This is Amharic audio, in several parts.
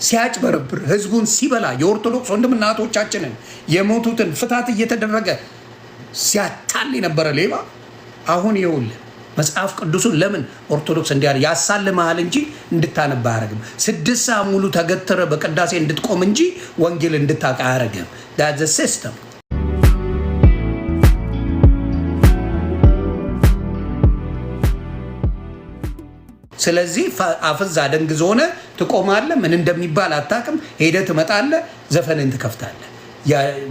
ሲያጭበረብር ህዝቡን ሲበላ የኦርቶዶክስ ወንድምና እህቶቻችንን የሞቱትን ፍታት እየተደረገ ሲያታል የነበረ ሌባ አሁን ይኸውልህ መጽሐፍ ቅዱሱን ለምን ኦርቶዶክስ እንዲያል ያሳልምሃል እንጂ እንድታነባ አያረግም። 6 ሰዓት ሙሉ ተገትረ በቅዳሴ እንድትቆም እንጂ ወንጌል እንድታውቅ አያረግም። that's the system። ስለዚህ አፍዝ አደንግዝ ሆነ ትቆማለህ። ምን እንደሚባል አታውቅም። ሄደህ ትመጣለህ፣ ዘፈንን ትከፍታለህ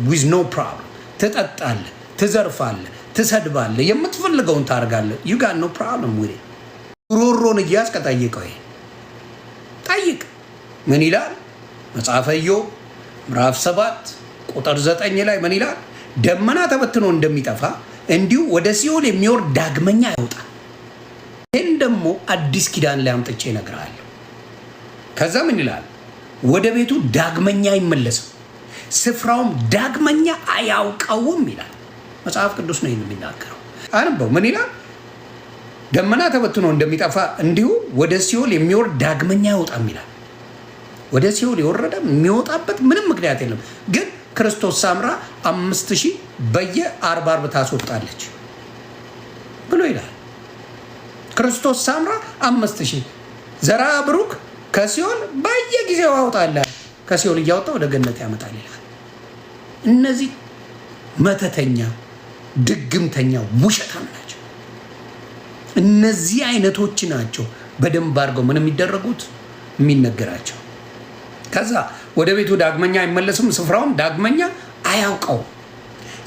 with no problem። ትጠጣለህ፣ ትዘርፋለህ፣ ትሰድባለህ፣ የምትፈልገውን ታርጋለህ። you got no problem with it። ሮሮን እያስቀ ጠይቀው። ይሄ ጠይቅ። ምን ይላል መጽሐፈ ኢዮብ ምዕራፍ 7 ቁጥር 9 ላይ ምን ይላል? ደመና ተበትኖ እንደሚጠፋ እንዲሁ ወደ ሲኦል የሚወርድ ዳግመኛ አይወጣም። ይህን ደግሞ አዲስ ኪዳን ላይ አምጥቼ እነግርሃለሁ። ከዛ ምን ይላል? ወደ ቤቱ ዳግመኛ አይመለስም፣ ስፍራውም ዳግመኛ አያውቀውም ይላል። መጽሐፍ ቅዱስ ነው የሚናገረው። አንበው። ምን ይላል? ደመና ተበትኖ እንደሚጠፋ እንዲሁ ወደ ሲኦል የሚወርድ ዳግመኛ አይወጣም ይላል። ወደ ሲኦል የወረደ የሚወጣበት ምንም ምክንያት የለም። ግን ክርስቶስ ሳምራ 5000 በየ40 ታስወጣለች ብሎ ይላል። ክርስቶስ ሳምራ 5000 ዘራ ብሩክ ከሲኦል በየጊዜው ያወጣል። ከሲኦል እያወጣ ወደ ገነት ያመጣል ይላል። እነዚህ መተተኛ ድግምተኛ ውሸታም ናቸው። እነዚህ አይነቶች ናቸው በደንብ አድርገው ምን የሚደረጉት የሚነገራቸው። ከዛ ወደ ቤቱ ዳግመኛ አይመለስም፣ ስፍራውም ዳግመኛ አያውቀው።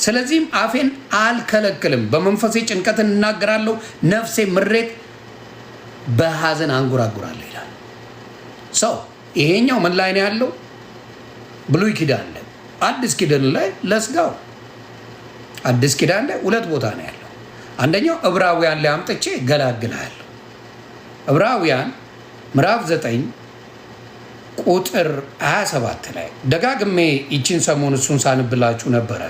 ስለዚህም አፌን አልከለክልም፣ በመንፈሴ ጭንቀትን እናገራለሁ፣ ነፍሴ ምሬት በሐዘን አንጎራጉራለሁ ይላል። ሰው ይሄኛው ምን ላይ ነው ያለው? ብሉይ ኪዳን ላይ። አዲስ ኪዳን ላይ ለስጋው አዲስ ኪዳን ላይ 2 ቦታ ነው ያለው። አንደኛው ዕብራውያን ላይ አምጥቼ ገላግልሃለሁ። ዕብራውያን ምዕራፍ 9 ቁጥር 27 ላይ ደጋግሜ ይችን ሰሞን እሱን ሳንብላችሁ ነበረ።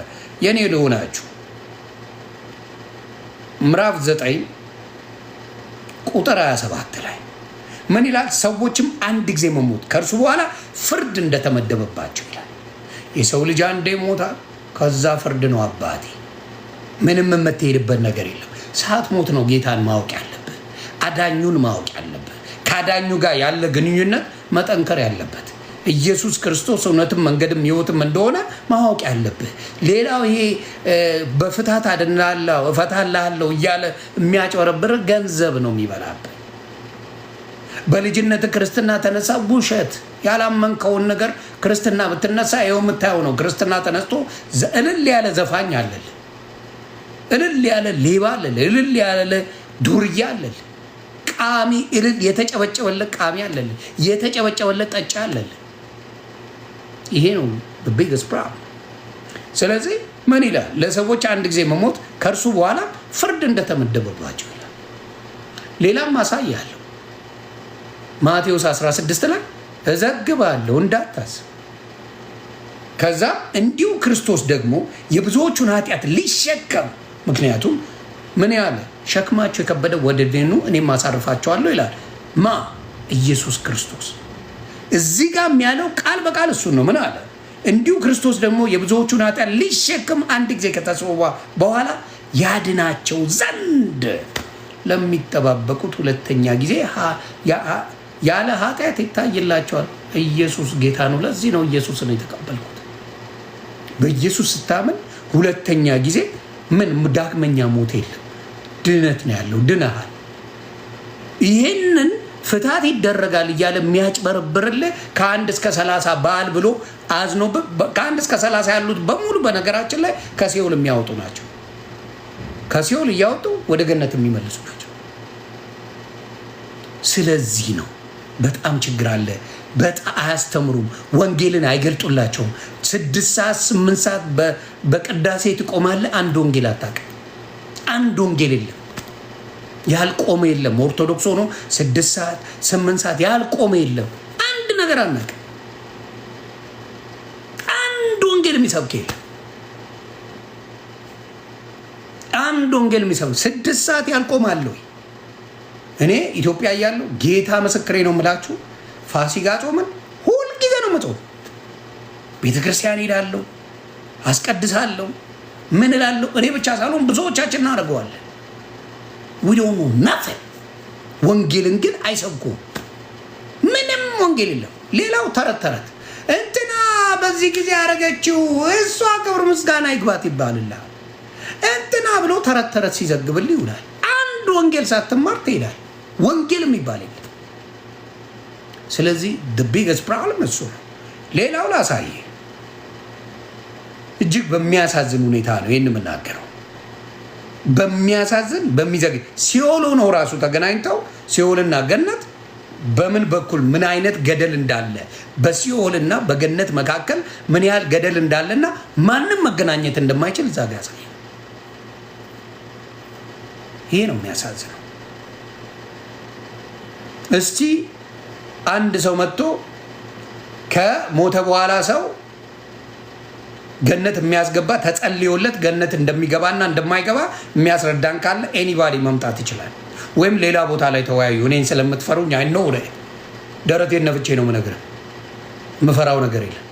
የኔ ልሆናችሁ ምዕራፍ 9 ቁጥር 27 ላይ ምን ይላል? ሰዎችም አንድ ጊዜ መሞት ከእርሱ በኋላ ፍርድ እንደተመደበባቸው ይላል። የሰው ልጅ አንዴ ሞታል፣ ከዛ ፍርድ ነው አባቴ። ምንም የምትሄድበት ነገር የለም። ሳትሞት ነው ጌታን ማወቅ ያለብህ፣ አዳኙን ማወቅ ያለብህ፣ ከአዳኙ ጋር ያለ ግንኙነት መጠንከር ያለበት፣ ኢየሱስ ክርስቶስ እውነትም መንገድም ሕይወትም እንደሆነ ማወቅ ያለብህ። ሌላው ይሄ በፍታት አድናለሁ እፈታልሃለሁ እያለ የሚያጭበረብር ገንዘብ ነው የሚበላብህ። በልጅነት ክርስትና ተነሳ፣ ውሸት። ያላመንከውን ነገር ክርስትና ብትነሳ ይኸው የምታየው ነው። ክርስትና ተነስቶ እልል ያለ ዘፋኝ አለል፣ እልል ያለ ሌባ አለል፣ እልል ያለ ዱርያ አለል፣ ቃሚ እልል የተጨበጨበለት ቃሚ አለል፣ የተጨበጨበለት ጠጫ አለል። ይሄ ነው ቢግስ ፕሮብለም። ስለዚህ ምን ይላል? ለሰዎች አንድ ጊዜ መሞት ከእርሱ በኋላ ፍርድ እንደተመደበባቸው ይላል። ሌላም ማሳያለሁ። ማቴዎስ 16 ላይ እዘግባለሁ እንዳታስብ። ከዛ እንዲሁ ክርስቶስ ደግሞ የብዙዎቹን ኃጢአት ሊሸከም፣ ምክንያቱም ምን ያለ ሸክማቸው የከበደ ወደ እኔ ኑ እኔም አሳርፋቸዋለሁ ይላል። ማ ኢየሱስ ክርስቶስ። እዚህ ጋር ያለው ቃል በቃል እሱን ነው። ምን አለ? እንዲሁ ክርስቶስ ደግሞ የብዙዎቹን ኃጢአት ሊሸከም አንድ ጊዜ ከተሰዋ በኋላ ያድናቸው ዘንድ ለሚጠባበቁት ሁለተኛ ጊዜ ያለ ኃጢአት ይታይላቸዋል። ኢየሱስ ጌታ ነው። ለዚህ ነው ኢየሱስን የተቀበልኩት። በኢየሱስ ስታምን ሁለተኛ ጊዜ ምን ዳግመኛ ሞት የለም፣ ድነት ነው ያለው። ድነሃል። ይሄንን ፍታት ይደረጋል እያለ የሚያጭበረብርልህ ከ1 እስከ 30 በዓል ብሎ አዝኖብህ ከ1 እስከ 30 ያሉት በሙሉ በነገራችን ላይ ከሲኦል የሚያወጡ ናቸው። ከሲኦል እያወጡ ወደ ገነት የሚመልሱ ናቸው። ስለዚህ ነው በጣም ችግር አለ። በጣም አያስተምሩም፣ ወንጌልን አይገልጡላቸውም። 6 ሰዓት 8 ሰዓት በቅዳሴ ትቆማለህ፣ አንድ ወንጌል አታውቅም። አንድ ወንጌል የለም፣ ያልቆመ የለም። ኦርቶዶክስ ሆኖ 6 ሰዓት 8 ሰዓት ያልቆመ የለም። አንድ ነገር አናውቅም። አንድ ወንጌል የሚሰብክ የለም። አንድ ወንጌል የሚሰብክ 6 ሰዓት ያልቆማለሁ። እኔ ኢትዮጵያ እያለሁ ጌታ ምስክሬ ነው የምላችሁ፣ ፋሲካ ጾምን ቤተክርስቲያን ሄዳለሁ፣ አስቀድሳለሁ፣ ምን እላለሁ። እኔ ብቻ ሳልሆን ብዙዎቻችን እናደርገዋለን። we don't know nothing። ወንጌልን ግን አይሰብኩም። ምንም ወንጌል የለም። ሌላው ተረት ተረት እንትና በዚህ ጊዜ ያደረገችው እሷ ክብር ምስጋና ይግባት ይባልልሃል። እንትና ብሎ ተረት ተረት ሲዘግብል ይውላል። አንድ ወንጌል ሳትማር ትሄዳል። ወንጌል የሚባል የለም። ስለዚህ the biggest problem እሱ ነው። ሌላው ላሳየ እጅግ በሚያሳዝን ሁኔታ ነው ይህን የምናገረው። በሚያሳዝን በሚዘግ ሲኦል ነው ራሱ ተገናኝተው ሲኦልና ገነት በምን በኩል ምን አይነት ገደል እንዳለ በሲኦልና በገነት መካከል ምን ያህል ገደል እንዳለና ማንም መገናኘት እንደማይችል እዛ ጋር ያሳያል። ይሄ ነው የሚያሳዝነው። እስቲ አንድ ሰው መጥቶ ከሞተ በኋላ ሰው ገነት የሚያስገባ ተጸልዮለት ገነት እንደሚገባና እንደማይገባ የሚያስረዳን ካለ ኤኒባዲ መምጣት ይችላል። ወይም ሌላ ቦታ ላይ ተወያዩ። እኔን ስለምትፈሩኝ አይ ነው ደረቴን ነፍቼ ነው የምነግርህ። የምፈራው ነገር የለም።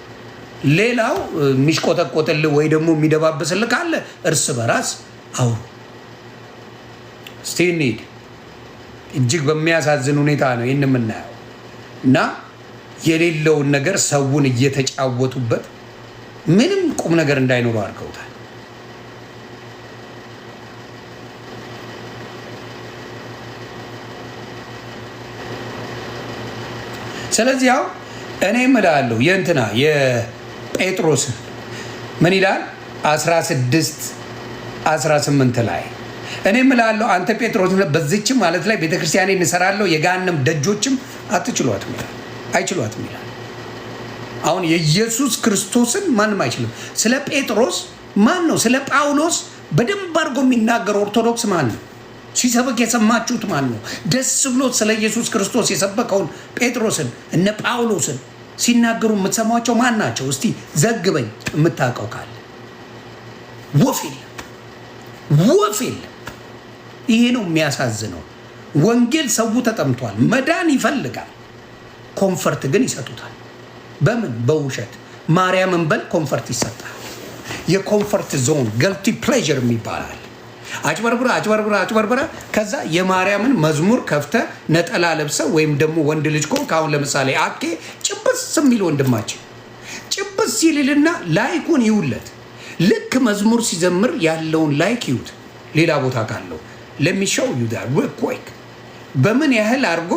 ሌላው የሚሽቆጠቆጥልህ ወይ ደግሞ የሚደባብስልህ ካለ እርስ በራስ አውሩ። እስቲ እንሂድ። እጅግ በሚያሳዝን ሁኔታ ነው ይህን የምናየው እና የሌለውን ነገር ሰውን እየተጫወቱበት ምንም ቁም ነገር እንዳይኖረው አድርገውታል። ስለዚህ ያው እኔ እምላለሁ የእንትና የጴጥሮስ ምን ይላል 16-18 ላይ እኔ እምላለሁ አንተ ጴጥሮስ በዚች ማለት ላይ ቤተክርስቲያኔ እንሰራለሁ የገሃነም ደጆችም አትችሏትም ይላል። አይችሏትም ይላል። አሁን የኢየሱስ ክርስቶስን ማንም አይችልም። ስለ ጴጥሮስ ማን ነው? ስለ ጳውሎስ በደንብ አድርጎ የሚናገር ኦርቶዶክስ ማን ነው? ሲሰብክ የሰማችሁት ማን ነው? ደስ ብሎት ስለ ኢየሱስ ክርስቶስ የሰበከውን ጴጥሮስን እነ ጳውሎስን ሲናገሩ የምትሰሟቸው ማን ናቸው? እስቲ ዘግበኝ የምታውቀው ካለ። ወፍ የለም፣ ወፍ የለም። ይሄ ነው የሚያሳዝነው። ወንጌል ሰው ተጠምቷል፣ መዳን ይፈልጋል። ኮንፈርት ግን ይሰጡታል። በምን? በውሸት ማርያምን በል ኮንፈርት ይሰጣል። የኮንፈርት ዞን ገልቲ ፕሌዥር የሚባላል። አጭበርብረ አጭበርብረ አጭበርብረ ከዛ የማርያምን መዝሙር ከፍተ ነጠላ ለብሰ ወይም ደግሞ ወንድ ልጅ ኮንክ አሁን ለምሳሌ አኬ ጭብስ የሚል ወንድማችን ጭብስ ሲልልና ላይኩን ይውለት። ልክ መዝሙር ሲዘምር ያለውን ላይክ ይውት። ሌላ ቦታ ካለው ለሚሻው ይውዳል ወይክ በምን ያህል አድርጎ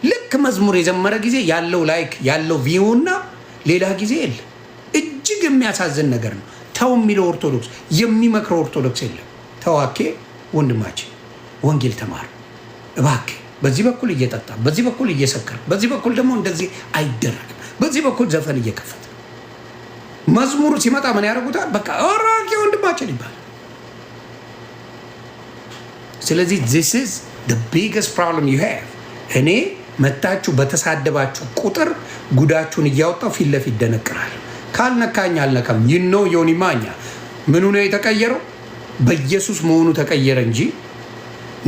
ልክ መዝሙር የዘመረ ጊዜ ያለው ላይክ ያለው ቪውና ሌላ ጊዜ የለ። እጅግ የሚያሳዝን ነገር ነው። ተው የሚለው ኦርቶዶክስ የሚመክረው ኦርቶዶክስ የለም። ተዋኬ ወንድማችን ወንጌል ተማር እባክህ። በዚህ በኩል እየጠጣ በዚህ በኩል እየሰከረ በዚህ በኩል ደግሞ እንደዚህ አይደረግም። በዚህ በኩል ዘፈን እየከፈተ መዝሙሩ ሲመጣ ምን ያደርጉታል? በቃ ኦራኬ ወንድማችን ይባላል። ስለዚህ this is the biggest problem you have። እኔ መታችሁ በተሳደባችሁ ቁጥር ጉዳችሁን እያወጣው ፊት ለፊት ደነቅራል። ካልነካኝ አልነካም። ይኖ ዮኒ ማኛ ምኑ ነው የተቀየረው? በኢየሱስ መሆኑ ተቀየረ እንጂ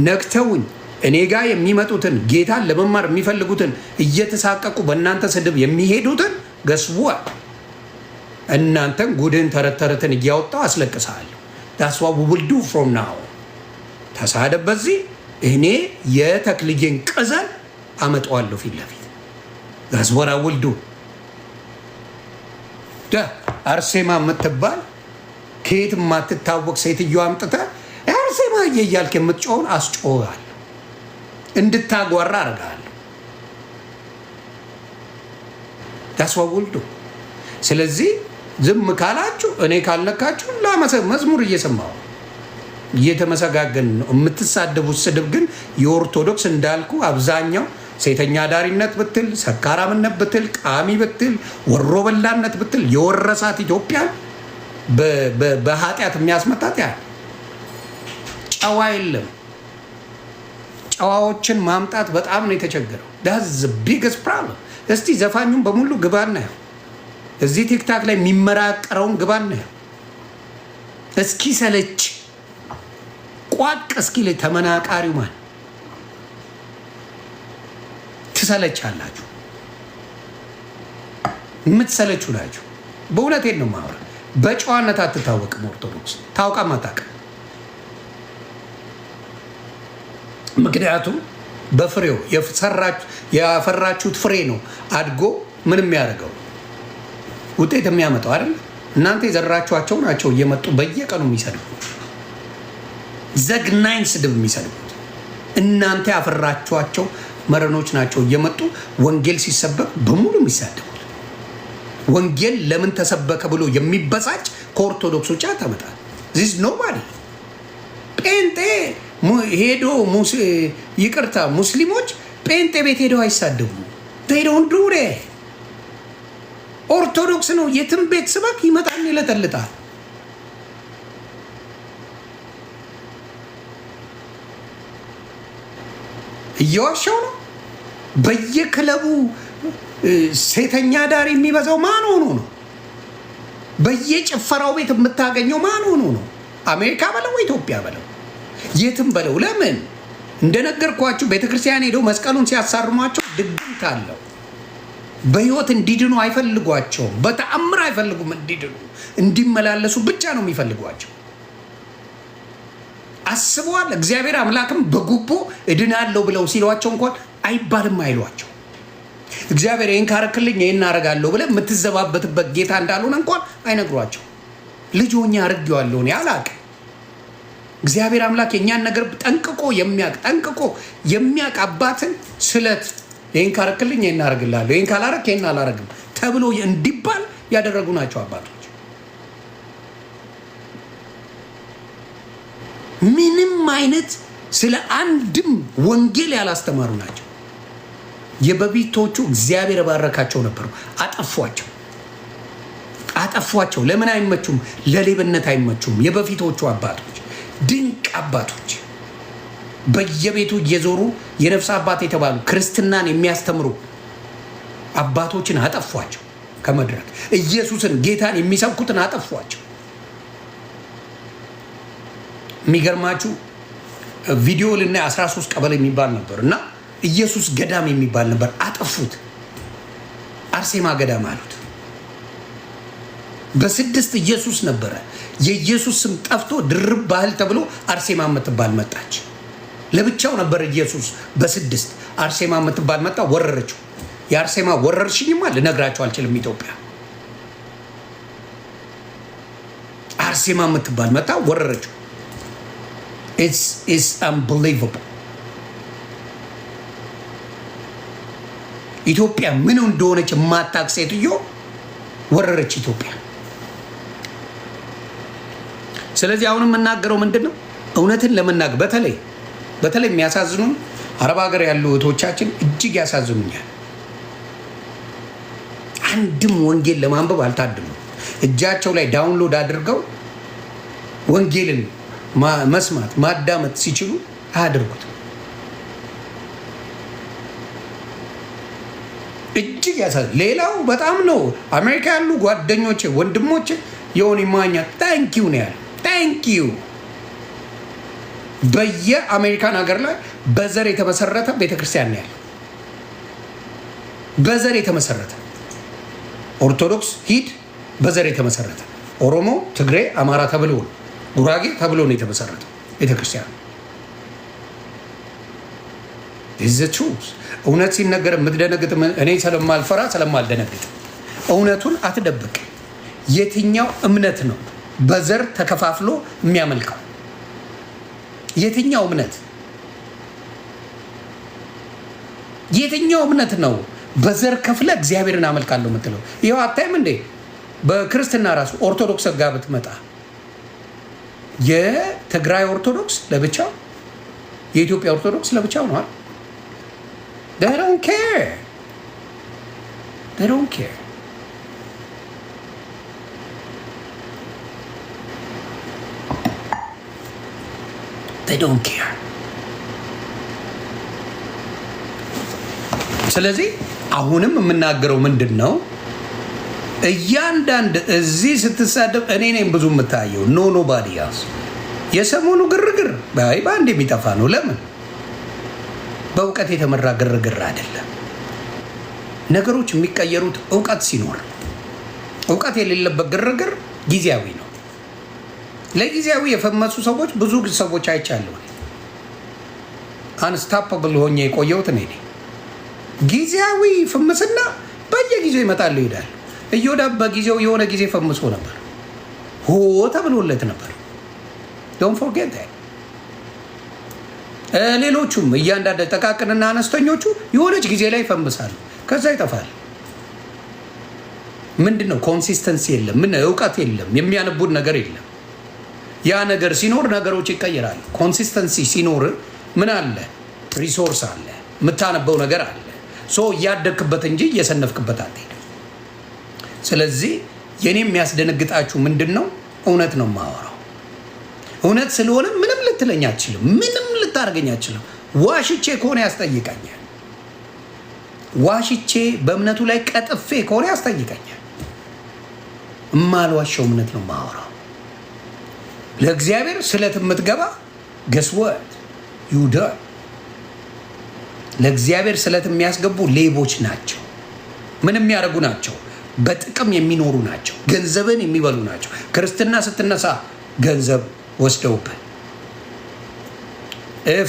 ነክተውኝ እኔ ጋር የሚመጡትን ጌታን ለመማር የሚፈልጉትን እየተሳቀቁ በእናንተ ስድብ የሚሄዱትን ገስዋ እናንተን ጉድን ተረተረትን እያወጣው አስለቅሳለሁ። that's what we will do from now። ተሳደብ በዚህ እኔ የተክልዬን ቅዘን አመጣዋለሁ ፊት ለፊት። that's what I will do። አርሴማ የምትባል ከየት የማትታወቅ ሴትዮ አምጥተህ አርሴማ እያልክ የምትጮውን አስጮሃለሁ፣ እንድታጓራ አደርጋለሁ። that's what I will do። ስለዚህ ዝም ካላችሁ እኔ ካልነካችሁ መዝሙር እየሰማሁ እየተመሰጋገን ነው። የምትሳደቡት ስድብ ግን የኦርቶዶክስ እንዳልኩ አብዛኛው ሴተኛ ዳሪነት ብትል፣ ሰካራምነት ብትል፣ ቃሚ ብትል፣ ወሮ በላነት ብትል የወረሳት ኢትዮጵያን በኃጢአት የሚያስመጣት ያ ጨዋ የለም። ጨዋዎችን ማምጣት በጣም ነው የተቸገረው። that's the biggest problem። እስቲ ዘፋኙን በሙሉ ግባና ያው እዚህ ቲክታክ ላይ የሚመራቀረውን ግባና ያው እስኪ ሰለች ቋቅ እስኪ ላይ ተመናቃሪው ማን ትሰለቻላችሁ? የምትሰለቹ ናችሁ። በእውነቴን ነው የማወራ። በጨዋነት አትታወቅም ኦርቶዶክስ ታውቃም አታውቅም። ምክንያቱም በፍሬው ያፈራችሁት ፍሬ ነው አድጎ ምንም የሚያደርገው ውጤት የሚያመጣው አይደል? እናንተ የዘራችኋቸው ናቸው እየመጡ በየቀኑ የሚሰድቡ ዘግናኝ ስድብ የሚሰድቡት እናንተ ያፈራችኋቸው መረኖች ናቸው እየመጡ ወንጌል ሲሰበክ በሙሉ የሚሳደቡት። ወንጌል ለምን ተሰበከ ብሎ የሚበሳጭ ከኦርቶዶክሶች ያታመጣል። ዚስ ኖባዲ ጴንጤ ሄዶ ይቅርታ ሙስሊሞች ጴንጤ ቤት ሄደው አይሳደቡ። ሄደውን ዱሬ ኦርቶዶክስ ነው የትም ቤት ስበክ ይመጣል ይለጠልጣል። እየዋሻው ነው። በየክለቡ ሴተኛ ዳር የሚበዛው ማን ሆኖ ነው? በየጭፈራው ቤት የምታገኘው ማን ሆኖ ነው? አሜሪካ በለው ኢትዮጵያ በለው የትም በለው። ለምን እንደነገርኳችሁ ቤተክርስቲያን ሄደው መስቀሉን ሲያሳርሟቸው ድግምት አለው። በህይወት እንዲድኑ አይፈልጓቸውም። በተአምር አይፈልጉም እንዲድኑ፣ እንዲመላለሱ ብቻ ነው የሚፈልጓቸው። አስበዋል። እግዚአብሔር አምላክም በጉቦ እድናለሁ ብለው ሲሏቸው እንኳን አይባልም አይሏቸው። እግዚአብሔር ይህን ካረክልኝ ይህን አረጋለሁ ብለህ የምትዘባበትበት ጌታ እንዳልሆነ እንኳን አይነግሯቸው። ልጅ ሆኜ አድርጌዋለሁ እኔ አላቅም። እግዚአብሔር አምላክ የእኛን ነገር ጠንቅቆ የሚያቅ አባትን ስለት ይህን ካረክልኝ ይህን አረግልሃለሁ፣ ይህን ካላረክ ይህን አላረግም ተብሎ እንዲባል ያደረጉ ናቸው አባቶች። ምንም አይነት ስለ አንድም ወንጌል ያላስተማሩ ናቸው። የበፊቶቹ እግዚአብሔር ባረካቸው ነበሩ። አጠፏቸው። ለምን አይመቹም? ለሌብነት አይመቹም። የበፊቶቹ አባቶች ድንቅ አባቶች በየቤቱ እየዞሩ የነፍስ አባት የተባሉ ክርስትናን የሚያስተምሩ አባቶችን አጠፏቸው ከመድረክ። ኢየሱስን ጌታን የሚሰብኩትን አጠፏቸው። የሚገርማችሁ ቪዲዮ ልና 13 ቀበሌ የሚባል ነበር እና ኢየሱስ ገዳም የሚባል ነበር። አጠፉት። አርሴማ ገዳም አሉት። በ6 ኢየሱስ ነበረ። የኢየሱስ ስም ጠፍቶ ድርብ ባህል ተብሎ አርሴማ የምትባል መጣች። ለብቻው ነበር ኢየሱስ በ6 አርሴማ የምትባል መጣ፣ ወረረችው። የአርሴማ ወረርሽኝማ ልነግራቸው አልችልም። ኢትዮጵያ አርሴማ የምትባል መጣ፣ ወረረችው። It's unbelievable። ኢትዮጵያ ምን እንደሆነች የማታውቅ ሴትዮ ወረረች ኢትዮጵያ። ስለዚህ አሁን የምናገረው ምንድን ነው? እውነትን ለመናገር በተለይ የሚያሳዝኑን አረብ ሀገር ያሉ እህቶቻችን እጅግ ያሳዝኑኛል። አንድም ወንጌል ለማንበብ አልታደሉም። እጃቸው ላይ ዳውንሎድ አድርገው ወንጌልን መስማት ማዳመጥ ሲችሉ አያደርጉት። እጅግ ያሳዝናል። ሌላው በጣም ነው። አሜሪካ ያሉ ጓደኞቼ ወንድሞቼ የሆነ ማኛ ታንኪዩ ነው ያለ። ታንኪዩ በየአሜሪካን ሀገር ላይ በዘር የተመሰረተ ቤተክርስቲያን ነው ያለው። በዘር የተመሰረተ ኦርቶዶክስ ሂድ፣ በዘር የተመሰረተ ኦሮሞ፣ ትግሬ፣ አማራ ተብሎ ጉራጌ ተብሎ ነው የተመሰረተው ቤተክርስቲያን። እውነት ሲነገር የምትደነግጥ እኔ ስለማልፈራ ስለማልደነግጥ እውነቱን አትደብቅ። የትኛው እምነት ነው በዘር ተከፋፍሎ የሚያመልከው? የትኛው እምነት ነው በዘር ከፍለ እግዚአብሔርን አመልካለሁ የምትለው? ይኸው አታይም እንዴ? በክርስትና ራሱ ኦርቶዶክስ ጋር ብትመጣ የትግራይ ኦርቶዶክስ ለብቻው፣ የኢትዮጵያ ኦርቶዶክስ ለብቻው ነው። They don't care. They don't care. They don't care. ስለዚህ አሁንም የምናገረው ምንድን ነው? እያንዳንድ እዚህ ስትሳደብ እኔ ነኝ ብዙ የምታየው። ኖባዲ ያስ የሰሞኑ ግርግር በአንድ የሚጠፋ ነው። ለምን? በእውቀት የተመራ ግርግር አይደለም። ነገሮች የሚቀየሩት እውቀት ሲኖር፣ እውቀት የሌለበት ግርግር ጊዜያዊ ነው። ለጊዜያዊ የፈመሱ ሰዎች ብዙ ሰዎች አይቻለሁ። አንስታፐብል ሆኜ የቆየሁት እኔ ጊዜያዊ ፍምስና በየጊዜው ይመጣል ይሄዳል። ኢዮዳብ በጊዜው የሆነ ጊዜ ፈምሶ ነበር፣ ሆ ተብሎለት ነበር። ዶንት ፎርጌት ዳት። ሌሎቹም እያንዳንዱ ጠቃቅንና አነስተኞቹ የሆነች ጊዜ ላይ ይፈምሳሉ፣ ከዛ ይጠፋል። ምንድነው? ኮንሲስተንሲ የለም፣ ምን እውቀት የለም፣ የሚያነቡት ነገር የለም። ያ ነገር ሲኖር ነገሮች ይቀየራሉ። ኮንሲስተንሲ ሲኖር ምን አለ? ሪሶርስ አለ፣ የምታነበው ነገር አለ። እያደግክበት እንጂ እየሰነፍክበት አትሄድም። ስለዚህ የኔ የሚያስደነግጣችሁ ምንድን ነው? እውነት ነው የማወራው። እውነት ስለሆነ ምንም ልትለኝ አትችልም፣ ምንም ልታደርገኝ አትችልም። ዋሽቼ ከሆነ ያስጠይቀኛል። ዋሽቼ በእምነቱ ላይ ቀጥፌ ከሆነ ያስጠይቀኛል። እማልዋሸው እምነት ነው የማወራው። ለእግዚአብሔር ስለት የምትገባ ገስወት ይሁዳ ለእግዚአብሔር ስለት የሚያስገቡ ሌቦች ናቸው። ምን የሚያደርጉ ናቸው? በጥቅም የሚኖሩ ናቸው። ገንዘብን የሚበሉ ናቸው። ክርስትና ስትነሳ ገንዘብ ወስደውብህ፣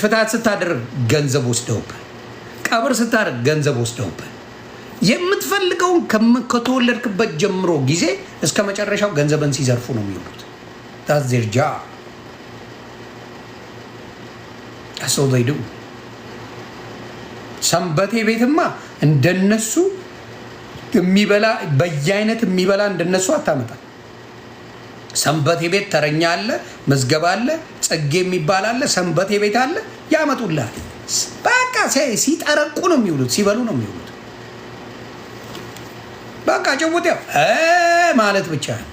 ፍትሐት ስታደርግ ገንዘብ ወስደውብህ፣ ቀብር ስታደርግ ገንዘብ ወስደውብህ፣ የምትፈልገውን ከተወለድክበት ጀምሮ ጊዜ እስከ መጨረሻው ገንዘብን ሲዘርፉ ነው የሚውሉት። that's their job. that's all they do. ሰንበቴ ቤትማ እንደነሱ የሚበላ በየአይነት የሚበላ እንደነሱ አታመጣ። ሰንበቴ ቤት ተረኛ አለ፣ መዝገብ አለ፣ ጽጌ የሚባል አለ፣ ሰንበቴ ቤት አለ። ያመጡልሃል። በቃ ሲጠረቁ ነው የሚውሉት፣ ሲበሉ ነው የሚውሉት። በቃ ጭውት ማለት ብቻ ነው።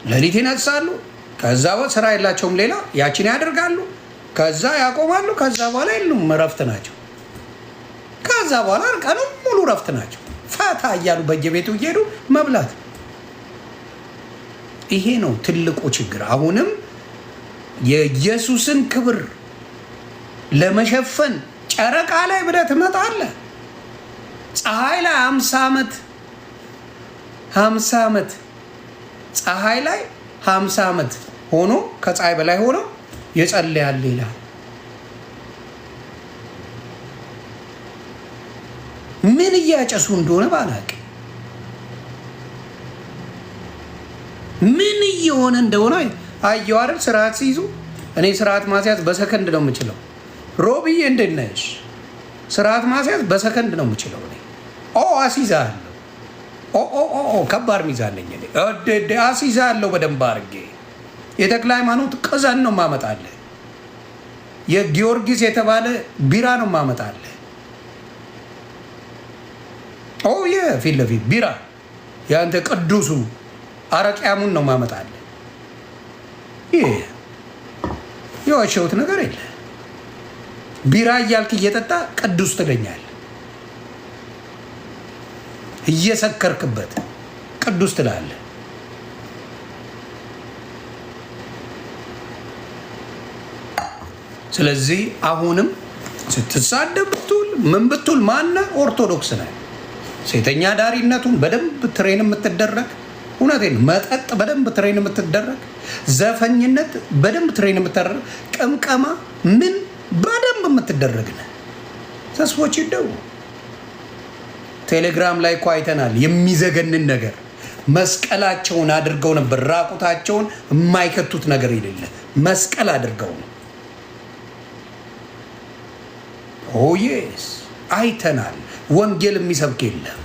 ሌሊት ይነሳሉ። ከዛ ስራ የላቸውም ሌላ፣ ያችን ያደርጋሉ። ከዛ ያቆማሉ። ከዛ በኋላ የሉም፣ እረፍት ናቸው። ከዛ በኋላ ቀኑን ሙሉ እረፍት ናቸው። ፈታ እያሉ በየቤቱ እየሄዱ መብላት። ይሄ ነው ትልቁ ችግር። አሁንም የኢየሱስን ክብር ለመሸፈን ጨረቃ ላይ ብለህ ትመጣለህ። ፀሐይ ላይ 50 ዓመት ፀሐይ ላይ 50 ዓመት ሆኖ ከፀሐይ በላይ ሆኖ የጸለያል ይላል። ምን እያጨሱ እንደሆነ ባላቅ፣ ምን እየሆነ እንደሆነ አየሁ አይደል? ስርዓት ሲይዙ እኔ ስርዓት ማስያዝ በሰከንድ ነው የምችለው። ሮብዬ እንዴት ነሽ? ስርዓት ማስያዝ በሰከንድ ነው የምችለው እኔ። አስይዛለሁ። ከባድ ሚዛን ነኝ እኔ። አስይዛለሁ በደንብ አድርጌ። የተክለ ሃይማኖት ቅዘን ነው ማመጣለህ። የጊዮርጊስ የተባለ ቢራ ነው ማመጣለህ። ፊት ለፊት ቢራ ያንተ ቅዱሱ አረቂያሙን ነው ማመጣለህ። ይሄ የዋሸሁት ነገር የለ። ቢራ እያልክ እየጠጣ ቅዱስ ትለኛለህ። እየሰከርክበት ቅዱስ ትላለህ። ስለዚህ አሁንም ስትሳደብ ብትውል ምን ብትውል ማነ ኦርቶዶክስ ነህ። ሴተኛ ዳሪነቱን በደንብ ትሬን የምትደረግ፣ እውነቴን መጠጥ በደንብ ትሬን የምትደረግ፣ ዘፈኝነት በደንብ ትሬን የምትደረግ፣ ቅምቀማ ምን በደንብ የምትደረግ ነህ። ተስፎች ይደው ቴሌግራም ላይ እኮ አይተናል። የሚዘገንን ነገር መስቀላቸውን አድርገው ነበር። ራቁታቸውን የማይከቱት ነገር የሌለ መስቀል አድርገው ነው። ኦየስ አይተናል። ወንጌል የሚሰብክ የለም።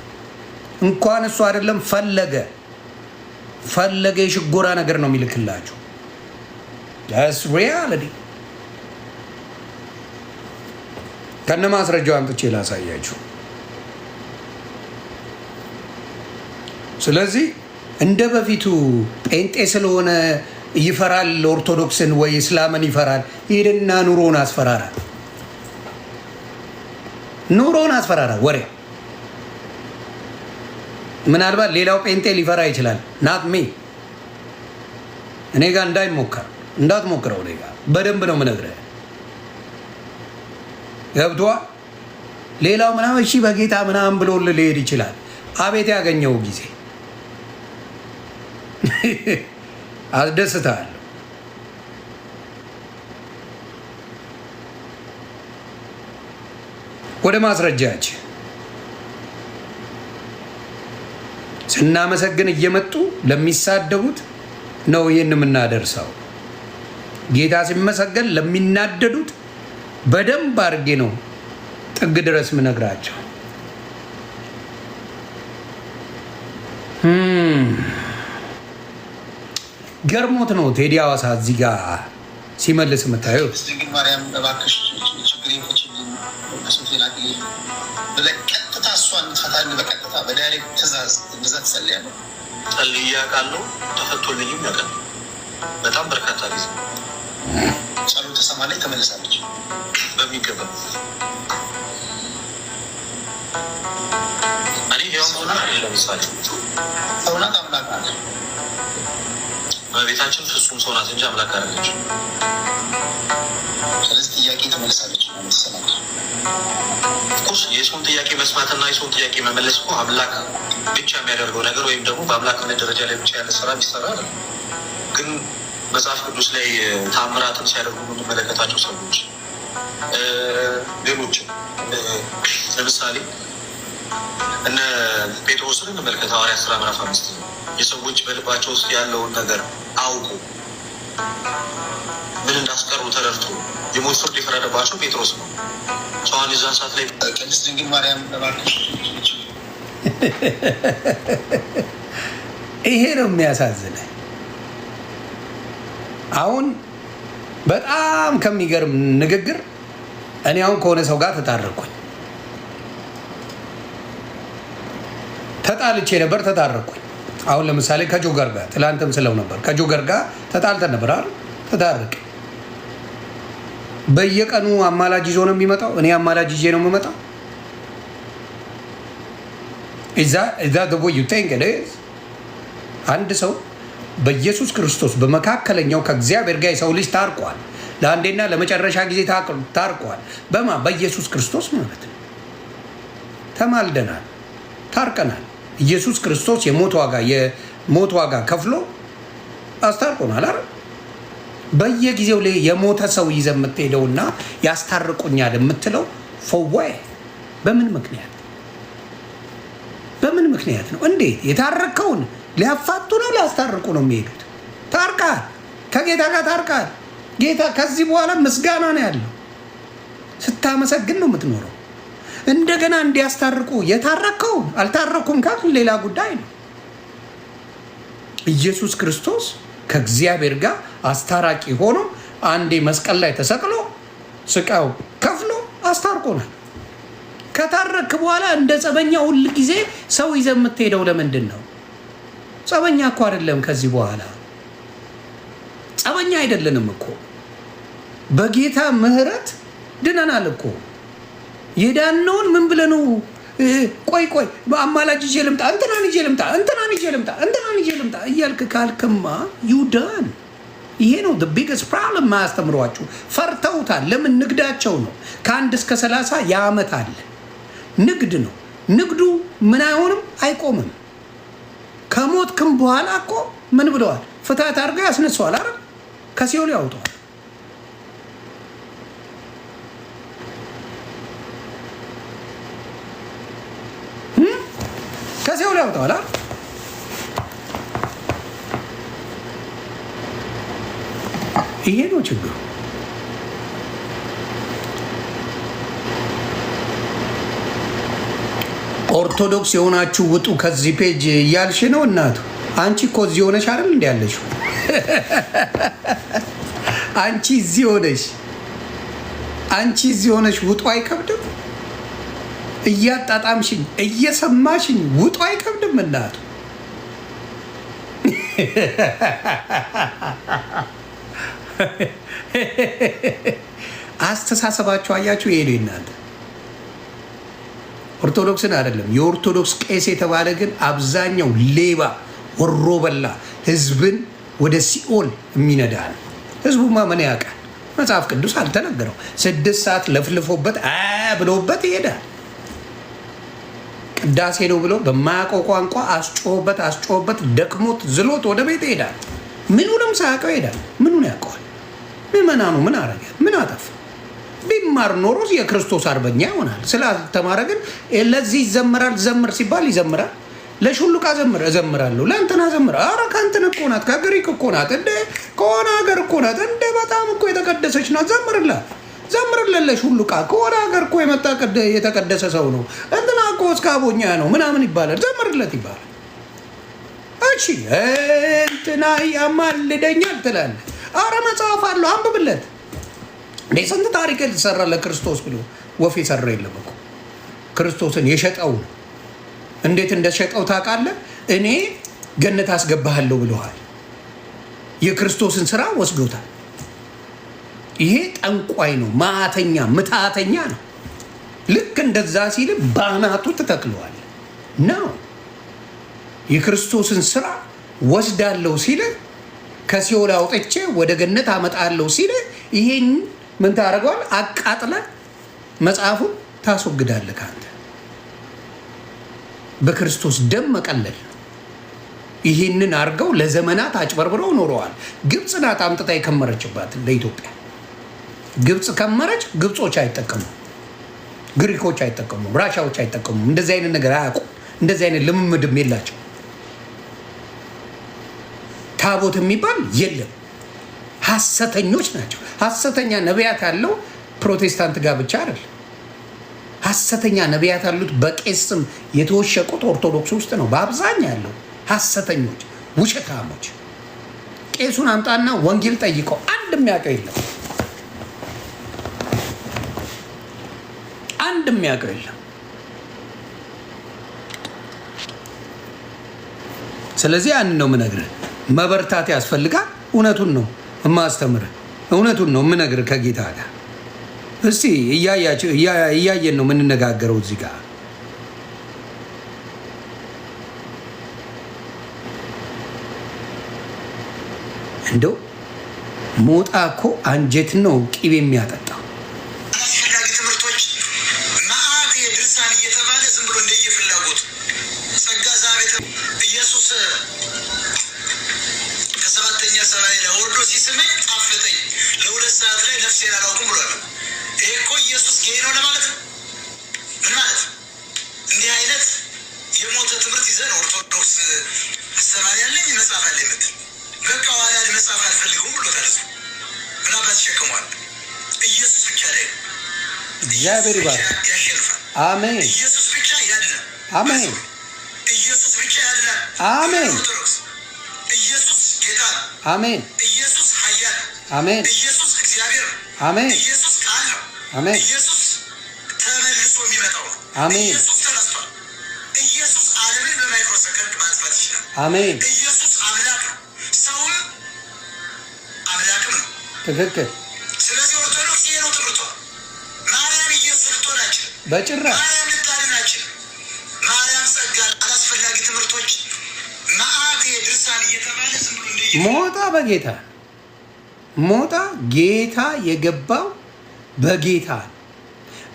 እንኳን እሱ አይደለም ፈለገ የሽጎራ ነገር ነው የሚልክላችሁ። ዳስ ሪያሊቲ። ከነ ማስረጃው አምጥቼ ላሳያችሁ። ስለዚህ እንደ በፊቱ ጴንጤ ስለሆነ ይፈራል ኦርቶዶክስን ወይ እስላምን ይፈራል። ሄድና ኑሮን አስፈራራ፣ ወሬ። ምናልባት ሌላው ጴንጤ ሊፈራ ይችላል። ናት ሚ እኔ ጋር እንዳትሞክረው። እኔ ጋር በደንብ ነው የምነግርህ። ገብቶሃል? ሌላው ምናምን እሺ በጌታ ምናምን ብሎ ሊሄድ ይችላል። አቤት ያገኘው ጊዜ አስደስታለሁ። ወደ ማስረጃችን ስናመሰግን እየመጡ ለሚሳደቡት ነው ይህን የምናደርሰው። ጌታ ሲመሰገን ለሚናደዱት በደንብ አድርጌ ነው ጥግ ድረስ ምነግራቸው። ገርሞት ነው ቴዲ ሐዋሳ እዚህ ጋር ሲመልስ የምታየው። ጸልያ ቃለው ተፈቶልኝም ያውቃል። በጣም በርካታ ጊዜ ጸሎት ተሰማ ላይ ተመልሳለች በሚገባ እኔ ያው ሆና ለምሳሌ ሰውናት አምላክ ናት። በቤታችን ፍጹም ሰው ናት እንጂ አምላክ አይደለች። ስለዚህ ጥያቄ ተመልሳለች ማለት ሰማች። ኦፍኮርስ የሰውን ጥያቄ መስማትና የሰውን ጥያቄ መመለስ እኮ አምላክ ብቻ የሚያደርገው ነገር ወይም ደግሞ በአምላክነት ደረጃ ላይ ብቻ ያለ ስራ የሚሰራ አይደለም። ግን መጽሐፍ ቅዱስ ላይ ታምራትን ሲያደርጉ የምንመለከታቸው ሰዎች ሌሎችም ለምሳሌ እነ ጴጥሮስን እንመልከት። ሐዋርያት ሥራ ምዕራፍ 5 የሰዎች በልባቸው ውስጥ ያለውን ነገር አውቁ ምን እንዳስቀሩ ተረድቶ የሞት ፍርድ የፈረደባቸው ጴጥሮስ ነው። ሰዋን የዛን ሰዓት ላይ ቅድስት ድንግል ማርያም ይሄ ነው የሚያሳዝነኝ። አሁን በጣም ከሚገርም ንግግር እኔ አሁን ከሆነ ሰው ጋር ተጣረኩኝ። ተጣልቼ ነበር፣ ተጣረኩኝ። አሁን ለምሳሌ ከጆገር ጋር ትላንትም ስለው ነበር። ከጆገር ጋር ተጣልተን ነበር አይደል? ተጣርቅ በየቀኑ አማላጅ ይዞ ነው የሚመጣው። እኔ አማላጅ ይዤ ነው የምመጣው። እዛ ደግሞ አንድ ሰው በኢየሱስ ክርስቶስ በመካከለኛው ከእግዚአብሔር ጋር የሰው ልጅ ታርቋል። ለአንዴና ለመጨረሻ ጊዜ ታርቋል። በማ በኢየሱስ ክርስቶስ ማለት ነው። ተማልደናል፣ ታርቀናል። ኢየሱስ ክርስቶስ የሞት ዋጋ ከፍሎ አስታርቆናል አይደል? በየጊዜው ላይ የሞተ ሰው ይዘህ የምትሄደውና ያስታርቁኛል የምትለው ፈዋይ በምን ምክንያት ነው? እንዴት የታረከውን ሊያፋቱ ነው ሊያስታርቁ ነው የሚሄዱት? ታርቃል፣ ከጌታ ጋር ታርቃል። ጌታ ከዚህ በኋላ ምስጋና ነው ያለው። ስታመሰግን ነው የምትኖረው። እንደገና እንዲያስታርቁ የታረከውን አልታረኩም ካል ሌላ ጉዳይ ነው። ኢየሱስ ክርስቶስ ከእግዚአብሔር ጋር አስታራቂ ሆኖ አንዴ መስቀል ላይ ተሰቅሎ ስቃው ከፍሎ አስታርቆናል። ከታረክ በኋላ እንደ ጸበኛ ሁል ጊዜ ሰው ይዘህ የምትሄደው ለምንድን ነው? ጸበኛ እኮ አይደለም። ከዚህ በኋላ ጸበኛ አይደለንም እኮ በጌታ ምሕረት ድነናል እኮ። የዳነውን ምን ብለህ ነው? ቆይ በአማላጅ ይዤ ልምጣ፣ እንትናን ይዤ ልምጣ እያልክ ካልክማ ዩዳን። ይሄ ነው the biggest problem። ማያስተምሯችሁ ፈርተውታል። ለምን? ንግዳቸው ነው። ከ1 እስከ 30 የዓመት አለ ንግድ ነው። ንግዱ ምን አይሆንም፣ አይቆምም። ከሞትክም በኋላ እኮ ምን ብለዋል? ፍትሐት አድርገው ያስነሷል አይደል? ከሲኦል ያውጣዋል። ከሲኦል ያውጣዋል አይደል? ይሄ ነው ችግሩ። ኦርቶዶክስ የሆናችሁ ውጡ ከዚህ ፔጅ እያልሽ ነው እናቱ። አንቺ እኮ እዚህ ሆነሽ አይደል እንዲ ያለሽ? አንቺ እዚህ ሆነሽ ውጡ አይከብድም? እያጣጣምሽኝ እየሰማሽኝ ውጡ አይከብድም እናቱ? አስተሳሰባችሁ አያችሁ? ይሄ ነው እናንተ። ኦርቶዶክስን አይደለም። የኦርቶዶክስ ቄስ የተባለ ግን አብዛኛው ሌባ፣ ወሮ በላ፣ ህዝብን ወደ ሲኦል የሚነዳ ነው። ህዝቡማ ምን ያውቃል? መጽሐፍ ቅዱስ አልተነገረው። 6 ሰዓት ለፍልፎበት ብሎበት ይሄዳል። ቅዳሴ ነው ብሎ በማያውቀው ቋንቋ አስጮህበት ደክሞት ዝሎት ወደ ቤት ይሄዳል። ምኑንም ሳያውቀው ይሄዳል። ምኑን ያውቀዋል? ምዕመናኑ ምን አረገ? ምን አጠፋ? ቢማር ኖሮ የክርስቶስ አርበኛ ይሆናል። ስላልተማረ ግን ለዚህ ይዘምራል። ዘምር ሲባል ይዘምራል። ለሹሉቃ እዘምራለሁ፣ ለእንትና ዘምር። ኧረ ከእንትን እኮ ናት፣ ከግሪክ እኮ ናት፣ እንደ ከሆነ ሀገር እኮ ናት፣ እንደ በጣም እኮ የተቀደሰች ናት። ዘምርለት ለሹሉቃ ከሆነ ሀገር እኮ የመጣ የተቀደሰ ሰው ነው። እንትና እኮ እስካቦኛ ነው ምናምን ይባላል። ዘምርለት ይባላል። እሺ እንትና ያማልደኛል ትላለህ። ኧረ መጽሐፍ አለው አንብብለት። እንዴ ስንት ታሪክ የተሰራ ለክርስቶስ ብሎ ወፍ የሰራ የለም እኮ። ክርስቶስን የሸጠው ነው። እንዴት እንደሸጠው ታውቃለህ? እኔ ገነት አስገባሃለሁ ብለዋል። የክርስቶስን ስራ ወስዶታል። ይሄ ጠንቋይ ነው፣ ማተኛ ምታተኛ ነው። ልክ እንደዛ ሲል ባናቱ ትተክለዋል ነው። የክርስቶስን ስራ ወስዳለሁ ሲል ከሲኦል አውጥቼ ወደ ገነት አመጣለሁ ሲል ይሄን ምን ታደርገዋል? አቃጥለ መጽሐፉን ታስወግዳለህ። ካንተ በክርስቶስ ደም መቀለል ነው። ይህንን አድርገው ለዘመናት አጭበርብረው ኖረዋል። ግብፅ ናት አምጥታ የከመረችባት ለኢትዮጵያ። ግብፅ ከመረች። ግብጾች አይጠቀሙም፣ ግሪኮች አይጠቀሙም፣ ራሻዎች አይጠቀሙም። እንደዚህ አይነት ነገር አያውቁም። እንደዚህ አይነት ልምምድም የላቸው። ታቦት የሚባል የለም። ሐሰተኞች ናቸው። ሐሰተኛ ነቢያት ያለው ፕሮቴስታንት ጋር ብቻ አይደል። ሐሰተኛ ነቢያት ያሉት በቄስ ስም የተወሸቁት ኦርቶዶክስ ውስጥ ነው በአብዛኛው ያለው። ሐሰተኞች፣ ውሸታሞች። ቄሱን አምጣና ወንጌል ጠይቀው አንድ የሚያውቀው የለም። አንድ የሚያውቀው የለም። ስለዚህ ያንን ነው የምነግርህ። መበርታት ያስፈልጋል። እውነቱን ነው የማስተምርህ። እውነቱን ነው የምነግርህ ከጌታ ጋር። እስቲ እያየን ነው የምንነጋገረው እዚህ ጋር። እንደው ሞጣ እኮ አንጀት ነው ቂቤ የሚያጠጣው። አስፈላጊ ትምህርቶች መዓት የድርሳን እየተባለ ዝም ብሎ እንደየፍላጎት ጸጋ ዛቤት ኢየሱስ ከሰባተኛ ሰማይ ላይ ወርዶ ሲስመኝ ጣፈጠኝ፣ ለ2 ሰዓት ላይ ነፍሴን አላውቅም ብሏል። ይሄ እኮ ኢየሱስ ጌይ ነው ለማለት ነው። ምን ማለት እንዲህ አይነት የሞተ ትምህርት ይዘን ኦርቶዶክስ አስተማሪ ያለኝ መጽሐፍ አለ የምትል በቃ ዋላድ መጽሐፍ አልፈልገውም ብሎታል። እሱ ምን አባት ተሸክሟል። ኢየሱስ ብቻ ላይ እግዚአብሔር ይባርክ። ያሸንፋል። አሜን። ኢየሱስ ብቻ ያድናል። አሜን። ኢየሱስ ብቻ ያድናል። አሜን። ኦርቶዶክስ ኢየሱስ ጌታ ነው። አሜን። ኢየሱስ ኃያል ነው። አሜን። ኢየሱስ እግዚአብሔር ነው። አሜን። ኢየሱስ ቃል ነው። አሜን። ኢየሱስ ተመልሶ የሚመጣው ነው። አሜን። ኢየሱስ ተነስቷል። ኢየሱስ ዓለምን በማይክሮ ሰከንድ ማጥፋት ይችላል። አሜን። ኢየሱስ አምላክ ነው። ሰውም አምላክም ነው። ትክክል። ስለዚህ ኦርቶዶክስ ይሄ ነው ትምህርቷ። ማርያም ኢየሱስ ልትሆን አችልም። በጭራሽ ማርያም ልታድን አችልም። ማርያም ጸጋ፣ አላስፈላጊ ትምህርቶች መዓት ድርሳን እየተባለ ዝም ብሎ ሞጣ በጌታ ሞጣ ጌታ የገባው በጌታ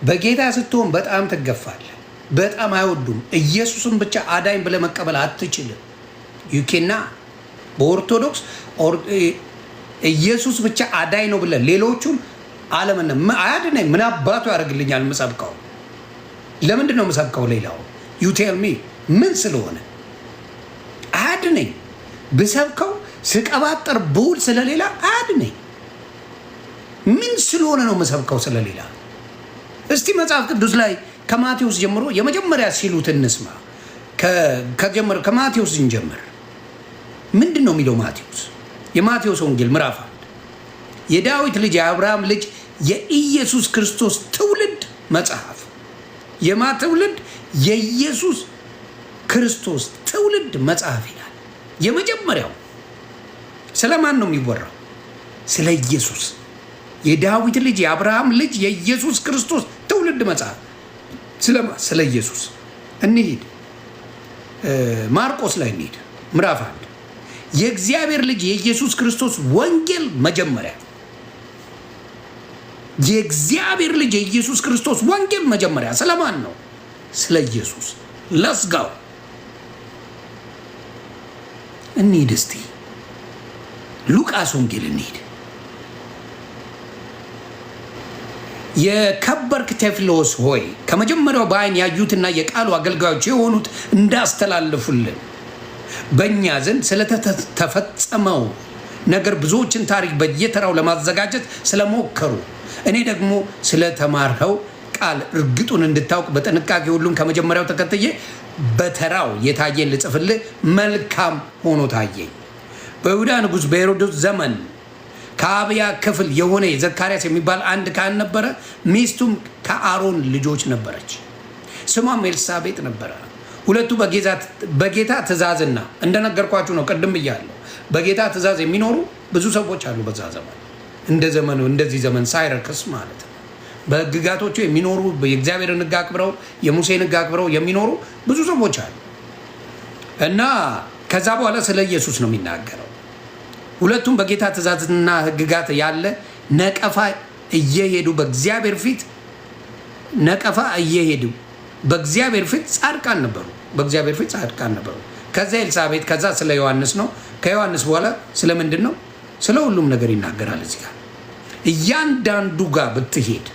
በጌታ ስትሆን በጣም ትገፋለህ። በጣም አይወዱም። ኢየሱስን ብቻ አዳኝ ብለህ መቀበል አትችልም። ዩኬና በኦርቶዶክስ ኢየሱስ ብቻ አዳኝ ነው ብለህ ሌሎቹን አለምና አያድነኝ ምን አባቱ ያደርግልኛል? የምሰብከው ለምንድን ነው የምሰብከው? ሌላው ዩ ቴል ሚ ምን ስለሆነ አያድነኝ? ብሰብከው ስቀባጠር ብውል ስለሌላ አያድነኝ። ምን ስለሆነ ነው የምሰብከው ስለሌላ? እስቲ መጽሐፍ ቅዱስ ላይ ከማቴዎስ ጀምሮ የመጀመሪያ ሲሉት እንስማ። ከማቴዎስ እንጀምር። ምንድን ነው የሚለው ማቴዎስ? የማቴዎስ ወንጌል ምዕራፍ 1 የዳዊት ልጅ የአብርሃም ልጅ የኢየሱስ ክርስቶስ ትውልድ መጽሐፍ። የማ ትውልድ? የኢየሱስ ክርስቶስ ትውልድ መጽሐፍ ይላል። የመጀመሪያው ስለማን ነው የሚወራው? ስለ ኢየሱስ። የዳዊት ልጅ የአብርሃም ልጅ የኢየሱስ ክርስቶስ ትውልድ መጽሐፍ። ስለ ኢየሱስ እንሂድ። ማርቆስ ላይ እንሂድ። ምዕራፍ 1 የእግዚአብሔር ልጅ የኢየሱስ ክርስቶስ ወንጌል መጀመሪያ። የእግዚአብሔር ልጅ የኢየሱስ ክርስቶስ ወንጌል መጀመሪያ ስለማን ነው? ስለ ኢየሱስ። ለስጋው እንሂድ። እስቲ ሉቃስ ወንጌል እንሂድ። የከበርክ ቴዎፍሎስ ሆይ ከመጀመሪያው በዓይን ያዩትና የቃሉ አገልጋዮች የሆኑት እንዳስተላለፉልን በእኛ ዘንድ ስለተፈጸመው ነገር ብዙዎችን ታሪክ በየተራው ለማዘጋጀት ስለሞከሩ እኔ ደግሞ ስለተማርኸው ቃል እርግጡን እንድታውቅ በጥንቃቄ ሁሉም ከመጀመሪያው ተከትዬ በተራው የታየን ልጽፍልህ መልካም ሆኖ ታየኝ። በይሁዳ ንጉሥ በሄሮዶስ ዘመን ከአብያ ክፍል የሆነ ዘካርያስ የሚባል አንድ ካህን ነበረ። ሚስቱም ከአሮን ልጆች ነበረች፣ ስሟም ኤልሳቤጥ ነበረ። ሁለቱ በጌታ ትእዛዝና እንደነገርኳችሁ ነው፣ ቅድም ብያለሁ። በጌታ ትእዛዝ የሚኖሩ ብዙ ሰዎች አሉ በዛ ዘመን። እንደ ዘመኑ እንደዚህ ዘመን ሳይረክስ ማለት ነው። በሕግጋቶቹ የሚኖሩ የእግዚአብሔርን ሕግ አክብረው የሙሴን ሕግ አክብረው የሚኖሩ ብዙ ሰዎች አሉ። እና ከዛ በኋላ ስለ ኢየሱስ ነው የሚናገረው። ሁለቱም በጌታ ትእዛዝና ሕግጋት ያለ ነቀፋ እየሄዱ በእግዚአብሔር ፊት በእግዚአብሔር ፊት ጻድቃን ነበሩ። በእግዚአብሔር ፊት ጻድቃን ነበሩ። ከዛ ኤልሳቤጥ፣ ከዛ ስለ ዮሐንስ ነው። ከዮሐንስ በኋላ ስለ ምንድን ነው? ስለ ሁሉም ነገር ይናገራል። እዚህ ጋር እያንዳንዱ ጋር ብትሄድ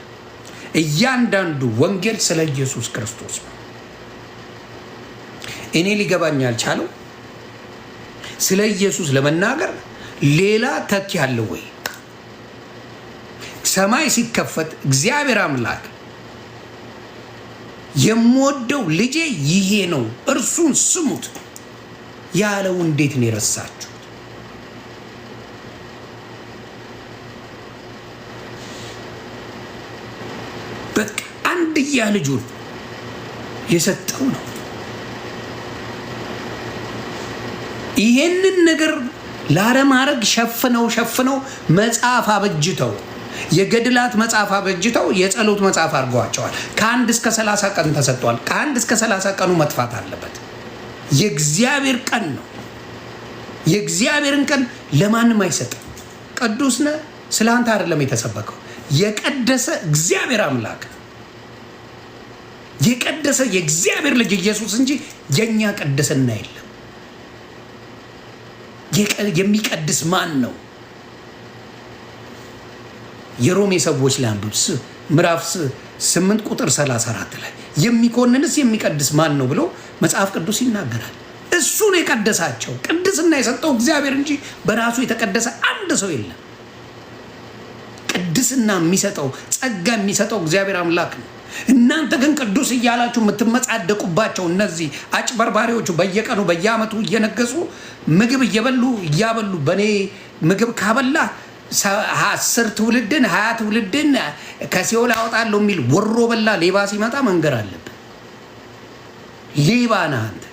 እያንዳንዱ ወንጌል ስለ ኢየሱስ ክርስቶስ ነው። እኔ ሊገባኝ ያልቻለው ስለ ኢየሱስ ለመናገር ሌላ ተኪ ያለው ወይ? ሰማይ ሲከፈት እግዚአብሔር አምላክ የምወደው ልጄ ይሄ ነው እርሱን ስሙት ያለው እንዴት ነው የረሳችሁት? በቃ አንድያ ልጁን የሰጠው ነው። ይሄንን ነገር ላለማድረግ ሸፍነው መጽሐፍ አበጅተው የገድላት መጽሐፍ አበጅተው የጸሎት መጽሐፍ አድርገዋቸዋል። ከ1 እስከ 30 ቀን ተሰጥቷል። ከ1 እስከ 30 ቀኑ መጥፋት አለበት። የእግዚአብሔር ቀን ነው። የእግዚአብሔርን ቀን ለማንም አይሰጥም። ቅዱስ ነህ ስለ አንተ አይደለም የተሰበከው። የቀደሰ እግዚአብሔር አምላክ የቀደሰ የእግዚአብሔር ልጅ ኢየሱስ እንጂ የኛ ቅድስና የለም። የሚቀድስ ማን ነው? የሮሜ ሰዎች ላይ አንብብ፣ ምዕራፍ 8 ቁጥር 34 ላይ የሚኮንንስ የሚቀድስ ማን ነው ብሎ መጽሐፍ ቅዱስ ይናገራል። እሱን የቀደሳቸው ቅድስና የሰጠው እግዚአብሔር እንጂ በራሱ የተቀደሰ አንድ ሰው የለም። ቅድስና የሚሰጠው ጸጋ የሚሰጠው እግዚአብሔር አምላክ ነው። እናንተ ግን ቅዱስ እያላችሁ የምትመጻደቁባቸው እነዚህ አጭበርባሪዎቹ በየቀኑ በየዓመቱ እየነገሱ ምግብ እያበሉ በእኔ ምግብ ካበላ 10 ትውልድን 20 ትውልድን ከሲኦል አወጣለሁ የሚል ወሮ በላ ሌባ ሲመጣ መንገር አለብን። ሌባ ነህ አንተ።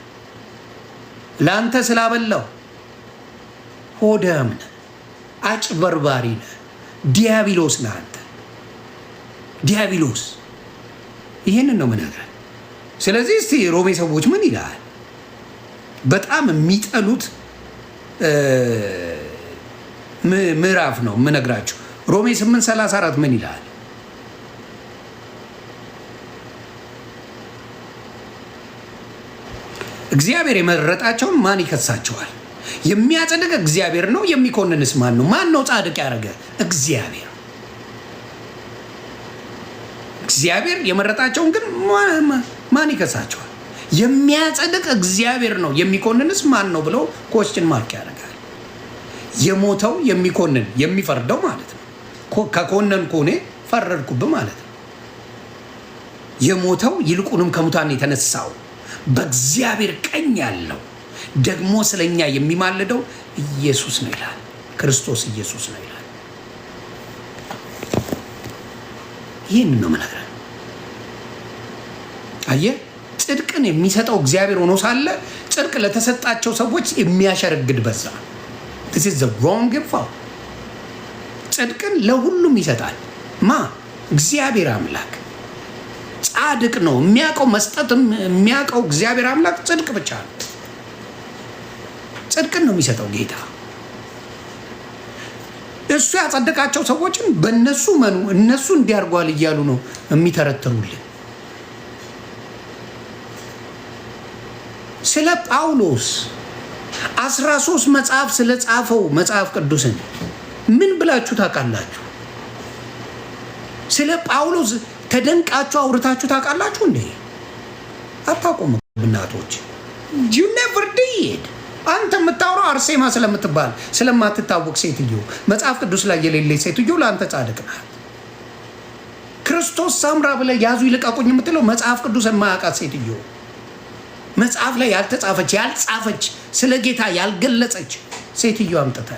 ለአንተ ስላበላው ሆዳም ነህ፣ አጭበርባሪ ነህ፣ ዲያብሎስ ነህ አንተ። ዲያብሎስ ይህንን ነው ምነግርህ። ስለዚህ እስቲ ሮሜ ሰዎች ምን ይላል? በጣም የሚጠሉት ምዕራፍ ነው የምነግራችሁ። ሮሜ 8:34 ምን ይላል? እግዚአብሔር የመረጣቸውን ማን ይከሳቸዋል? የሚያጸድቅ እግዚአብሔር ነው። የሚኮንንስ ማን ነው? ማን ነው ጻድቅ ያደረገ? እግዚአብሔር። እግዚአብሔር የመረጣቸውን ግን ማን ይከሳቸዋል? የሚያጸድቅ እግዚአብሔር ነው። የሚኮንንስ ማን ነው ብሎ ኮስችን ማርክ ያደርጋል። የሞተው የሚኮንን የሚፈርደው ማለት ነው። ከኮነን ኮኔ ፈረድኩብ ማለት ነው። የሞተው ይልቁንም ከሙታን የተነሳው በእግዚአብሔር ቀኝ ያለው ደግሞ ስለኛ የሚማልደው ኢየሱስ ነው ይላል። ክርስቶስ ኢየሱስ ነው ይላል። ይህን ነው መናገር። አየህ፣ ጽድቅን የሚሰጠው እግዚአብሔር ሆኖ ሳለ ጽድቅ ለተሰጣቸው ሰዎች የሚያሸረግድ በዛ። this is the wrong info። ጽድቅን ለሁሉም ይሰጣል። እግዚአብሔር አምላክ ጻድቅ ነው። የሚያውቀው መስጠትም የሚያውቀው እግዚአብሔር አምላክ ጽድቅ ብቻ ነው። ጽድቅን ነው የሚሰጠው ጌታ። እሱ ያጸደቃቸው ሰዎችን በእነሱ መኑ እነሱ እንዲያርጓል እያሉ ነው የሚተረትሩልን። ስለ ጳውሎስ 13 መጽሐፍ ስለጻፈው መጽሐፍ ቅዱስን ምን ብላችሁ ታውቃላችሁ? ስለ ጳውሎስ ተደንቃችሁ አውርታችሁ ታውቃላችሁ እንዴ? አታውቁም እናቶች። you never did። አንተ የምታወራው አርሴማ ስለምትባል ስለማትታወቅ ሴትዮ፣ መጽሐፍ ቅዱስ ላይ የሌለች ሴትዮ ለአንተ ጻድቅ ናት። ክርስቶስ ሳምራ ብለህ ያዙ ይልቀቁኝ የምትለው መጽሐፍ ቅዱስ የማያውቃት ሴትዮ፣ መጽሐፍ ላይ ያልተጻፈች ያልጻፈች ስለ ጌታ ያልገለጸች ሴትዮ አምጥታ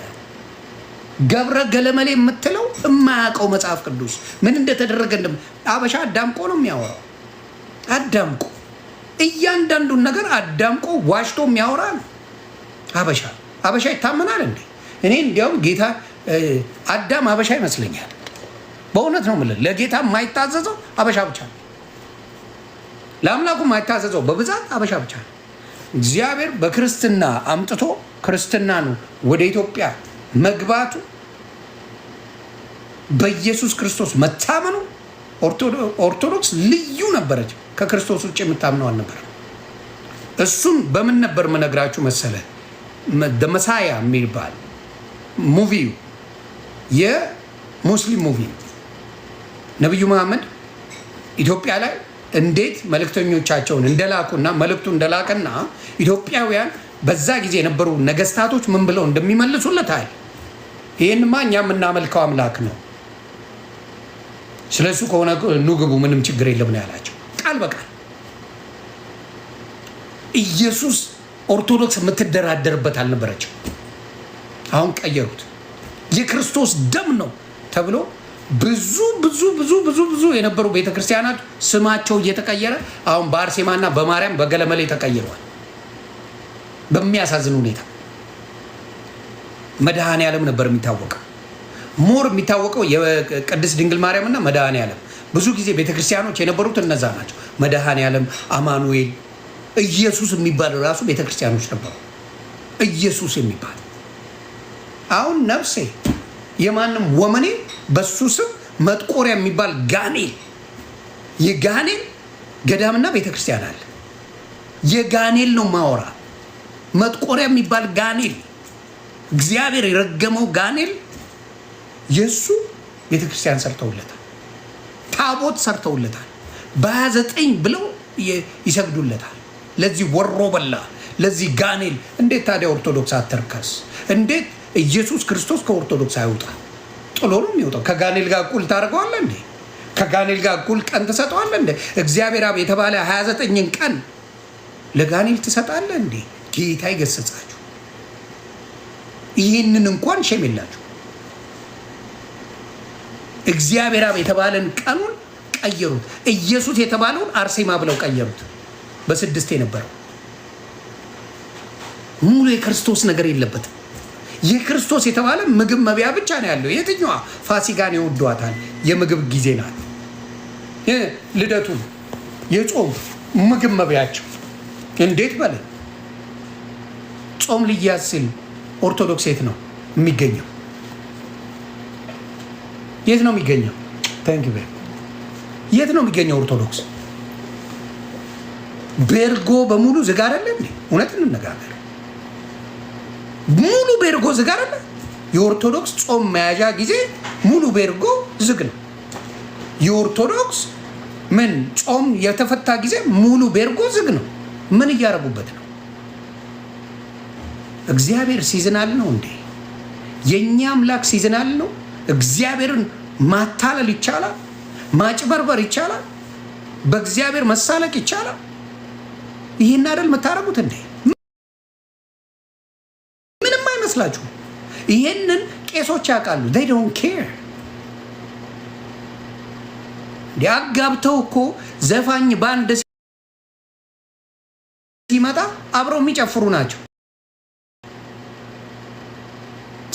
ገብረ ገለመሌ የምትለው የማያውቀው መጽሐፍ ቅዱስ ምን እንደተደረገ አበሻ አዳምቆ ነው የሚያወራው። አዳምቆ እያንዳንዱን ነገር አዳምቆ ዋሽቶ የሚያወራ ነው። አበሻ ይታመናል እንዴ? እኔ እንዲያውም ጌታ አዳም አበሻ ይመስለኛል። በእውነት ነው የምልህ። ለጌታ የማይታዘዘው አበሻ ብቻ ነው። ለአምላኩ የማይታዘዘው በብዛት አበሻ ብቻ ነው። እግዚአብሔር በክርስትና አምጥቶ ክርስትናን ወደ ኢትዮጵያ መግባቱ በኢየሱስ ክርስቶስ መታመኑ ኦርቶዶክስ ልዩ ነበረች። ከክርስቶስ ውጭ የምታምነው አልነበረም። እሱን በምን ነበር የምነግራችሁ መሰለ? መሳያ የሚባል ሙቪው የሙስሊም ሙቪ ነቢዩ መሐመድ ኢትዮጵያ ላይ እንዴት መልእክተኞቻቸውን እንደላኩና መልእክቱ እንደላከና ኢትዮጵያውያን በዛ ጊዜ የነበሩ ነገስታቶች ምን ብለው እንደሚመልሱለት አይደል? ይህንማ እኛ የምናመልከው አምላክ ነው፣ ስለሱ ከሆነ ኑ ግቡ፣ ምንም ችግር የለም ነው ያላቸው ቃል በቃል። ኢየሱስ ኦርቶዶክስ የምትደራደርበት አልነበረችው። አሁን ቀየሩት። የክርስቶስ ደም ነው ተብሎ ብዙ ብዙ ብዙ ብዙ ብዙ የነበሩ ቤተክርስቲያናት ስማቸው እየተቀየረ አሁን በአርሴማና በማርያም በገለመሌ ተቀይረዋል። በሚያሳዝን ሁኔታ መድኃኔ ዓለም ነበር የሚታወቀው። ሞር የሚታወቀው የቅድስት ድንግል ማርያምና መድኃኔ ዓለም። ብዙ ጊዜ ቤተክርስቲያኖች የነበሩት እነዛ ናቸው። መድኃኔ ዓለም፣ አማኑኤል፣ ኢየሱስ የሚባል ራሱ ቤተክርስቲያኖች ነበሩ። ኢየሱስ የሚባል አሁን ነፍሴ የማንም ወመኔ በሱ ስም መጥቆሪያ የሚባል ጋኔል፣ የጋኔል ገዳምና ቤተክርስቲያን አለ። የጋኔል ነው ማወራ። መጥቆሪያ የሚባል ጋኔል፣ እግዚአብሔር የረገመው ጋኔል የሱ ቤተክርስቲያን ሰርተውለታል። ታቦት ሰርተውለታል። በ29 ብለው ይሰግዱለታል። ለዚህ ወሮ በላ ለዚህ ጋኔል እንዴት ታዲያ ኦርቶዶክስ አትርከስ? እንዴት ኢየሱስ ክርስቶስ ከኦርቶዶክስ አይወጣ? ጥሎ ነው የሚወጣው። ከጋኔል ጋር እኩል ታደርገዋለህ እንዴ? ከጋኔል ጋር እኩል ቀን ትሰጠዋለህ እንዴ? እግዚአብሔር አብ የተባለ 29ን ቀን ለጋኔል ትሰጣለህ እንዴ? ጌታ ይገሰጻችሁ። ይህንን እንኳን ሸም የላችሁ። እግዚአብሔር አብ የተባለን ቀኑን ቀየሩት። ኢየሱስ የተባለውን አርሴማ ብለው ቀየሩት። በ6 የነበረው ሙሉ የክርስቶስ ነገር የለበትም። የክርስቶስ የተባለ ምግብ መብያ ብቻ ነው ያለው። የትኛዋ ፋሲካን ይወዷታል? የምግብ ጊዜ ናት። ልደቱ የጾም ምግብ መብያቸው እንዴት በለ። ጾም ልያዝ ሲል ኦርቶዶክስ የት ነው የሚገኘው? የት ነው የሚገኘው? ታንክ ዩ። የት ነው የሚገኘው ኦርቶዶክስ? ቤርጎ በሙሉ ዝግ አይደለ እንዴ? እውነት እንነጋገር። ሙሉ ቤርጎ ዝግ አይደለ? የኦርቶዶክስ ጾም መያዣ ጊዜ ሙሉ ቤርጎ ዝግ ነው። የኦርቶዶክስ ምን ጾም የተፈታ ጊዜ ሙሉ ቤርጎ ዝግ ነው። ምን እያረጉበት ነው? እግዚአብሔር ሲዝናል ነው እንዴ? የኛ አምላክ ሲዝናል ነው? እግዚአብሔርን ማታለል ይቻላል? ማጭበርበር ይቻላል? በእግዚአብሔር መሳለቅ ይቻላል? ይህን አይደል የምታረጉት እንዴ? ምንም አይመስላችሁ? ይህንን ቄሶች ያውቃሉ። they don't care። ያጋብተው እኮ ዘፋኝ ባንድ ሲመጣ አብረው የሚጨፍሩ ናቸው።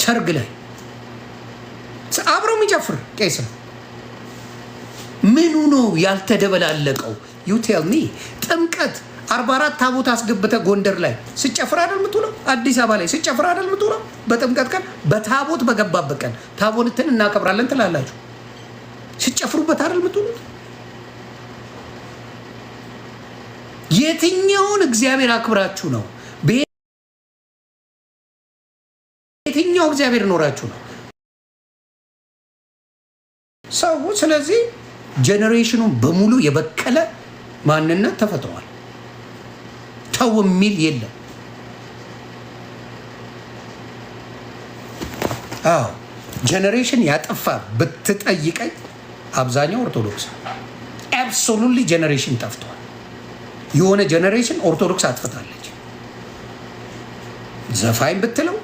ሰርግ ላይ አብረው የሚጨፍር ቄስ ነው። ምኑ ነው ያልተደበላለቀው? you tell me። ጥምቀት 44 ታቦት አስገብተ ጎንደር ላይ ስጨፍር አይደል የምትውለው? አዲስ አበባ ላይ ስጨፍር አይደል የምትውለው? በጥምቀት ቀን በታቦት በገባበት ቀን ታቦትን እናከብራለን ትላላችሁ። ስጨፍሩበት አይደል የምትውሉት? የትኛውን እግዚአብሔር አክብራችሁ ነው? በየትኛው እግዚአብሔር ኖራችሁ ነው ሰው? ስለዚህ ጄኔሬሽኑን በሙሉ የበቀለ ማንነት ተፈጥሯል። ተው የሚል የለም። አዎ ጄኔሬሽን ያጠፋ ብትጠይቀኝ አብዛኛው ኦርቶዶክስ አብሶሉትሊ ጄኔሬሽን ጠፍቷል። የሆነ ጄኔሬሽን ኦርቶዶክስ አጥፍታለች። ዘፋኝ ብትለው፣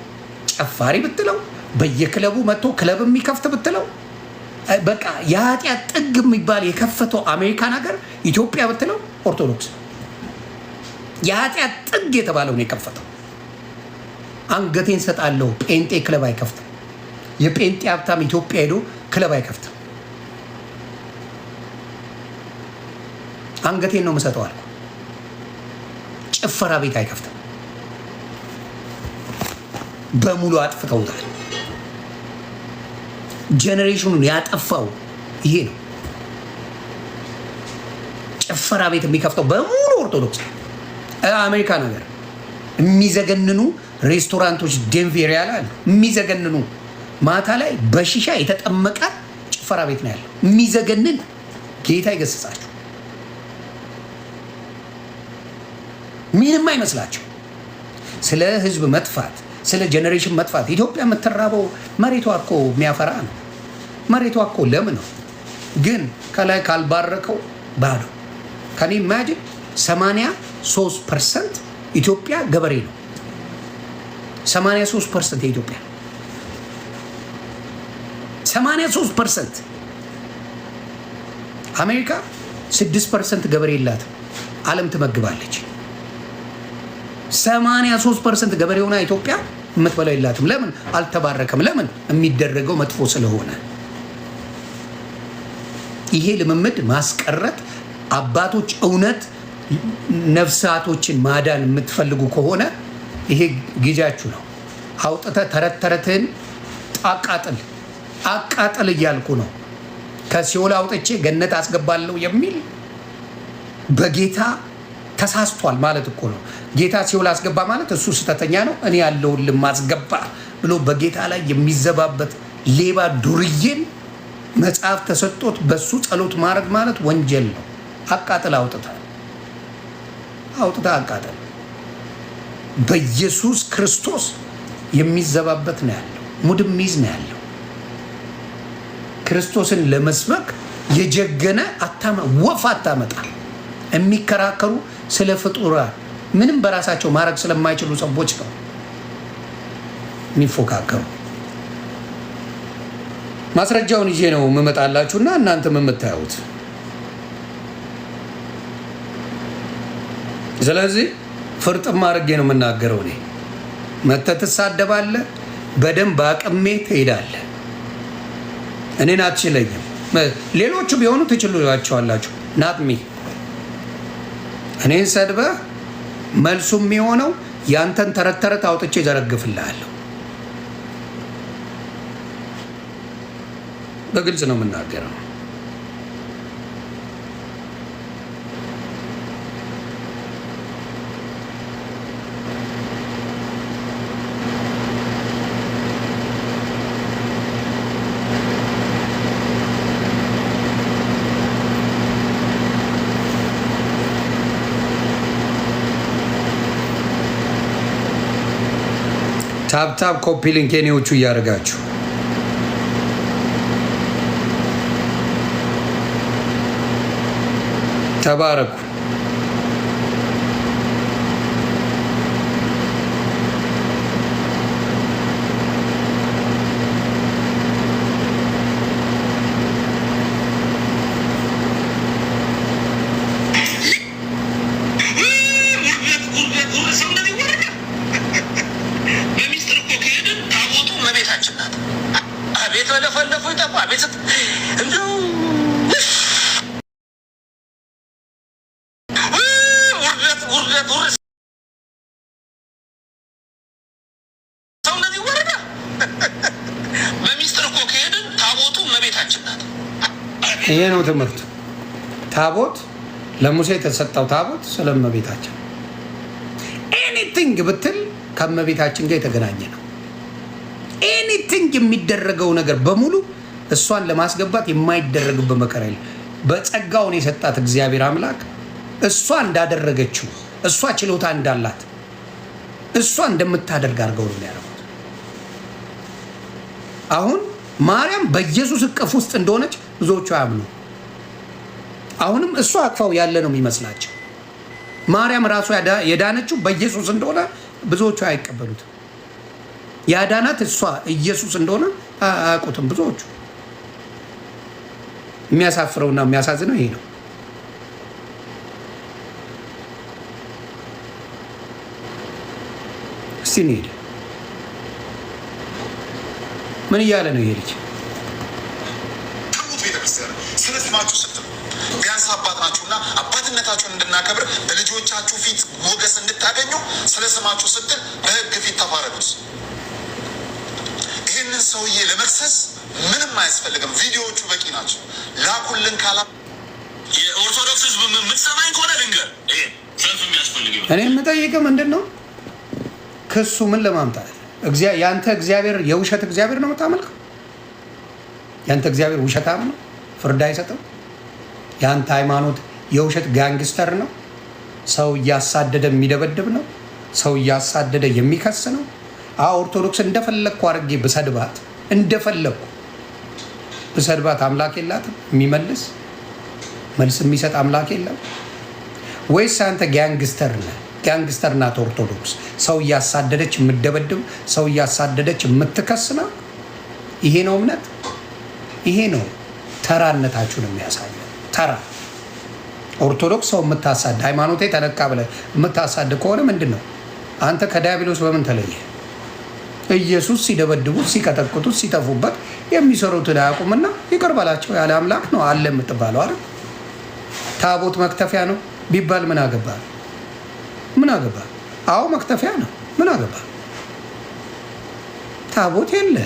ጨፋሪ ብትለው፣ በየክለቡ መጥቶ ክለብ የሚከፍት ብትለው፣ በቃ የኃጢአት ጥግ የሚባል የከፈተው አሜሪካን ሀገር ኢትዮጵያ ብትለው ኦርቶዶክስ የኃጢአት ጥግ የተባለውን የከፈተው። አንገቴን ሰጣለሁ ጴንጤ ክለብ አይከፍትም። የጴንጤ ሀብታም ኢትዮጵያ ሄዶ ክለብ አይከፍትም። አንገቴን ነው የምሰጠው አልኩ። ጭፈራ ቤት አይከፍትም። በሙሉ አጥፍተውታል። ጄኔሬሽኑን ያጠፋው ይሄ ነው። ጭፈራ ቤት የሚከፍተው በሙሉ ኦርቶዶክስ። አሜሪካ ነገር የሚዘገንኑ ሬስቶራንቶች ዴንቨር ያላሉ የሚዘገንኑ ማታ ላይ በሺሻ የተጠመቀ ጭፈራ ቤት ነው ያለው። የሚዘገንን ጌታ ይገስጻቸው። ምንም አይመስላቸው። ስለ ህዝብ መጥፋት፣ ስለ ጄኔሬሽን መጥፋት ኢትዮጵያ የምትራበው መሬቷ እኮ የሚያፈራ ነው። መሬቷ እኮ ለም ነው፣ ግን ከላይ ካልባረከው ባዶ። ከኔ ኢማጂን 83% ኢትዮጵያ ገበሬ ነው። 83% የኢትዮጵያ 83%። አሜሪካ 6% ገበሬ የላትም። ዓለም ትመግባለች። 83% ገበሬ ሆና ኢትዮጵያ የምትበላው የላትም። ለምን? አልተባረከም። ለምን? የሚደረገው መጥፎ ስለሆነ። ይሄ ልምምድ ማስቀረት አባቶች እውነት ነፍሳቶችን ማዳን የምትፈልጉ ከሆነ ይሄ ጊዜያችሁ ነው። አውጥተህ ተረት ተረትህን አቃጥል እያልኩ ነው። ከሲኦል አውጥቼ ገነት አስገባለሁ የሚል በጌታ ተሳስቷል ማለት እኮ ነው። ጌታ ሲኦል አስገባ ማለት እሱ ስተተኛ ነው፣ እኔ ያለውን ልማስገባ ብሎ በጌታ ላይ የሚዘባበት ሌባ ዱርዬን መጽሐፍ ተሰጥቶት በሱ ጸሎት ማድረግ ማለት ወንጀል ነው። አቃጥል፣ አውጥታ አቃጥል። በኢየሱስ ክርስቶስ የሚዘባበት ነው ያለው፣ ሙድም ሚዝ ነው ያለው። ክርስቶስን ለመስበክ የጀገነ ወፍ አታመጣ። የሚከራከሩ ስለ ፍጡራን ምንም በራሳቸው ማድረግ ስለማይችሉ ሰዎች ነው የሚፎካከሩ። ማስረጃውን ይዤ ነው የምመጣላችሁና እናንተም የምታዩት። ስለዚህ ፍርጥም አድርጌ ነው የምናገረው። እኔ መተህ ትሳደባለህ፣ በደንብ አቅሜ ትሄዳለህ። እኔን አትችለኝም። ሌሎቹ ቢሆኑ ትችሏቸዋላችሁ። ናትሚ እኔን ሰድበህ መልሱ የሚሆነው ያንተን ተረት ተረት አውጥቼ ዘረግፍልሃለሁ። በግልጽ ነው የምናገረው። ታፕታፕ ኮፒ ሊንክ የኔዎቹ እያደረጋችሁ ተባረኩ። ይሄ ነው ትምህርቱ። ታቦት ለሙሴ የተሰጠው ታቦት ስለ እመቤታችን ኤኒቲንግ ብትል ከእመቤታችን ጋር የተገናኘ ነው። ኤኒቲንግ የሚደረገው ነገር በሙሉ እሷን ለማስገባት የማይደረግበት መከራ የለም። በጸጋውን የሰጣት እግዚአብሔር አምላክ እሷ እንዳደረገችው እሷ ችሎታ እንዳላት እሷ እንደምታደርግ አድርገው ነው ያደረጉት። አሁን ማርያም በኢየሱስ እቅፍ ውስጥ እንደሆነች ብዙዎቹ አያምኑ። አሁንም እሷ አቅፋው ያለ ነው የሚመስላቸው። ማርያም ራሱ የዳነችው በኢየሱስ እንደሆነ ብዙዎቹ አይቀበሉትም። ያዳናት እሷ ኢየሱስ እንደሆነ አያውቁትም ብዙዎቹ። የሚያሳፍረውና የሚያሳዝነው ይሄ ነው። እስቲ እንሂድ። ምን እያለ ነው ይሄ ልጅ? ቤተክርስቲያን ስለ ስማችሁ ስትሉ ቢያንስ አባት ናችሁና አባትነታችሁን እንድናከብር በልጆቻችሁ ፊት ሞገስ እንድታገኙ ስለ ስማችሁ ስትል በሕግ ፊት ተፋረዱት። ይህንን ሰውዬ ለመክሰስ ምንም አያስፈልግም። ቪዲዮዎቹ በቂ ናቸው። ላኩልን ካላ የኦርቶዶክስ ህዝብ የምትሰማኝ ከሆነ ልንገር፣ ይሄ ሰልፍ የሚያስፈልግ እኔ የምጠይቅህ ምንድን ነው ክሱ ምን ለማምጣት? ያንተ እግዚአብሔር የውሸት እግዚአብሔር ነው የምታመልከው? ያንተ እግዚአብሔር ውሸታም ነው፣ ፍርድ አይሰጥም። ያንተ ሃይማኖት የውሸት ጋንግስተር ነው፣ ሰው እያሳደደ የሚደበድብ ነው፣ ሰው እያሳደደ የሚከስ ነው። ኦርቶዶክስ እንደፈለግኩ አድርጌ ብሰድባት እንደፈለግኩ ብሰድባት አምላክ የላትም? የሚመልስ መልስ የሚሰጥ አምላክ የለም ወይስ አንተ ጋንግስተር ነህ? ጋንግስተር ናት ኦርቶዶክስ። ሰው እያሳደደች የምደበድብ፣ ሰው እያሳደደች የምትከስ ነው። ይሄ ነው እምነት? ይሄ ነው ተራነታችሁን የሚያሳየው። ተራ ኦርቶዶክስ ሰው የምታሳድ ሃይማኖቴ ተነካ ብለህ የምታሳድ ከሆነ ምንድን ነው አንተ ከዲያብሎስ በምን ተለየ? ኢየሱስ ሲደበድቡት፣ ሲቀጠቅጡት፣ ሲተፉበት የሚሰሩትን አያውቁምና ይቅር በላቸው ያለ አምላክ ነው አለ የምትባለው አይደል? ታቦት መክተፊያ ነው ቢባል ምን አገባ? ምን አገባ? አዎ መክተፊያ ነው። ምን አገባ? ታቦት የለ።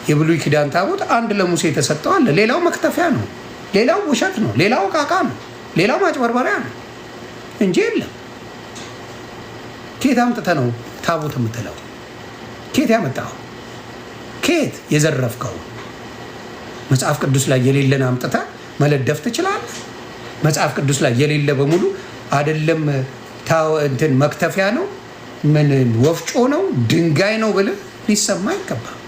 የብሉይ ኪዳን ታቦት አንድ ለሙሴ የተሰጠው አለ። ሌላው መክተፊያ ነው። ሌላው ውሸት ነው። ሌላው ቃቃ ነው። ሌላው ማጭበርበሪያ ነው እንጂ የለም። ኬት አምጥተህ ነው ታቦት የምትለው? ኬት ያመጣው? ኬት የዘረፍከው? መጽሐፍ ቅዱስ ላይ የሌለን አምጥተህ መለደፍ ትችላለህ? መጽሐፍ ቅዱስ ላይ የሌለ በሙሉ አይደለም እንትን መክተፊያ ነው፣ ምን ወፍጮ ነው፣ ድንጋይ ነው ብለህ ሊሰማ አይገባም።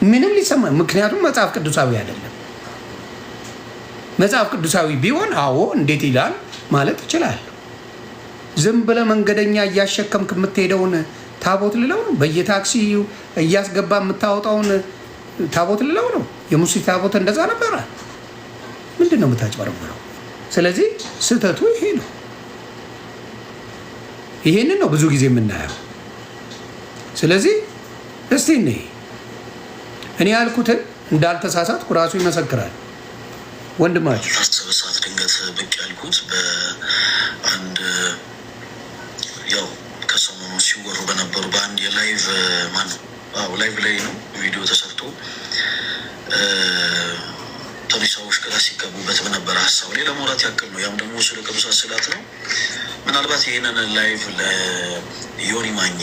ምንም ሊሰማ፣ ምክንያቱም መጽሐፍ ቅዱሳዊ አይደለም። መጽሐፍ ቅዱሳዊ ቢሆን አዎ እንዴት ይላል ማለት እችላለሁ። ዝም ብለህ መንገደኛ እያሸከምክ የምትሄደውን ታቦት ልለው ነው? በየታክሲ እያስገባ የምታወጣውን ታቦት ልለው ነው? የሙሴ ታቦት እንደዛ ነበረ። ምንድን ነው የምታጭበረብረው? ስለዚህ ስህተቱ ይሄ ነው። ይሄንን ነው ብዙ ጊዜ የምናየው። ስለዚህ እስቲ እኔ ያልኩትን እንዳልተሳሳትኩ ራሱ ይመሰክራል ወንድማችሁ። ታሰበ ሰዓት ድንገት ብቅ ያልኩት በአንድ ያው ከሰሞኑ ሲወሩ በነበሩ በአንድ የላይቭ ላይቭ ላይ ነው ቪዲዮ ተሰርቶ ትንሽ ሰዎች ግራ ሲገቡበት በነበረ ሀሳብ ላይ ለመውራት ያክል ነው። ያም ደግሞ ስለ ቅዱሳት ስዕላት ነው። ምናልባት ይህንን ላይቭ ለዮኒ ማኛ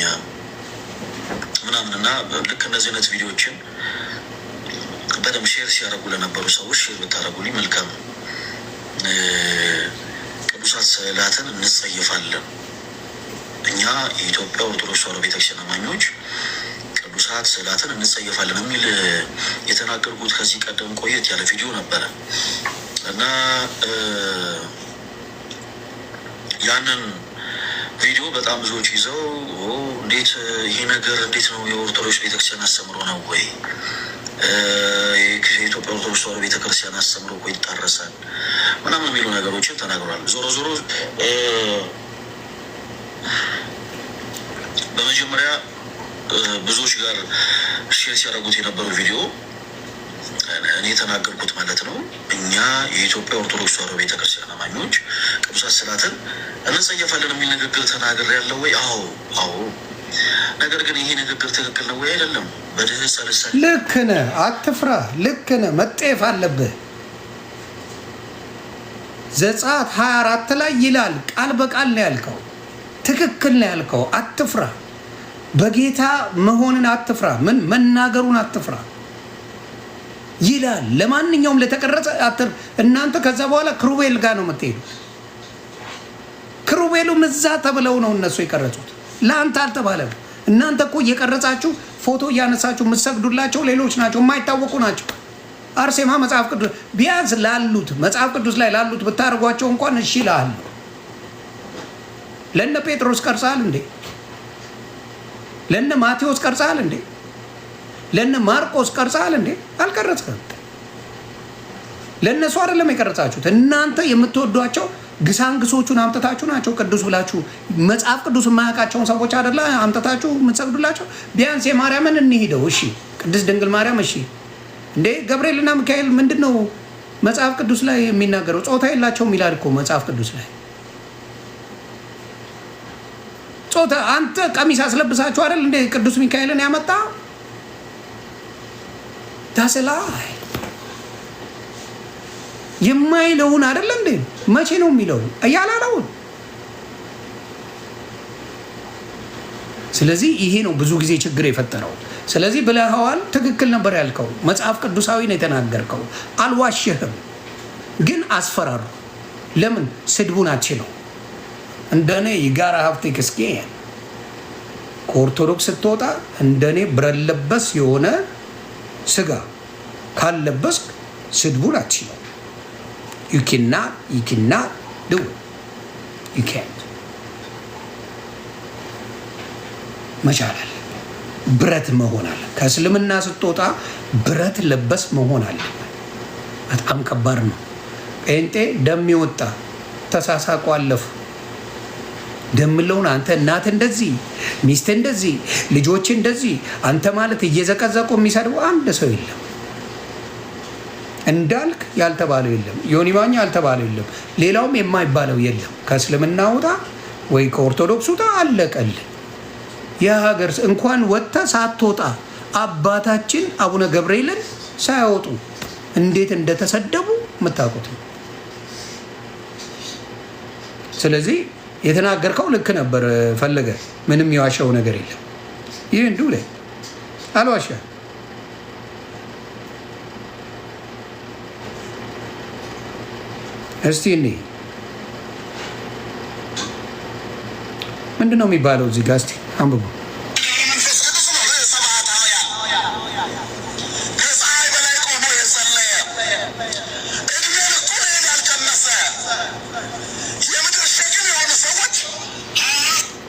ምናምንና ልክ እንደዚህ አይነት ቪዲዮዎችን በደንብ ሼር ሲያደርጉ ለነበሩ ሰዎች ሼር ብታደርጉልኝ መልካም። ቅዱሳት ስዕላትን እንጸየፋለን እኛ የኢትዮጵያ ኦርቶዶክስ ተዋሕዶ ቤተክርስቲያን አማኞች ቅዱሳት ስዕላትን እንጸየፋለን የሚል የተናገርኩት ከዚህ ቀደም ቆየት ያለ ቪዲዮ ነበረ እና ያንን ቪዲዮ በጣም ብዙዎች ይዘው እንዴት ይሄ ነገር እንዴት ነው የኦርቶዶክስ ቤተክርስቲያን አስተምሮ ነው ወይ የኢትዮጵያ ኦርቶዶክስ ተዋሕዶ ቤተክርስቲያን አስተምሮ እኮ ይጣረሳል ምናምን የሚሉ ነገሮችን ተናግሯል። ዞሮ ዞሮ በመጀመሪያ ብዙዎች ጋር ሼር ሲያደርጉት የነበረው ቪዲዮ እኔ የተናገርኩት ማለት ነው እኛ የኢትዮጵያ ኦርቶዶክስ ተዋሕዶ ቤተክርስቲያን አማኞች ቅዱሳት ስዕላትን እንጸየፋለን የሚል ንግግር ተናግሬ ያለው ወይ? አዎ። ነገር ግን ይሄ ንግግር ትክክል ነው ወይ? አይደለም። በድህስ አልሳ ልክ ነህ፣ አትፍራ። ልክ ነህ፣ መጠየፍ አለብህ። ዘጸአት 24 ላይ ይላል። ቃል በቃል ነው ያልከው፣ ትክክል ነው ያልከው። አትፍራ፣ በጌታ መሆንን አትፍራ፣ ምን መናገሩን አትፍራ ይላል። ለማንኛውም ለተቀረጸ እናንተ ከዛ በኋላ ክሩቤል ጋር ነው የምትሄዱት። ክሩቤሉም እዛ ተብለው ነው እነሱ የቀረጹት፣ ለአንተ አልተባለም። እናንተ እኮ እየቀረጻችሁ ፎቶ እያነሳችሁ የምትሰግዱላቸው ሌሎች ናቸው፣ የማይታወቁ ናቸው። አርሴማ መጽሐፍ ቅዱስ ቢያንስ ላሉት መጽሐፍ ቅዱስ ላይ ላሉት ብታደርጓቸው እንኳን እሺ እልሃለሁ። ለነ ጴጥሮስ ቀርጻል እንዴ? ለነ ማቴዎስ ቀርጻል እንዴ? ለነ ማርቆስ ቀርጻል እንዴ? አልቀረጽም። ለነሱ አይደለም የቀረጻችሁት። እናንተ የምትወዷቸው ግሳንግሶቹን አምጥታችሁ ናቸው ቅዱስ ብላችሁ መጽሐፍ ቅዱስ የማያውቃቸውን ሰዎች አይደለ አምጥታችሁ የምትሰግዱላቸው። ቢያንስ የማርያምን እንሂደው እሺ፣ ቅድስት ድንግል ማርያም እሺ። እንዴ ገብርኤልና ሚካኤል ምንድን ነው መጽሐፍ ቅዱስ ላይ የሚናገረው? ጾታ የላቸውም ይላል እኮ መጽሐፍ ቅዱስ ላይ። ጾታ አንተ ቀሚስ አስለብሳችሁ አይደል እንዴ ቅዱስ ሚካኤልን ያመጣ? ታስላይ የማይለውን አይደል እንዴ? መቼ ነው የሚለው? እያላለውን። ስለዚህ ይሄ ነው ብዙ ጊዜ ችግር የፈጠረው። ስለዚህ ብለኸዋል፣ ትክክል ነበር ያልከው፣ መጽሐፍ ቅዱሳዊ ነው የተናገርከው፣ አልዋሸህም። ግን አስፈራሩ። ለምን? ስድቡን አትችለው። እንደኔ ይጋራ ሀብቴ ክስኬ ከኦርቶዶክስ ስትወጣ እንደኔ ብረት ለበስ የሆነ ስጋ ካለበስ ስድቡን አትችለው። you cannot do it. you can't መቻላል ብረት መሆን አለ። ከእስልምና ስትወጣ ብረት ለበስ መሆን አለ። በጣም ከባድ ነው። ጴንጤ ደም ይወጣ ተሳሳቁ አለፉ። ደምለውን አንተ እናት እንደዚህ ሚስት እንደዚህ ልጆች እንደዚህ አንተ ማለት እየዘቀዘቁ የሚሰድቡ አንድ ሰው የለም። እንዳልክ ያልተባለው የለም። ዮኒ ማኛ ያልተባለው የለም። ሌላውም የማይባለው የለም። ከእስልምና ውጣ ወይ ከኦርቶዶክስ ውጣ አለቀል። የሀገር እንኳን ወጥተ ሳትወጣ አባታችን አቡነ ገብርኤልን ሳያወጡ እንዴት እንደተሰደቡ የምታውቁት ነው። ስለዚህ የተናገርከው ልክ ነበር። ፈለገ ምንም የዋሻው ነገር የለም። ይህ እንዲሁ ላይ አልዋሻ። እስቲ እኔ ምንድን ነው የሚባለው እዚህ ጋር? እስቲ አንብቡ።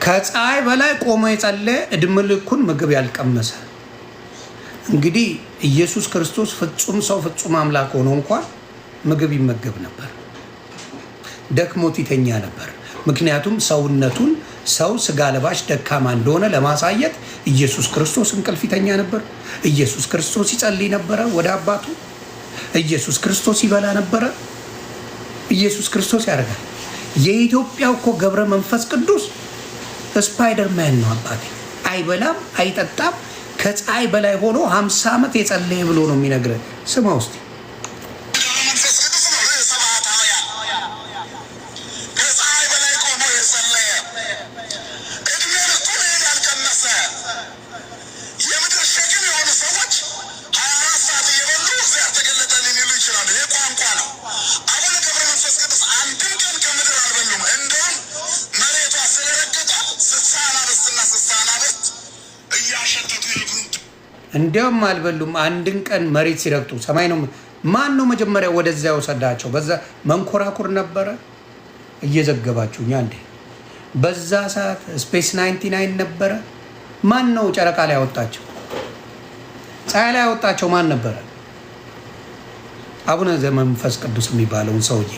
ከፀሐይ በላይ ቆሞ የጸለየ ዕድሜ ልኩን ምግብ ያልቀመሰ። እንግዲህ ኢየሱስ ክርስቶስ ፍጹም ሰው ፍጹም አምላክ ሆኖ እንኳን ምግብ ይመገብ ነበር። ደክሞት ይተኛ ነበር። ምክንያቱም ሰውነቱን ሰው ስጋ ለባሽ ደካማ እንደሆነ ለማሳየት ኢየሱስ ክርስቶስ እንቅልፍ ይተኛ ነበር። ኢየሱስ ክርስቶስ ይጸልይ ነበረ ወደ አባቱ። ኢየሱስ ክርስቶስ ይበላ ነበረ። ኢየሱስ ክርስቶስ ያደርጋል። የኢትዮጵያው እኮ ገብረ መንፈስ ቅዱስ ስፓይደርማን ነው አባቴ። አይበላም አይጠጣም። ከፀሐይ በላይ ሆኖ 50 ዓመት የጸለየ ብሎ ነው የሚነግረን። ስማ ውስጥ እንዲያውም አልበሉም። አንድን ቀን መሬት ሲረግጡ ሰማይ ነው። ማን ነው መጀመሪያ ወደዛ የወሰዳቸው? በዛ መንኮራኩር ነበረ። እየዘገባችሁኛ እንዴ? በዛ ሰዓት ስፔስ 99 ነበረ። ማን ነው ጨረቃ ላይ ያወጣቸው? ፀሐይ ላይ ያወጣቸው ማን ነበረ? አቡነ ዘመንፈስ ቅዱስ የሚባለውን ሰውዬ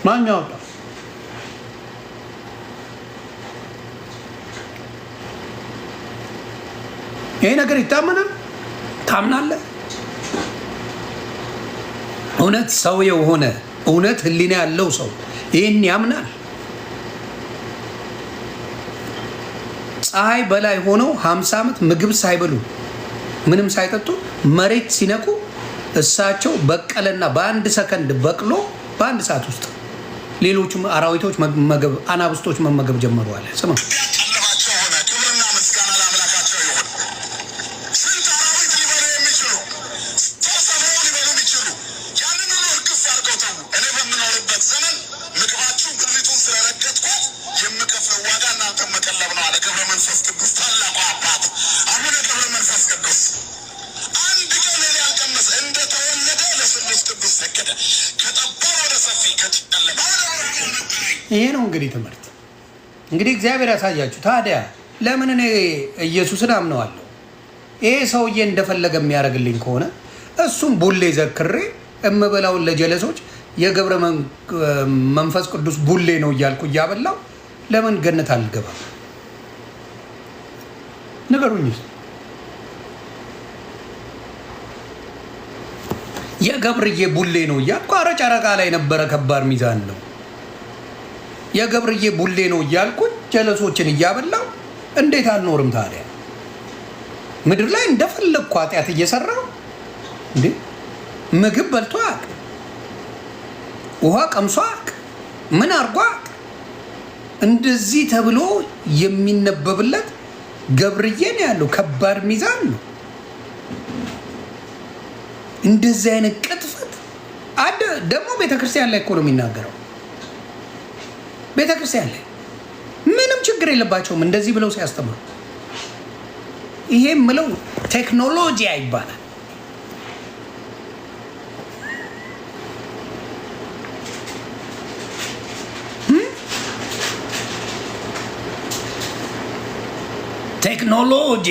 ማን ያወጣ? ይሄ ነገር ይታመናል? ታምናለህ? እውነት ሰው የሆነ እውነት ህሊና ያለው ሰው ይህን ያምናል? ፀሐይ በላይ ሆነው 50 ዓመት ምግብ ሳይበሉ ምንም ሳይጠጡ መሬት ሲነኩ እሳቸው በቀለና በአንድ ሰከንድ በቅሎ በአንድ ሰዓት ውስጥ ሌሎቹም አራዊቶች መመገብ አናብስቶች መመገብ ጀመሩ አለ። ስማ ያጨለማቸው ሆነ። ክብርና ምስጋና ለአምላካቸው ይሁን። ስንት አራዊት ሊበሉ የሚችሉ ሰው ሰብረው ሊበሉ የሚችሉ ያንን ሁሉ እርግፍ አድርገው ተዉ። እኔ በምኖርበት ዘመን ምግባችሁ ምድሪቱን ስለረገጥኳት የምከፍለው ዋጋ እናንተ መቀለብ ነው አለ ገብረ መንፈስ ቅዱስ ታላቁ አባት አቡነ ገብረ መንፈስ ቅዱስ። አንድ ቀን እኔ ያልቀመሰ እንደተወለደ ለስሉስ ቅዱስ ሰገደ። ከጠባብ ወደ ሰፊ ከጨለማ ይሄ ነው እንግዲህ ትምህርት። እንግዲህ እግዚአብሔር ያሳያችሁ። ታዲያ ለምን እኔ ኢየሱስን አምነዋለሁ? ይሄ ሰውዬ እንደፈለገ የሚያደርግልኝ ከሆነ እሱም ቡሌ ዘክሬ እምበላውን ለጀለሶች የገብረ መንፈስ ቅዱስ ቡሌ ነው እያልኩ እያበላው ለምን ገነት አልገባም? ንገሩኝ። የገብርዬ ቡሌ ነው እያልኩ ኧረ ጨረቃ ላይ ነበረ ከባድ ሚዛን ነው። የገብርዬ ቡሌ ነው እያልኩኝ ጀለሶችን እያበላው እንዴት አልኖርም ታዲያ? ምድር ላይ እንደፈለግኩ ኃጢአት እየሰራው እንዴ ምግብ በልቶ አቅ ውሃ ቀምሶ አቅ ምን አርጎ አቅ እንደዚህ ተብሎ የሚነበብለት ገብርዬ ነው ያለው። ከባድ ሚዛን ነው። እንደዚህ አይነት ቅጥፈት አደ ደግሞ ቤተክርስቲያን ላይ እኮ ነው የሚናገረው። ቤተክርስቲያን ላይ ምንም ችግር የለባቸውም እንደዚህ ብለው ሲያስተምሩ። ይሄ ምለው ቴክኖሎጂ ይባላል። ቴክኖሎጂ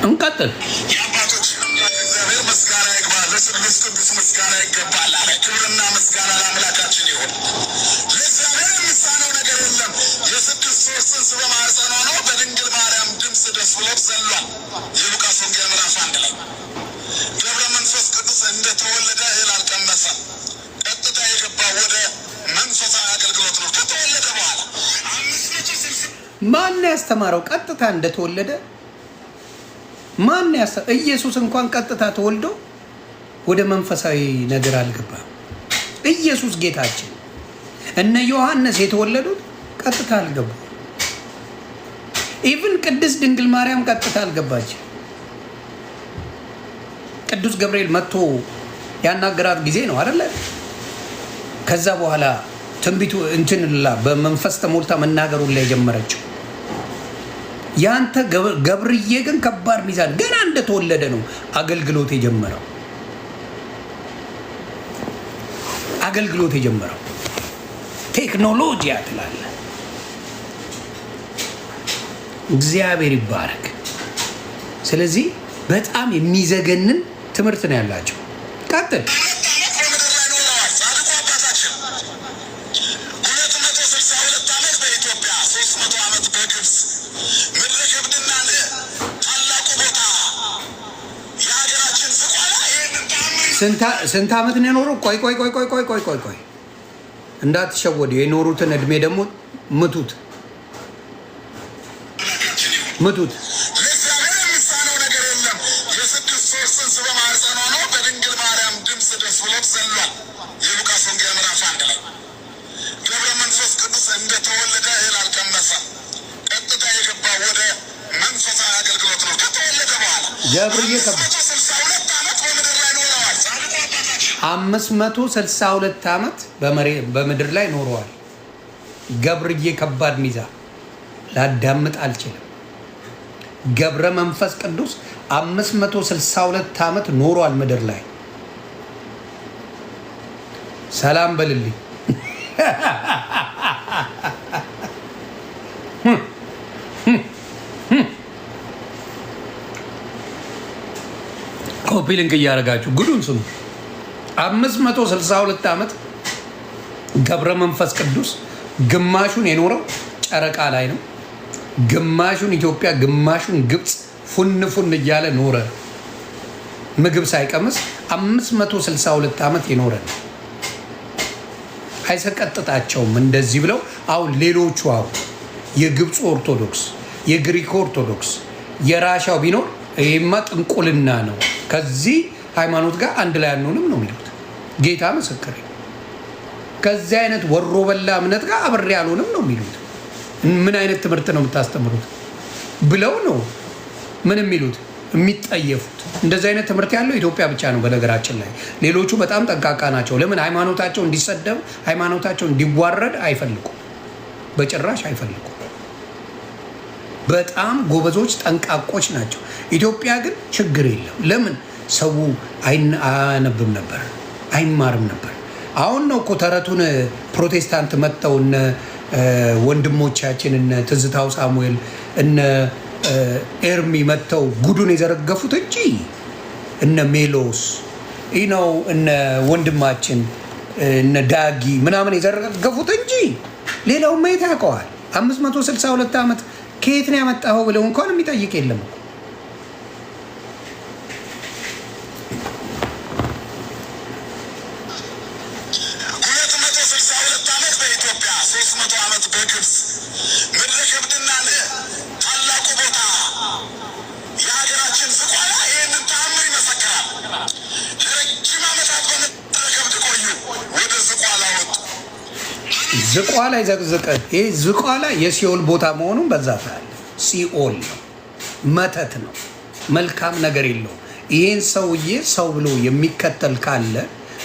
እንቀጥል። የአባቶች እግዚአብሔር ምስጋና ይግባ፣ ለስሉስ ቅዱስ ምስጋና ይገባል አለ። ክብርና ምስጋና ለአምላካችን ይሁን። ለእግዚአብሔር የሚሳነው ነገር የለም። የስድስት ወር ጽንስ በማኅፀኗ ነው በድንግል ማርያም ድምፅ ደስ ብሎት ዘሏል። የሉቃስ ወንጌል ምዕራፍ 1 ላይ ገብረ መንፈስ ቅዱስ እንደተወለደ እህል አልቀመሰም። ቀጥታ የገባው ወደ መንፈሳዊ አገልግሎት ነው። ከተወለደ በኋላ ማን ያስተማረው ቀጥታ እንደተወለደ? ማን ኢየሱስ እንኳን ቀጥታ ተወልዶ ወደ መንፈሳዊ ነገር አልገባም። ኢየሱስ ጌታችን እነ ዮሐንስ የተወለዱት ቀጥታ አልገቡም። ኢቭን ቅድስት ድንግል ማርያም ቀጥታ አልገባች። ቅዱስ ገብርኤል መጥቶ ያናገራት ጊዜ ነው አይደለ? ከዛ በኋላ ትንቢቱ እንትንላ በመንፈስ ተሞልታ መናገሩን ላይ ጀመረችው። ያንተ ገብርዬ ግን ከባድ ሚዛን ገና እንደተወለደ ነው አገልግሎት የጀመረው። ቴክኖሎጂ ያትላል። እግዚአብሔር ይባረክ። ስለዚህ በጣም የሚዘገንን ትምህርት ነው ያላቸው። ቀጥል። ስንት ዓመት ነው የኖረው? ቆይ እንዳትሸወዱ። የኖሩትን እድሜ ደግሞ ምቱት። ለእግዚአብሔር የሚሳነው ነገር የለም። የስድስት ወር ጽንስ በማኅፀኗ ነው በድንግል ማርያም ድምፅ ደስ ብሎት ዘሏል። የሉቃስ ወንጌል ምዕራፍ 1 ላይ ገብረ መንፈስ ቅዱስ እንደተወለደ እህል አልቀመሰም። ቀጥታ የገባው ወደ መንፈሳዊ አገልግሎት ነው። ከተወለደ በኋላ ገብርዬ 562 ዓመት በምድር ላይ ኖረዋል። ገብርዬ ከባድ ሚዛን ላዳምጥ አልችልም። ገብረ መንፈስ ቅዱስ 562 ዓመት ኖሯል ምድር ላይ። ሰላም በልልኝ። ኮፒ ሊንክ እያደረጋችሁ ጉዱን ስሙ። 562 ዓመት ገብረ መንፈስ ቅዱስ ግማሹን የኖረው ጨረቃ ላይ ነው። ግማሹን ኢትዮጵያ፣ ግማሹን ግብፅ ፉን እያለ ኖረ። ምግብ ሳይቀምስ 562 ዓመት የኖረ ነው። አይሰቀጥጣቸውም እንደዚህ ብለው። አሁን ሌሎቹ አሁን የግብፁ ኦርቶዶክስ፣ የግሪክ ኦርቶዶክስ፣ የራሻው ቢኖር ይሄማ ጥንቁልና ነው። ከዚህ ሃይማኖት ጋር አንድ ላይ አንሆንም ነው የሚሉት። ጌታ ምስክሬ። ከዚህ አይነት ወሮ በላ እምነት ጋር አብሬ አልሆንም ነው የሚሉት። ምን አይነት ትምህርት ነው የምታስተምሩት ብለው ነው ምን የሚሉት የሚጠየፉት። እንደዚህ አይነት ትምህርት ያለው ኢትዮጵያ ብቻ ነው በነገራችን ላይ። ሌሎቹ በጣም ጠንቃቃ ናቸው። ለምን ሃይማኖታቸው እንዲሰደብ ሃይማኖታቸው እንዲዋረድ አይፈልጉም፣ በጭራሽ አይፈልጉም። በጣም ጎበዞች ጠንቃቆች ናቸው። ኢትዮጵያ ግን ችግር የለም። ለምን ሰው አያነብም ነበር፣ አይማርም ነበር። አሁን ነው እኮ ተረቱን ፕሮቴስታንት መጥተው እነ ወንድሞቻችን እነ ትዝታው ሳሙኤል እነ ኤርሚ መጥተው ጉዱን የዘረገፉት እንጂ እነ ሜሎስ ነው እነ ወንድማችን እነ ዳጊ ምናምን የዘረገፉት እንጂ ሌላው ማየት ያውቀዋል። 562 ዓመት ከየት ነው ያመጣኸው ብለው እንኳን የሚጠይቅ የለም እኮ። ዝቋላ ይዘቅዝቅ። ይሄ ዝቋላ የሲኦል ቦታ መሆኑን በዛ ታያለህ። ሲኦል ነው፣ መተት ነው፣ መልካም ነገር የለውም። ይሄን ሰውዬ ሰው ብሎ የሚከተል ካለ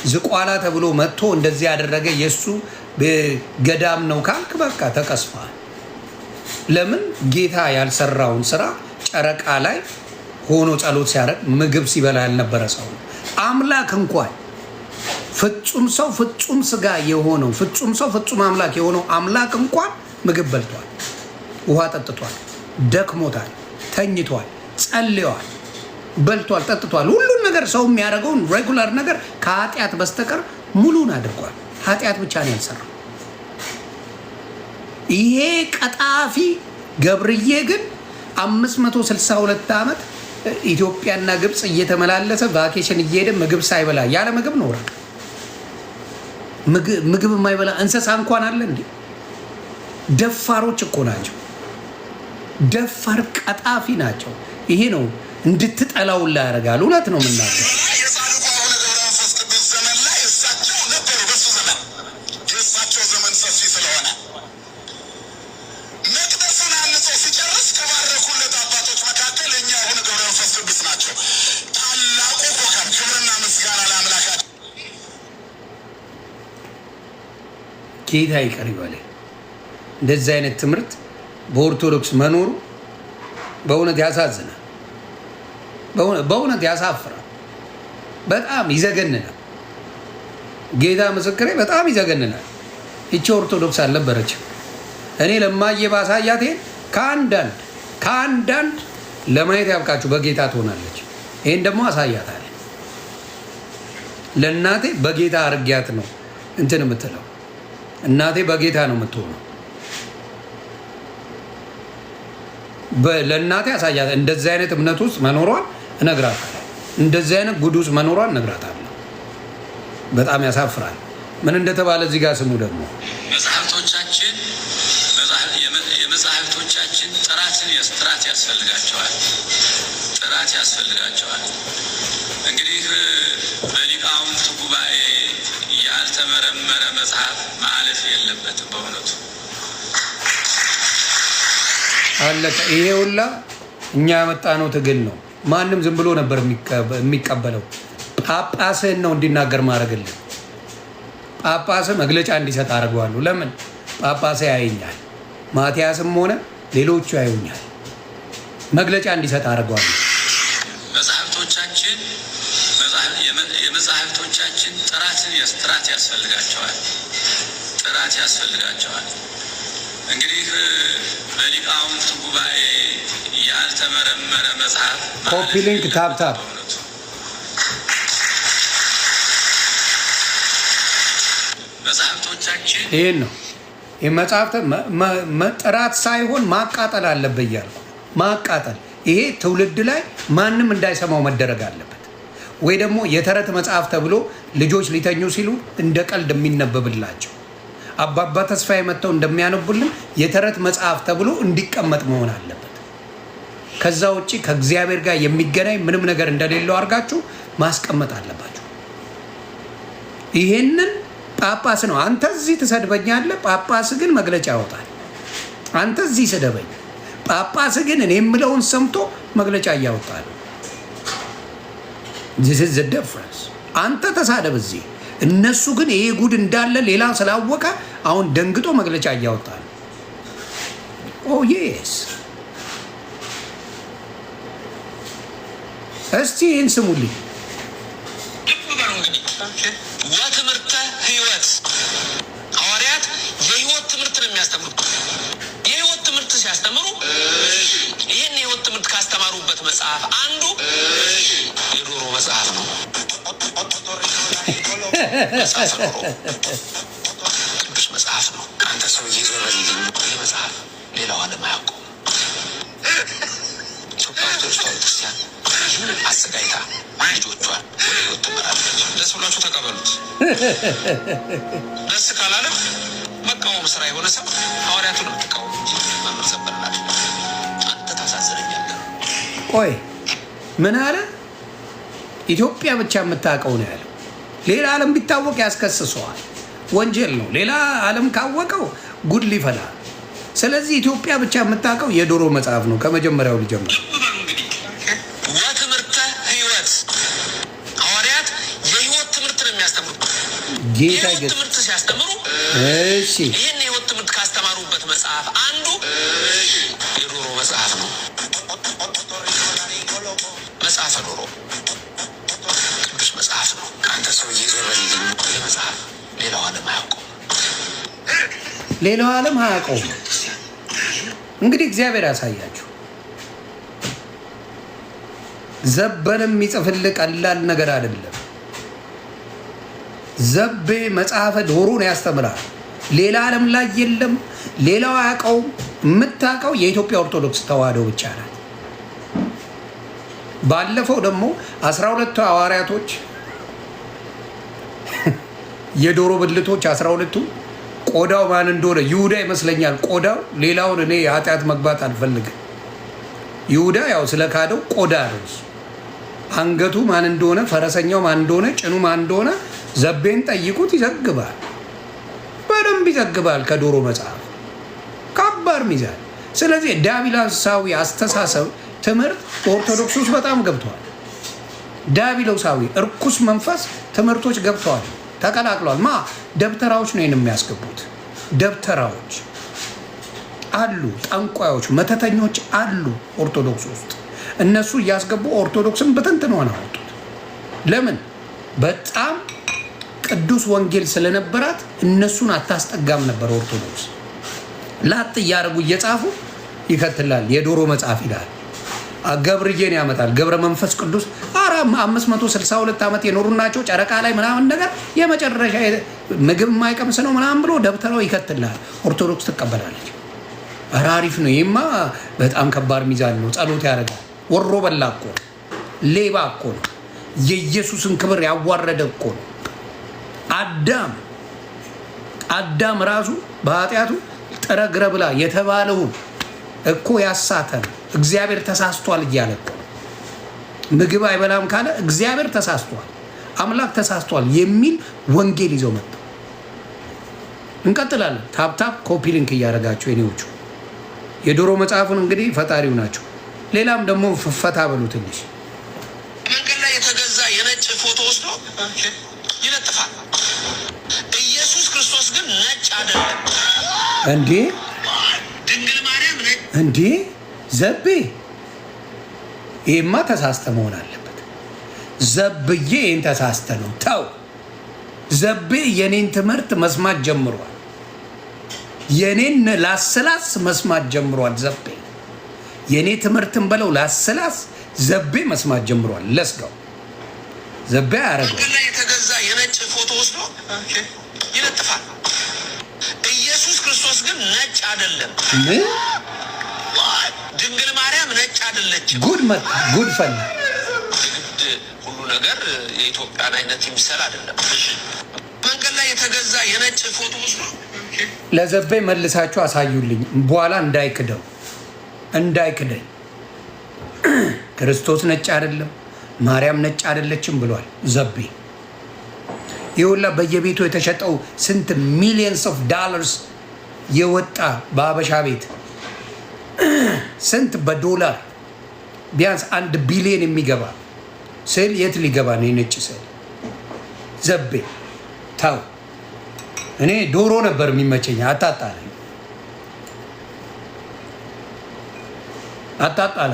ዝቋላ ተብሎ መጥቶ እንደዚህ ያደረገ የእሱ ገዳም ነው ካልክ በቃ ተቀስፏል። ለምን ጌታ ያልሰራውን ስራ ጨረቃ ላይ ሆኖ ጸሎት ሲያደርግ ምግብ ሲበላ ያልነበረ ሰው ነው። አምላክ እንኳን ፍጹም ሰው ፍጹም ስጋ የሆነው ፍጹም ሰው ፍጹም አምላክ የሆነው አምላክ እንኳን ምግብ በልቷል፣ ውሃ ጠጥቷል፣ ደክሞታል፣ ተኝቷል፣ ጸልዮአል፣ በልቷል፣ ጠጥቷል። ሁሉን ነገር ሰው የሚያደርገውን ሬጉላር ነገር ከኃጢአት በስተቀር ሙሉን አድርጓል። ኃጢአት ብቻ ነው ያልሰራው። ይሄ ቀጣፊ ገብርዬ ግን 562 ዓመት ኢትዮጵያና ግብፅ እየተመላለሰ ቫኬሽን እየሄደ ምግብ ሳይበላ ያለ ምግብ ኖረ። ምግብ የማይበላ እንስሳ እንኳን አለ እንዴ? ደፋሮች እኮ ናቸው። ደፋር ቀጣፊ ናቸው። ይሄ ነው እንድትጠላውላ ያደርጋል። እውነት ነው የምናገር። ጌታ ይቅር ይበለኝ። እንደዚህ አይነት ትምህርት በኦርቶዶክስ መኖሩ በእውነት ያሳዝናል፣ በእውነት ያሳፍራል፣ በጣም ይዘገንናል። ጌታ ምስክሬ በጣም ይዘገንናል። ይቺ ኦርቶዶክስ አልነበረችም። እኔ ለማየ ባሳያት ከአንዳንድ ለማየት ያብቃችሁ በጌታ ትሆናለች። ይህን ደግሞ አሳያታል። ለእናቴ በጌታ አርጊያት ነው እንትን የምትለው። እናቴ በጌታ ነው የምትሆነው። ለእናቴ አሳያት። እንደዚህ አይነት እምነት ውስጥ መኖሯን እነግራታለሁ። እንደዚህ አይነት ጉድ ውስጥ መኖሯን እነግራታለሁ። በጣም ያሳፍራል። ምን እንደተባለ እዚህ ጋር ስሙ ደግሞ የመጽሐፍቶቻችን ጥራት ያስፈልጋቸዋል። ጥራት ያስፈልጋቸዋል። እንግዲህ በሊቃውንት ጉባኤ ያልተመረመረ መጽሐፍ ማለፍ የለበትም። በእውነቱ አለቀ። ይሄ ሁላ እኛ ያመጣነው ትግል ነው። ማንም ዝም ብሎ ነበር የሚቀበለው። ጳጳስህን ነው እንዲናገር ማድረግልን። ጳጳስህ መግለጫ እንዲሰጥ አድርገዋለሁ። ለምን ጳጳስህ ያየኛል፣ ማቲያስም ሆነ ሌሎቹ ያዩኛል። መግለጫ እንዲሰጥ አድርገዋለሁ። የመጽሐፍቶቻችን ጥራት ያስፈልጋቸዋል። ጥራት ያስፈልጋቸዋል። እንግዲህ በሊቃውንት ጉባኤ ያልተመረመረ መጽሐፍ ኮፒ ሊንክ ታፕታፕ መጽሐፍቶቻችን ይሄን ነው የመጽሐፍት ጥራት ሳይሆን ማቃጠል አለበት እያልኩ ማቃጠል። ይሄ ትውልድ ላይ ማንም እንዳይሰማው መደረግ አለበት። ወይ ደግሞ የተረት መጽሐፍ ተብሎ ልጆች ሊተኙ ሲሉ እንደ ቀልድ የሚነበብላቸው አባባ ተስፋዬ መጥተው እንደሚያነቡልን የተረት መጽሐፍ ተብሎ እንዲቀመጥ መሆን አለበት። ከዛ ውጪ ከእግዚአብሔር ጋር የሚገናኝ ምንም ነገር እንደሌለው አድርጋችሁ ማስቀመጥ አለባችሁ። ይሄንን ጳጳስ ነው። አንተ እዚህ ትሰድበኛለህ፣ ጳጳስ ግን መግለጫ ያወጣል። አንተ እዚህ ስደበኝ፣ ጳጳስ ግን እኔ የምለውን ሰምቶ መግለጫ እያወጣል። this is the difference። አንተ ተሳደብ እዚህ፣ እነሱ ግን ይሄ ጉድ እንዳለ ሌላ ስላወቀ አሁን ደንግጦ መግለጫ እያወጣል። ኦ የስ እስቲ ይህን ስሙልኝ። ወትምህርተ ሕይወት ሐዋርያት የሕይወት ትምህርት ነው የሚያስተምሩት። የሕይወት ትምህርት ሲያስተምሩ ይህን የሕይወት ትምህርት ካስተማሩበት መጽሐፍ አንዱ የዶሮ መጽሐፍ ነው። መጽሐፍ ዶሮ ቅዱስ መጽሐፍ ነው። አንተ ሰውዬ ዞረልኝ። ይህ መጽሐፍ ሌላው ዓለም አያውቀውም። ኢትዮጵያ ኦርቶዶክስ ተዋሕዶ ክርስቲያን አሰቃይታ ልጆቿን ወደ ሕይወት ትመራለች። ደስ ብሏችሁ ተቀበሉት። ደስ ካላለ መቃወም ስራ የሆነ ሰው ሐዋርያቱን የምትቃወም እንጂ መምህር ዘበናል። አንተ ታሳዝነኛለህ። ቆይ ምን አለ? ኢትዮጵያ ብቻ የምታውቀው ነው ያለው። ሌላ ዓለም ቢታወቅ ያስከስሰዋል፣ ወንጀል ነው። ሌላ ዓለም ካወቀው ጉድ ሊፈላ። ስለዚህ ኢትዮጵያ ብቻ የምታውቀው የዶሮ መጽሐፍ ነው። ከመጀመሪያው ልጀምር። ወትምህርተ ሕይወት ሐዋርያት የሕይወት ትምህርት ነው የሚያስተምሩት። ጌታ የሕይወት ትምህርት ሲያስተምሩ እሺ፣ ይህን የሕይወት ትምህርት ካስተማሩበት መጽሐፍ አንዱ የዶሮ መጽሐፍ ነው። መጽሐፈ ዶሮ ቅዱስ መጽሐፍ ነው። አንተ ሰውዬ ዞረልኝ። ይህ መጽሐፍ ሌላው ዓለም አያውቀውም። ሌላው ዓለም አያውቀውም። እንግዲህ እግዚአብሔር ያሳያችሁ። ዘበንም የሚጽፍልህ ቀላል ነገር አይደለም። ዘቤ መጽሐፈ ዶሮን ያስተምራል። ሌላ ዓለም ላይ የለም። ሌላው አያውቀውም። የምታውቀው የኢትዮጵያ ኦርቶዶክስ ተዋሕዶ ብቻ ናት። ባለፈው ደግሞ 12 ሐዋርያቶች የዶሮ ብልቶች 12ቱ ቆዳው ማን እንደሆነ ይሁዳ ይመስለኛል። ቆዳው ሌላውን እኔ የኃጢአት መግባት አልፈልግም። ይሁዳ ያው ስለካደው ቆዳ ነው። አንገቱ ማን እንደሆነ፣ ፈረሰኛው ማን እንደሆነ፣ ጭኑ ማን እንደሆነ ዘቤን ጠይቁት። ይዘግባል፣ በደንብ ይዘግባል። ከዶሮ መጽሐፍ ከባድ ሚዛን። ስለዚህ ዳቢሎሳዊ አስተሳሰብ ትምህርት ኦርቶዶክስ ውስጥ በጣም ገብተዋል። ዳቢሎሳዊ እርኩስ መንፈስ ትምህርቶች ገብተዋል፣ ተቀላቅሏል። ደብተራዎች ነው የሚያስገቡት። ደብተራዎች አሉ፣ ጠንቋዮች፣ መተተኞች አሉ ኦርቶዶክስ ውስጥ። እነሱ እያስገቡ ኦርቶዶክስን በትንትን ሆነ አወጡት። ለምን? በጣም ቅዱስ ወንጌል ስለነበራት እነሱን አታስጠጋም ነበር ኦርቶዶክስ። ላጥ እያደረጉ እየጻፉ ይከትላል። የዶሮ መጽሐፍ ይላል። ገብርዬን ያመጣል። ገብረ መንፈስ ቅዱስ 562 ዓመት የኖሩ ናቸው። ጨረቃ ላይ ምናምን ነገር የመጨረሻ ምግብ የማይቀምስ ነው ምናምን ብሎ ደብተራው ይከትላል። ኦርቶዶክስ ትቀበላለች። ኧረ አሪፍ ነው። ይህማ በጣም ከባድ ሚዛን ነው። ጸሎት ያደርጋል። ወሮ በላ እኮ ነው። ሌባ እኮ ነው። የኢየሱስን ክብር ያዋረደ እኮ ነው። አዳም ራሱ በኃጢአቱ ጥረግረ ብላ የተባለውን እኮ ያሳተ ነው። እግዚአብሔር ተሳስቷል እያለ እኮ ምግብ አይበላም ካለ እግዚአብሔር ተሳስቷል፣ አምላክ ተሳስቷል የሚል ወንጌል ይዘው መጣ። እንቀጥላለን። ታፕታፕ ኮፒ ሊንክ እያደረጋቸው የኔዎቹ የዶሮ መጽሐፉን እንግዲህ ፈጣሪው ናቸው። ሌላም ደግሞ ፈታ በሉ ትንሽ። መንገድ ላይ የተገዛ የነጭ ፎቶ ወስዶ ይለጥፋል። ኢየሱስ ክርስቶስ ግን ነጭ አይደለም እንዴ! ድንግል ማርያም ነጭ እንዴ! ዘቤ ይሄማ ተሳስተ መሆን አለበት። ዘብዬ ይህን ተሳስተ ነው። ተው ዘቤ የኔን ትምህርት መስማት ጀምሯል። የኔን ላስላስ መስማት ጀምሯል። ዘቤ የኔ ትምህርትን በለው ላስላስ ዘቤ መስማት ጀምሯል። ለስጋው ዘቤ ያረገው ላይ የተገዛ የነጭ ፎቶ ወስዶ ይለጥፋል። ኢየሱስ ክርስቶስ ግን ነጭ አይደለም። ድንግል ማርያም ነጭ አይደለችም። ጉድ ፈላ። ግድ ሁሉ ነገር የኢትዮጵያን አይነት ይምሰል አይደለም። መንገድ ላይ የተገዛ የነጭ ፎቶ ወስዶ ለዘቤ መልሳችሁ አሳዩልኝ፣ በኋላ እንዳይክደኝ። ክርስቶስ ነጭ አይደለም፣ ማርያም ነጭ አይደለችም ብሏል ዘቤ። ይሁላ በየቤቱ የተሸጠው ስንት ሚሊየንስ ኦፍ ዶላርስ የወጣ በአበሻ ቤት ስንት በዶላር ቢያንስ 1 ቢሊዮን የሚገባ ስዕል የት ሊገባ ነው? የነጭ ስዕል ዘቤ ታው። እኔ ዶሮ ነበር የሚመቸኝ። አታጣላ።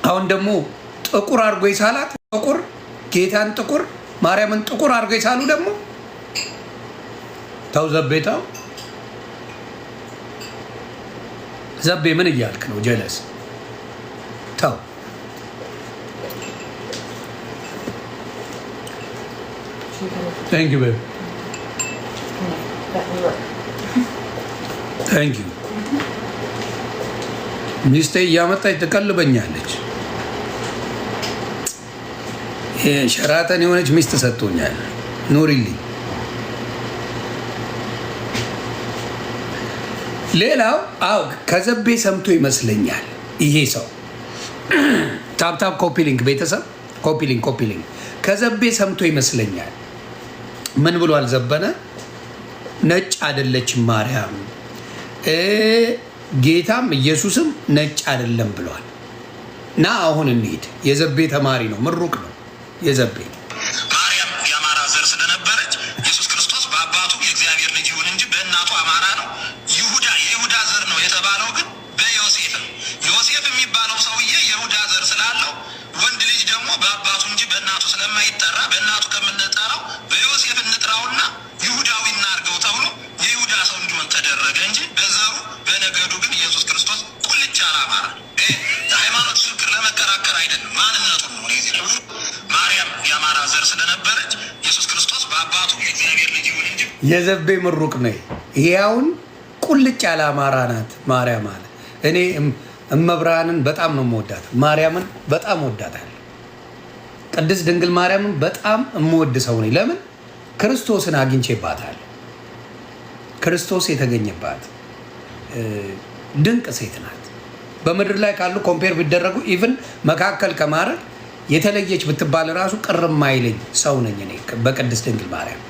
አሁን ደግሞ ጥቁር አድርጎ ይሳላት። ጥቁር ጌታን ጥቁር ማርያምን ጥቁር አድርጎ ይሳሉ ደግሞ ታው ዘቤ ታው። ዘቤ ምን እያልክ ነው? ጀለስ ታው። ታንክ ዩ ቤቢ ታንክ ዩ። ሚስቴ እያመጣች ትቀልበኛለች። ሸራተን የሆነች ሚስት ሰጥቶኛል። ኑሪልኝ። ሌላው ከዘቤ ሰምቶ ይመስለኛል ይሄ ሰው ታፕታፕ ኮፒሊንግ ቤተሰብ ኮፒሊንግ ከዘቤ ሰምቶ ይመስለኛል። ምን ብሏል ዘበነ? ነጭ አይደለችም ማርያም፣ ጌታም ኢየሱስም ነጭ አይደለም ብሏል። እና አሁን እንሂድ። የዘቤ ተማሪ ነው፣ ምሩቅ ነው የዘቤ። ማርያም የአማራ ዘር ስለነበረች ኢየሱስ ክርስቶስ በአባቱ የእግዚአብሔር ልጅ ይሁን እንጂ በእናቱ አማራ ነው። የይሁዳ ዘር ነው የተባለው ግን በዮሴፍ ነው። ዮሴፍ የሚባለው ሰውዬ የይሁዳ ዘር ስላለው ወንድ ልጅ ደግሞ በአባቱ እንጂ በእናቱ ስለማይጠራ በእናቱ ከምንጠራው በዮሴፍ እንጥራውና ይሁዳዊ እናድርገው ተብሎ የይሁዳ ሰው እንዲሆን ተደረገ እንጂ በዘሩ በነገዱ ግን ኢየሱስ ክርስቶስ ቁልጭ አላማራ። ሃይማኖት ሽርክር ለመከራከር አይደለም፣ ማንነቱ ነው። ማርያም የአማራ ዘር ስለነበረች ኢየሱስ ክርስቶስ በአባቱ የእግዚአብሔር ልጅ ይሁን እንጂ የዘቤ ምሩቅ ነው። ይሄውን ቁልጭ ያለ አማራ ናት ማርያም አለ። እኔ እመብርሃንን በጣም ነው የምወዳት፣ ማርያምን በጣም ወዳታለሁ። ቅድስት ድንግል ማርያምን በጣም የምወድ ሰው ነኝ። ለምን? ክርስቶስን አግኝቼባታለሁ። ክርስቶስ የተገኘባት ድንቅ ሴት ናት። በምድር ላይ ካሉ ኮምፔር ቢደረጉ ኢቭን መካከል ከማድረግ የተለየች ብትባል ራሱ ቅር የማይለኝ ሰው ነኝ እኔ በቅድስት ድንግል ማርያም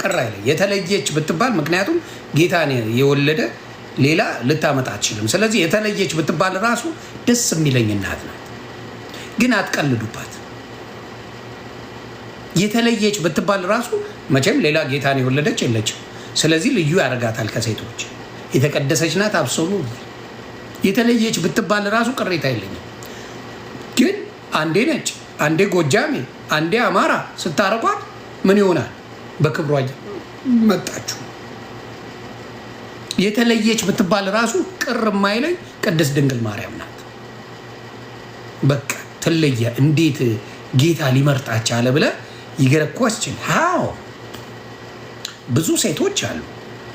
ቅር አይለኝ የተለየች ብትባል። ምክንያቱም ጌታን የወለደ ሌላ ልታመጣ አትችልም። ስለዚህ የተለየች ብትባል ራሱ ደስ የሚለኝ እናት ናት። ግን አትቀልዱባት። የተለየች ብትባል ራሱ መቼም ሌላ ጌታን የወለደች የለችም። ስለዚህ ልዩ ያደርጋታል ከሴቶች። የተቀደሰች ናት። አብሶሉ የተለየች ብትባል ራሱ ቅሬታ የለኝም። ግን አንዴ ነጭ፣ አንዴ ጎጃሜ፣ አንዴ አማራ ስታረቋት ምን ይሆናል? በክብሯ መጣችሁ። የተለየች ብትባል ራሱ ቅር የማይለኝ ቅድስት ድንግል ማርያም ናት። በቃ ትለየ። እንዴት ጌታ ሊመርጣች አለ ብለህ ይገረኳስችን ሃው ብዙ ሴቶች አሉ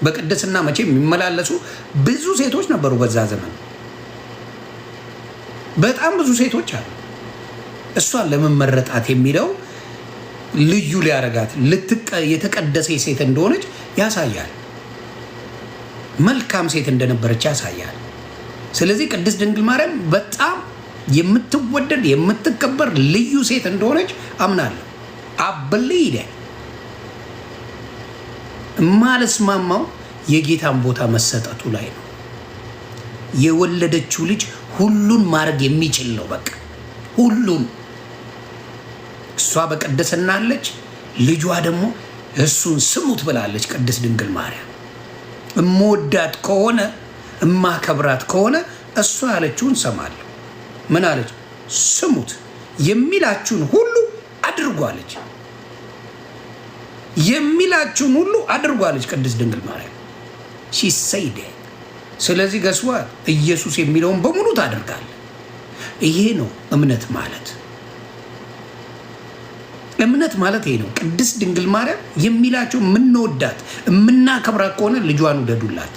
በቅድስና መቼ የሚመላለሱ ብዙ ሴቶች ነበሩ በዛ ዘመን። በጣም ብዙ ሴቶች አሉ። እሷን ለምን መረጣት የሚለው ልዩ ሊያረጋት የተቀደሰ ሴት እንደሆነች ያሳያል። መልካም ሴት እንደነበረች ያሳያል። ስለዚህ ቅድስት ድንግል ማርያም በጣም የምትወደድ የምትከበር ልዩ ሴት እንደሆነች አምናለሁ። አብልይደ ማለስማማው የጌታን ቦታ መሰጠቱ ላይ ነው። የወለደችው ልጅ ሁሉን ማድረግ የሚችል ነው። በቃ ሁሉን እሷ በቅድስና አለች። ልጇ ደግሞ እሱን ስሙት ብላለች። ቅድስት ድንግል ማርያም እምወዳት ከሆነ እማከብራት ከሆነ እሷ ያለችውን ሰማለሁ። ምን አለች? ስሙት፣ የሚላችሁን ሁሉ አድርጓለች። የሚላችሁን ሁሉ አድርጓለች ቅድስት ድንግል ማርያም ሲሰይደ። ስለዚህ ገስዋል ኢየሱስ የሚለውን በሙሉ ታደርጋለህ። ይሄ ነው እምነት ማለት። እምነት ማለት ይሄ ነው። ቅድስት ድንግል ማርያም የሚላቸው የምንወዳት የምናከብራት ከሆነ ልጇን ውደዱላት፣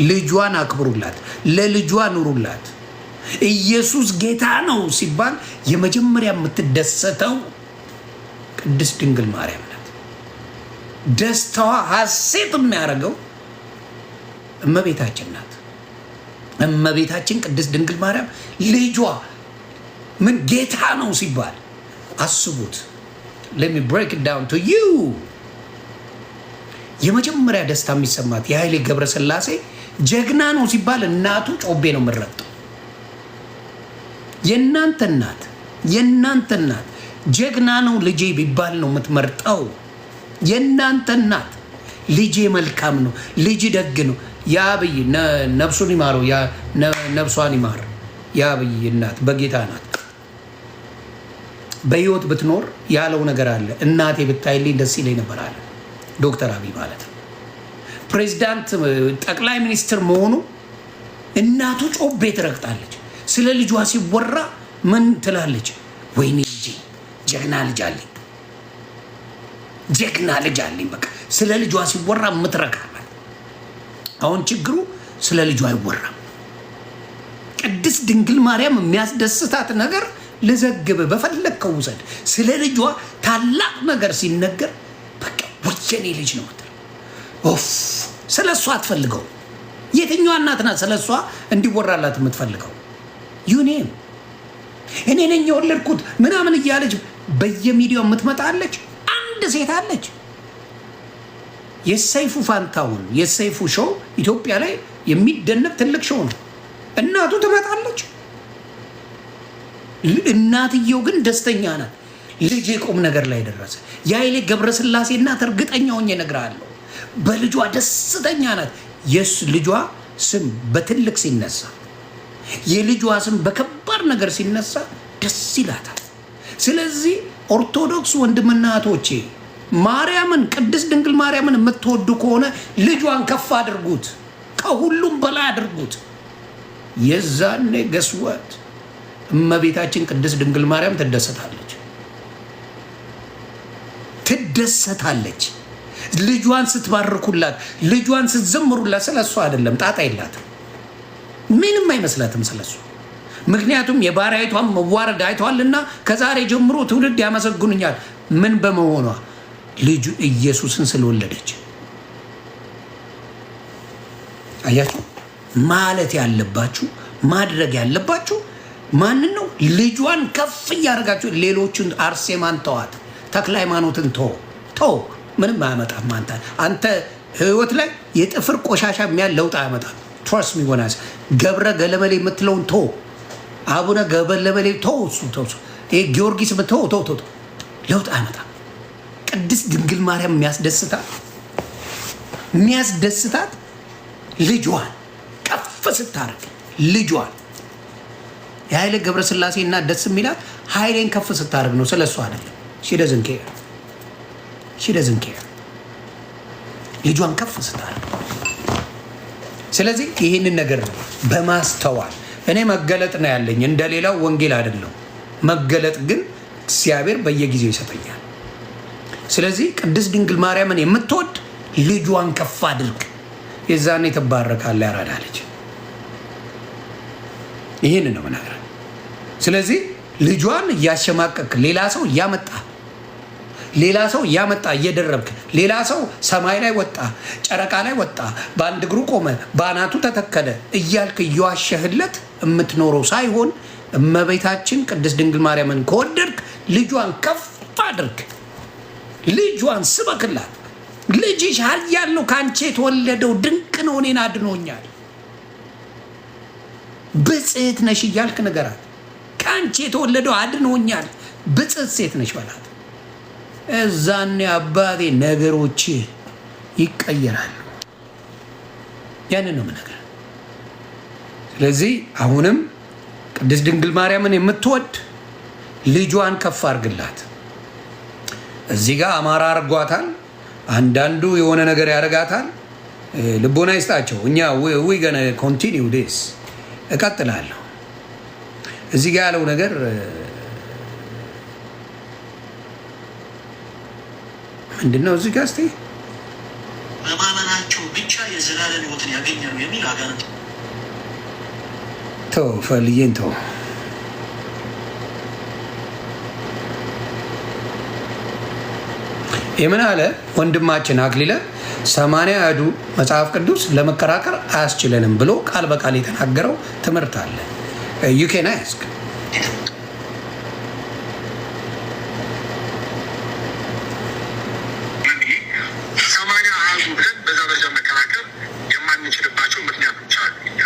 ልጇን አክብሩላት፣ ለልጇ ኑሩላት። ኢየሱስ ጌታ ነው ሲባል የመጀመሪያ የምትደሰተው ቅድስት ድንግል ማርያም ናት። ደስታዋ ሐሴት የሚያደርገው እመቤታችን ናት። እመቤታችን ቅድስት ድንግል ማርያም ልጇ ምን ጌታ ነው ሲባል አስቡት። let me break it down to you። የመጀመሪያ ደስታ የሚሰማት የኃይሌ ገብረስላሴ ጀግና ነው ሲባል እናቱ ጮቤ ነው የምትረግጠው። የእናንተ እናት ጀግና ነው ልጄ ቢባል ነው የምትመርጠው። የእናንተ እናት ልጄ መልካም ነው፣ ልጅ ደግ ነው። የአብይ ነፍሱን ይማረው፣ ነፍሷን ይማር። የአብይ እናት በጌታ ናት። በህይወት ብትኖር ያለው ነገር አለ። እናቴ ብታይልኝ ደስ ይለኝ ነበር አለ ዶክተር አብይ ማለት ነው። ፕሬዚዳንት ጠቅላይ ሚኒስትር መሆኑ እናቱ ጮቤ ትረግጣለች። ስለ ልጇ ሲወራ ምን ትላለች? ወይኔ ልጄ ጀግና ልጅ አለኝ፣ ጀግና ልጅ አለኝ። በቃ ስለ ልጇ ሲወራ የምትረካላት። አሁን ችግሩ ስለ ልጇ አይወራም። ቅድስት ድንግል ማርያም የሚያስደስታት ነገር ልዘግብ በፈለግከው ውሰድ። ስለ ልጇ ታላቅ ነገር ሲነገር በቃ ወየኔ ልጅ ነው ምትል። ኦፍ ስለ እሷ አትፈልገው። የትኛዋ እናት ናት ስለ እሷ እንዲወራላት የምትፈልገው? ዩኔም እኔ ነኝ የወለድኩት ምናምን እያለች በየሚዲያው የምትመጣለች አንድ ሴት አለች። የሰይፉ ፋንታውን የሰይፉ ሾው ኢትዮጵያ ላይ የሚደነቅ ትልቅ ሾው ነው። እናቱ ትመጣለች። እናትየው ግን ደስተኛ ናት። ልጅ ቁም ነገር ላይ ደረሰ። የኃይሌ ገብረስላሴ እናት እርግጠኛ ሆኜ እነግርሃለሁ በልጇ ደስተኛ ናት። ልጇ ስም በትልቅ ሲነሳ፣ የልጇ ስም በከባድ ነገር ሲነሳ ደስ ይላታል። ስለዚህ ኦርቶዶክስ ወንድምና እህቶቼ ማርያምን ቅድስት ድንግል ማርያምን የምትወዱ ከሆነ ልጇን ከፍ አድርጉት፣ ከሁሉም በላይ አድርጉት። የዛኔ ገስወት እመቤታችን ቅድስት ድንግል ማርያም ትደሰታለች። ልጇን ስትባርኩላት፣ ልጇን ስትዘምሩላት ስለ እሷ አይደለም፣ ጣጣ የላትም፣ ምንም አይመስላትም ስለ እሷ። ምክንያቱም የባሪያይቷን መዋረድ አይተዋልና ከዛሬ ጀምሮ ትውልድ ያመሰግኑኛል። ምን በመሆኗ? ልጁ ኢየሱስን ስለወለደች። አያችሁ፣ ማለት ያለባችሁ ማድረግ ያለባችሁ ማንን ነው? ልጇን ከፍ እያደረጋችሁ። ሌሎቹን አርሴማን ተዋት፣ ተክለ ሃይማኖትን ተው፣ ምንም አያመጣም። አንተ ህይወት ላይ የጥፍር ቆሻሻ የሚያል ለውጥ አያመጣም። ትረስ ሚሆናስ ገብረ ገለመሌ የምትለውን አቡነ ገበለበሌ እሱ ይሄ ጊዮርጊስ ተው፣ ለውጥ አያመጣም። ቅድስት ድንግል ማርያም የሚያስደስታት ልጇን ከፍ ስታደርግ፣ ልጇን የኃይሌ ገብረስላሴ እና ደስ የሚላት ኃይሌን ከፍ ስታደርግ ነው። ስለ እሱ አይደለም። ሺደዝን ኬር ልጇን ከፍ ስታደርግ። ስለዚህ ይህንን ነገር በማስተዋል እኔ መገለጥ ነው ያለኝ፣ እንደሌላው ወንጌል አይደለም። መገለጥ ግን እግዚአብሔር በየጊዜው ይሰጠኛል። ስለዚህ ቅድስት ድንግል ማርያምን የምትወድ ልጇን ከፍ አድርግ፣ የዛኔ ትባረካለህ። ያራዳለች። ይህን ነው ነገር። ስለዚህ ልጇን እያሸማቀቅ ሌላ ሰው እያመጣ እየደረብክ፣ ሌላ ሰው ሰማይ ላይ ወጣ፣ ጨረቃ ላይ ወጣ፣ በአንድ እግሩ ቆመ፣ በአናቱ ተተከለ እያልክ እየዋሸህለት የምትኖረው ሳይሆን እመቤታችን ቅድስት ድንግል ማርያምን ከወደድክ ልጇን ከፍ አድርግ፣ ልጇን ስበክላት። ልጅሽ ኃያል ነው፣ ከአንቺ የተወለደው ድንቅ ነው፣ እኔን አድኖኛል፣ ብጽዕት ነሽ እያልክ ንገራት። ከአንቺ የተወለደው አድኖኛል፣ ብጽዕት ሴት ነሽ በላት። እዛኔ አባቴ ነገሮች ይቀየራሉ። ያንን ነው የምነግርህ። ስለዚህ አሁንም ቅድስት ድንግል ማርያምን የምትወድ ልጇን ከፍ አድርግላት። እዚህ ጋር አማራ አርጓታል፣ አንዳንዱ የሆነ ነገር ያደርጋታል። ልቦና ይስጣቸው። እኛ ዊ ገነ ኮንቲኒው ዲስ እቀጥላለሁ። እዚህ ጋር ያለው ነገር ምንድነው? እዚህ ጋር እስቲ በማመናቸው ብቻ የዘላለም ሕይወትን ያገኛሉ የሚል አጋንንት ተው፣ ፈልዬን ተው። የምን አለ ወንድማችን አክሊለ 80 አሐዱ መጽሐፍ ቅዱስ ለመከራከር አያስችለንም ብሎ ቃል በቃል የተናገረው ትምህርት አለ። you can ask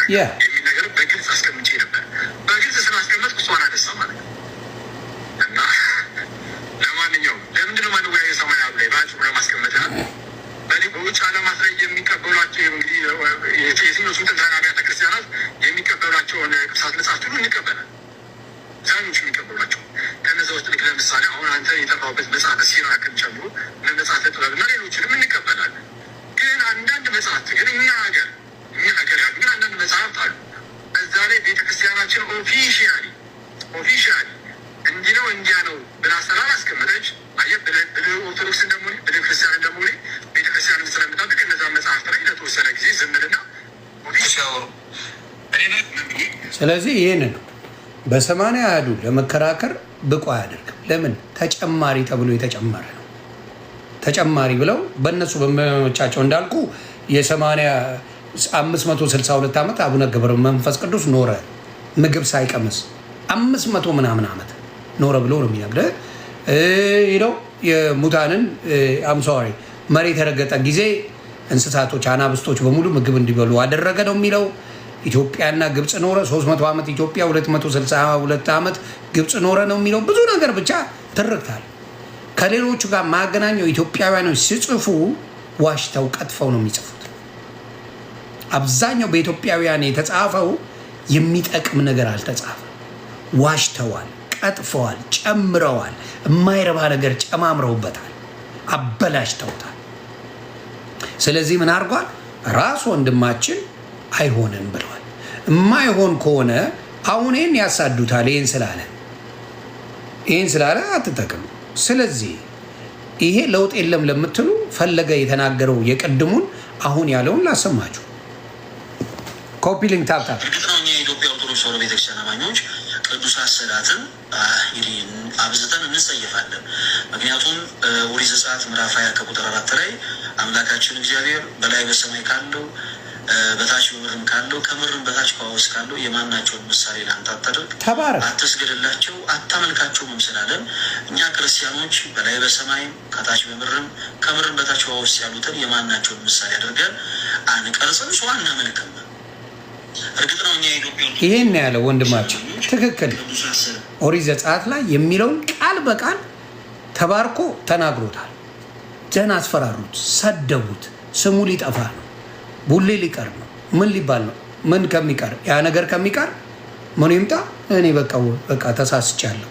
yeah ስለዚህ ይሄንን በ80 አሐዱ ለመከራከር ብቁ አያደርግም። ለምን ተጨማሪ ተብሎ የተጨመረ ነው። ተጨማሪ ብለው በእነሱ በመቻቸው እንዳልኩ የ562 ዓመት አቡነ ገብረ መንፈስ ቅዱስ ኖረ፣ ምግብ ሳይቀምስ 500 ምናምን ዓመት ኖረ ብሎ ነው የሚነግረህ። ይለው የሙታንን አምሳሪ መሬት የረገጠ ጊዜ እንስሳቶች አናብስቶች በሙሉ ምግብ እንዲበሉ አደረገ ነው የሚለው። ኢትዮጵያና ግብጽ ኖረ 300 ዓመት ኢትዮጵያ 262 ዓመት ግብጽ ኖረ ነው የሚለው። ብዙ ነገር ብቻ ትርክታል። ከሌሎቹ ጋር ማገናኘው ኢትዮጵያውያኖች ሲጽፉ ዋሽተው ቀጥፈው ነው የሚጽፉት። አብዛኛው በኢትዮጵያውያን የተጻፈው የሚጠቅም ነገር አልተጻፈም። ዋሽተዋል፣ ቀጥፈዋል፣ ጨምረዋል፣ የማይረባ ነገር ጨማምረውበታል፣ አበላሽተውታል። ስለዚህ ምን አድርጓል? ራስ ወንድማችን አይሆንም ብለዋል። የማይሆን ከሆነ አሁን ይህን ያሳዱታል። ይህን ስላለ አትጠቅም። ስለዚህ ይሄ ለውጥ የለም ለምትሉ ፈለገ የተናገረው የቅድሙን አሁን ያለውን ላሰማችሁ። ኮፒ ሊንክ ታብታብ እርግጥ ነው እኛ የኢትዮጵያ ኦርቶዶክስ ተዋሕዶ ቤተክርስቲያን አማኞች ቅዱሳት ስዕላትን እንግዲህ አብዝተን እንጸየፋለን። ምክንያቱም ኦሪት ዘጸአት ምዕራፍ 20 ከቁጥር 4 ላይ አምላካችን እግዚአብሔር በላይ በሰማይ ካለው በታች በምድርም ካለው ከምድርም በታች ከዋውስ ካለው የማናቸውን ምሳሌ ለአንተ አታድርግ፣ አትስገድላቸው፣ አታመልካቸውም ስላለን እኛ ክርስቲያኖች በላይ በሰማይም ከታች በምድርም ከምድርም በታች ከዋውስ ያሉትን የማናቸውን ምሳሌ አድርገን አንቀርጽም፣ ሰው አናመልክም። እርግጥ ነው እኛ ይሄን ያለው ወንድማችን ትክክል። ኦሪት ዘጸአት ላይ የሚለውን ቃል በቃል ተባርኮ ተናግሮታል። ጀን አስፈራሩት፣ ሰደቡት፣ ስሙ ሊጠፋ ነው፣ ቡሌ ሊቀር ነው። ምን ሊባል ነው? ምን ከሚቀር ያ ነገር ከሚቀር ምን ይምጣ? እኔ በቃ ተሳስቻለሁ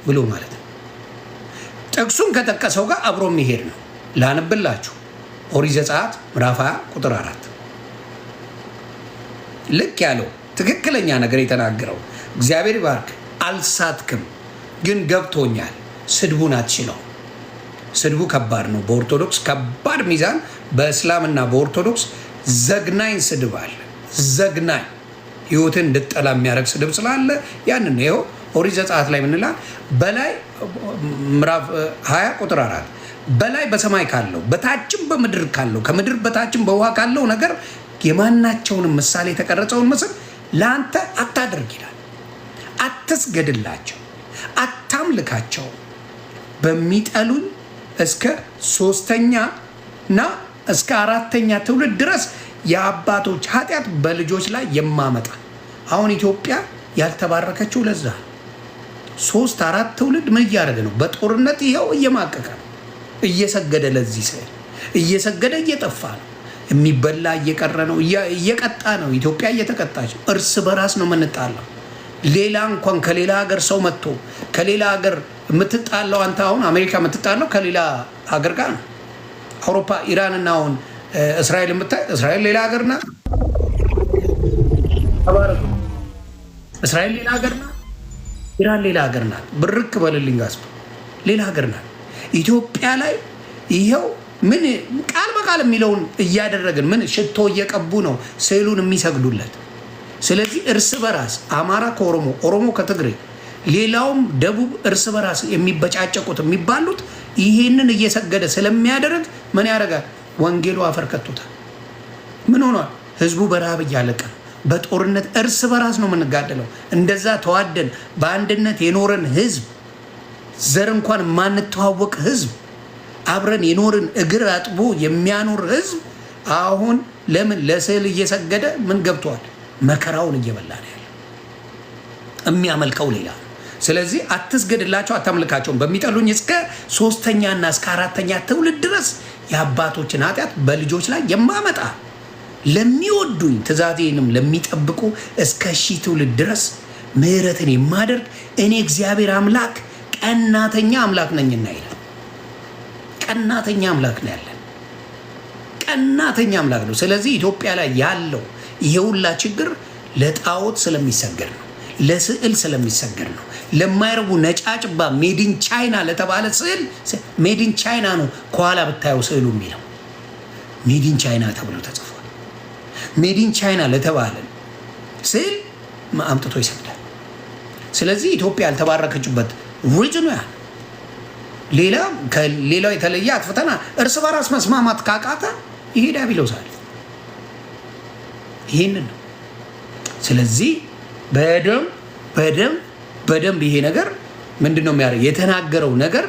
ብሎ ማለት ነው። ጥቅሱን ከጠቀሰው ጋር አብሮ የሚሄድ ነው። ላንብላችሁ። ኦሪት ዘጸአት ምዕራፍ 20 ቁጥር 4 ልክ ያለው ትክክለኛ ነገር የተናገረው እግዚአብሔር ይባርክ። አልሳትክም፣ ግን ገብቶኛል። ስድቡን አትችለው። ስድቡ ከባድ ነው። በኦርቶዶክስ ከባድ ሚዛን፣ በእስላምና በኦርቶዶክስ ዘግናኝ ስድብ አለ። ዘግናኝ ህይወትን እንድጠላ የሚያደርግ ስድብ ስላለ ያንን ነው። ይኸው ኦሪት ዘጸአት ላይ ምንላ በላይ ምዕራፍ 20 ቁጥር 4 በላይ በሰማይ ካለው በታችም በምድር ካለው ከምድር በታችም በውሃ ካለው ነገር የማናቸውንም ምሳሌ የተቀረጸውን ምስል ለአንተ አታድርግ ይላል። አትስገድላቸው፣ አታምልካቸው። በሚጠሉኝ እስከ 3ኛና እስከ 4ኛ ትውልድ ድረስ የአባቶች ኃጢአት በልጆች ላይ የማመጣ። አሁን ኢትዮጵያ ያልተባረከችው ለዛ 3-4 ትውልድ ምን እያደረገ ነው? በጦርነት ይኸው እየማቀቀ ነው፣ እየሰገደ ለዚህ ስዕል እየሰገደ እየጠፋ ነው። የሚበላ እየቀረ ነው፣ እየቀጣ ነው። ኢትዮጵያ እየተቀጣች ነው። እርስ በራስ ነው የምንጣለው። ሌላ እንኳን ከሌላ ሀገር ሰው መጥቶ ከሌላ ሀገር የምትጣለው አንተ አሁን አሜሪካ የምትጣለው ከሌላ ሀገር ጋር ነው። አውሮፓ ኢራንና አሁን እስራኤል የምታይ እስራኤል ሌላ ሀገር ናት። እስራኤል ሌላ ሀገር ናት። ኢራን ሌላ ሀገር ናት። ብርክ በልልኝ ጋስቶ ሌላ ሀገር ናት። ኢትዮጵያ ላይ ይኸው ምን ቃል በቃል የሚለውን እያደረግን ምን ሽቶ እየቀቡ ነው ስዕሉን የሚሰግዱለት። ስለዚህ እርስ በራስ አማራ ከኦሮሞ፣ ኦሮሞ ከትግሬ፣ ሌላውም ደቡብ እርስ በራስ የሚበጫጨቁት የሚባሉት ይሄንን እየሰገደ ስለሚያደርግ ምን ያደርጋል? ወንጌሉ አፈር ከቶታል። ምን ሆኗል? ህዝቡ በረሃብ እያለቀ ነው። በጦርነት እርስ በራስ ነው የምንጋደለው። እንደዛ ተዋደን በአንድነት የኖረን ህዝብ፣ ዘር እንኳን የማንተዋወቅ ህዝብ፣ አብረን የኖርን እግር አጥቦ የሚያኖር ህዝብ አሁን ለምን ለስዕል እየሰገደ ምን ገብቷል? መከራውን እየበላ ነው ያለው። የሚያመልከው ሌላ ነው። ስለዚህ አትስገድላቸው፣ አታምልካቸውም። በሚጠሉኝ እስከ 3ኛና እስከ 4ኛ ትውልድ ድረስ የአባቶችን ኃጢአት በልጆች ላይ የማመጣ ለሚወዱኝ ትእዛዜንም ለሚጠብቁ እስከ 1000 ትውልድ ድረስ ምሕረትን የማደርግ እኔ እግዚአብሔር አምላክ ቀናተኛ አምላክ ነኝና ይላል። ቀናተኛ አምላክ ነው ያለን። ቀናተኛ አምላክ ነው። ስለዚህ ኢትዮጵያ ላይ ያለው ይሄ ሁላ ችግር ለጣዖት ስለሚሰገድ ነው፣ ለስዕል ስለሚሰገድ ነው። ለማይረቡ ነጫጭባ ሜዲን ቻይና ለተባለ ስዕል ሜዲን ቻይና ነው ከኋላ ብታየው ስዕሉ የሚለው ሜዲን ቻይና ተብሎ ተጽፏል። ሜዲን ቻይና ለተባለ ስዕል አምጥቶ ይሰግዳል። ስለዚህ ኢትዮጵያ ያልተባረከችበት ሪጅኑ ያ ሌላው የተለየ አጥፍተና እርስ በራስ መስማማት ካቃተ ይሄዳ ቢለውሳል። ይህንን ነው። ስለዚህ በደንብ ይሄ ነገር ምንድን ነው የሚያደርግ? የተናገረው ነገር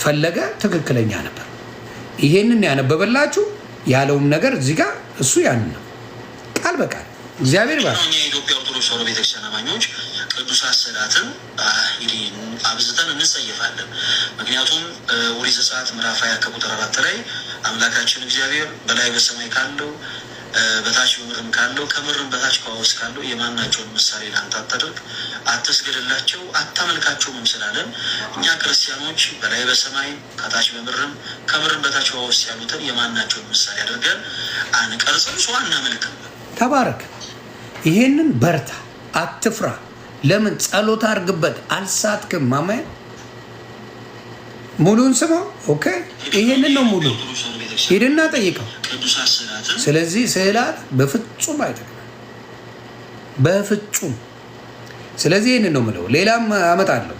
ፈለገ ትክክለኛ ነበር። ይሄንን ያነበበላችሁ ያለውም ነገር እዚህ ጋር እሱ ያን ነው ቃል በቃል እግዚአብሔር ባል የኢትዮጵያ ኦርቶዶክስ ተዋሕዶ ቤተክርስቲያን አማኞች ቅዱሳት ስዕላትን አብዝተን እንጸየፋለን። ምክንያቱም ኦሪት ዘጸአት ምዕራፍ 20 ከቁጥር 4 ላይ አምላካችን እግዚአብሔር በላይ በሰማይ ካለው በታች በምድርም ካለው ከምድርም በታች ከውስጥ ካለው የማናቸውን ምሳሌ ለአንተ አታድርግ፣ አትስገድላቸው፣ አታመልካቸውም ስላለን እኛ ክርስቲያኖች በላይ በሰማይ ከታች በምድርም ከምድርም በታች ከውስጥ ያሉትን የማናቸውን ምሳሌ አድርገን አንቀርጽም፣ ሰው አናመልክም። ተባረክ። ይሄንን በርታ፣ አትፍራ። ለምን ጸሎት አድርግበት። አልሳትክም። ማማዬ ሙሉን ስማው። ኦኬ፣ ይሄንን ነው ሙሉ ሄድና ጠይቀው። ስለዚህ ስዕላት በፍጹም አይጠቅም፣ በፍጹም። ስለዚህ ይህንን ነው የምለው። ሌላም አመጣለሁ።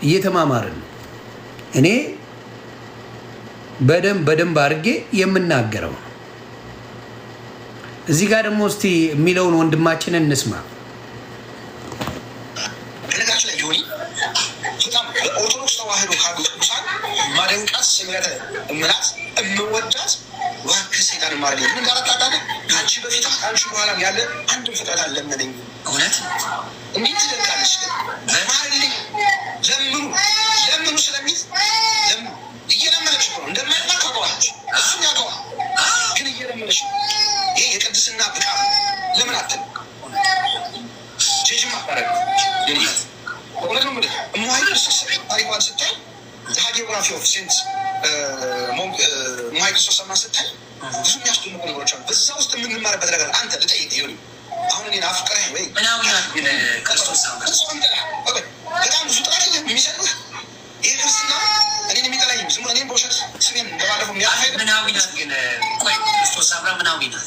እየተማማርን ነው። እኔ በደንብ አድርጌ የምናገረው ነው። እዚህ ጋር ደግሞ እስቲ የሚለውን ወንድማችንን እንስማ። በነገራችን ላይ ዮኒ በጣም በኦርቶዶክስ ተዋሕዶ ካሉ ቅዱሳን ማደንቃት ስምረተ እምላት እምወዳት ዋክ ሴጣን ማርሌ ምን እንዳረጣጣለ ከአንቺ በፊት ከአንቺ በኋላ ያለ አንድም ፍጥረት አልለመነኝ። እውነት እንዴት ትደንቃለች! ማርሌ ለምኑ ስለሚል እየለመነች ነው። እንደማይና ታውቀዋለች፣ እሱም ያውቀዋል፣ ግን እየለመነች ነው። ይሄ የቅድስና ብቃት ለምን አትል ጄጅማ ታረግ እውነት ነው። ምድር እማይ ክርስቶስ ታሪኳን ስታይ ሃጊዮግራፊ ኦፍ ሴንት እማይ ክርስቶስ ሰማ ስታይ ብዙ የሚያስደንቁ ነገሮች አሉ። በዛ ውስጥ የምንማርበት ነገር አንተ ልጠይቅ ይሆን አሁን እኔን አፍቅረህ ወይ ክርስቶስ በጣም ብዙ ጥራት የሚሰጥህ ይህ ክርስትና እኔን የሚጠላኝ ዝም እኔም በውሸት ስሜን እንደባለፈው የሚያልፋ ምናዊ ናት። ግን ቆይ ክርስቶስ አብራ ምናዊ ናት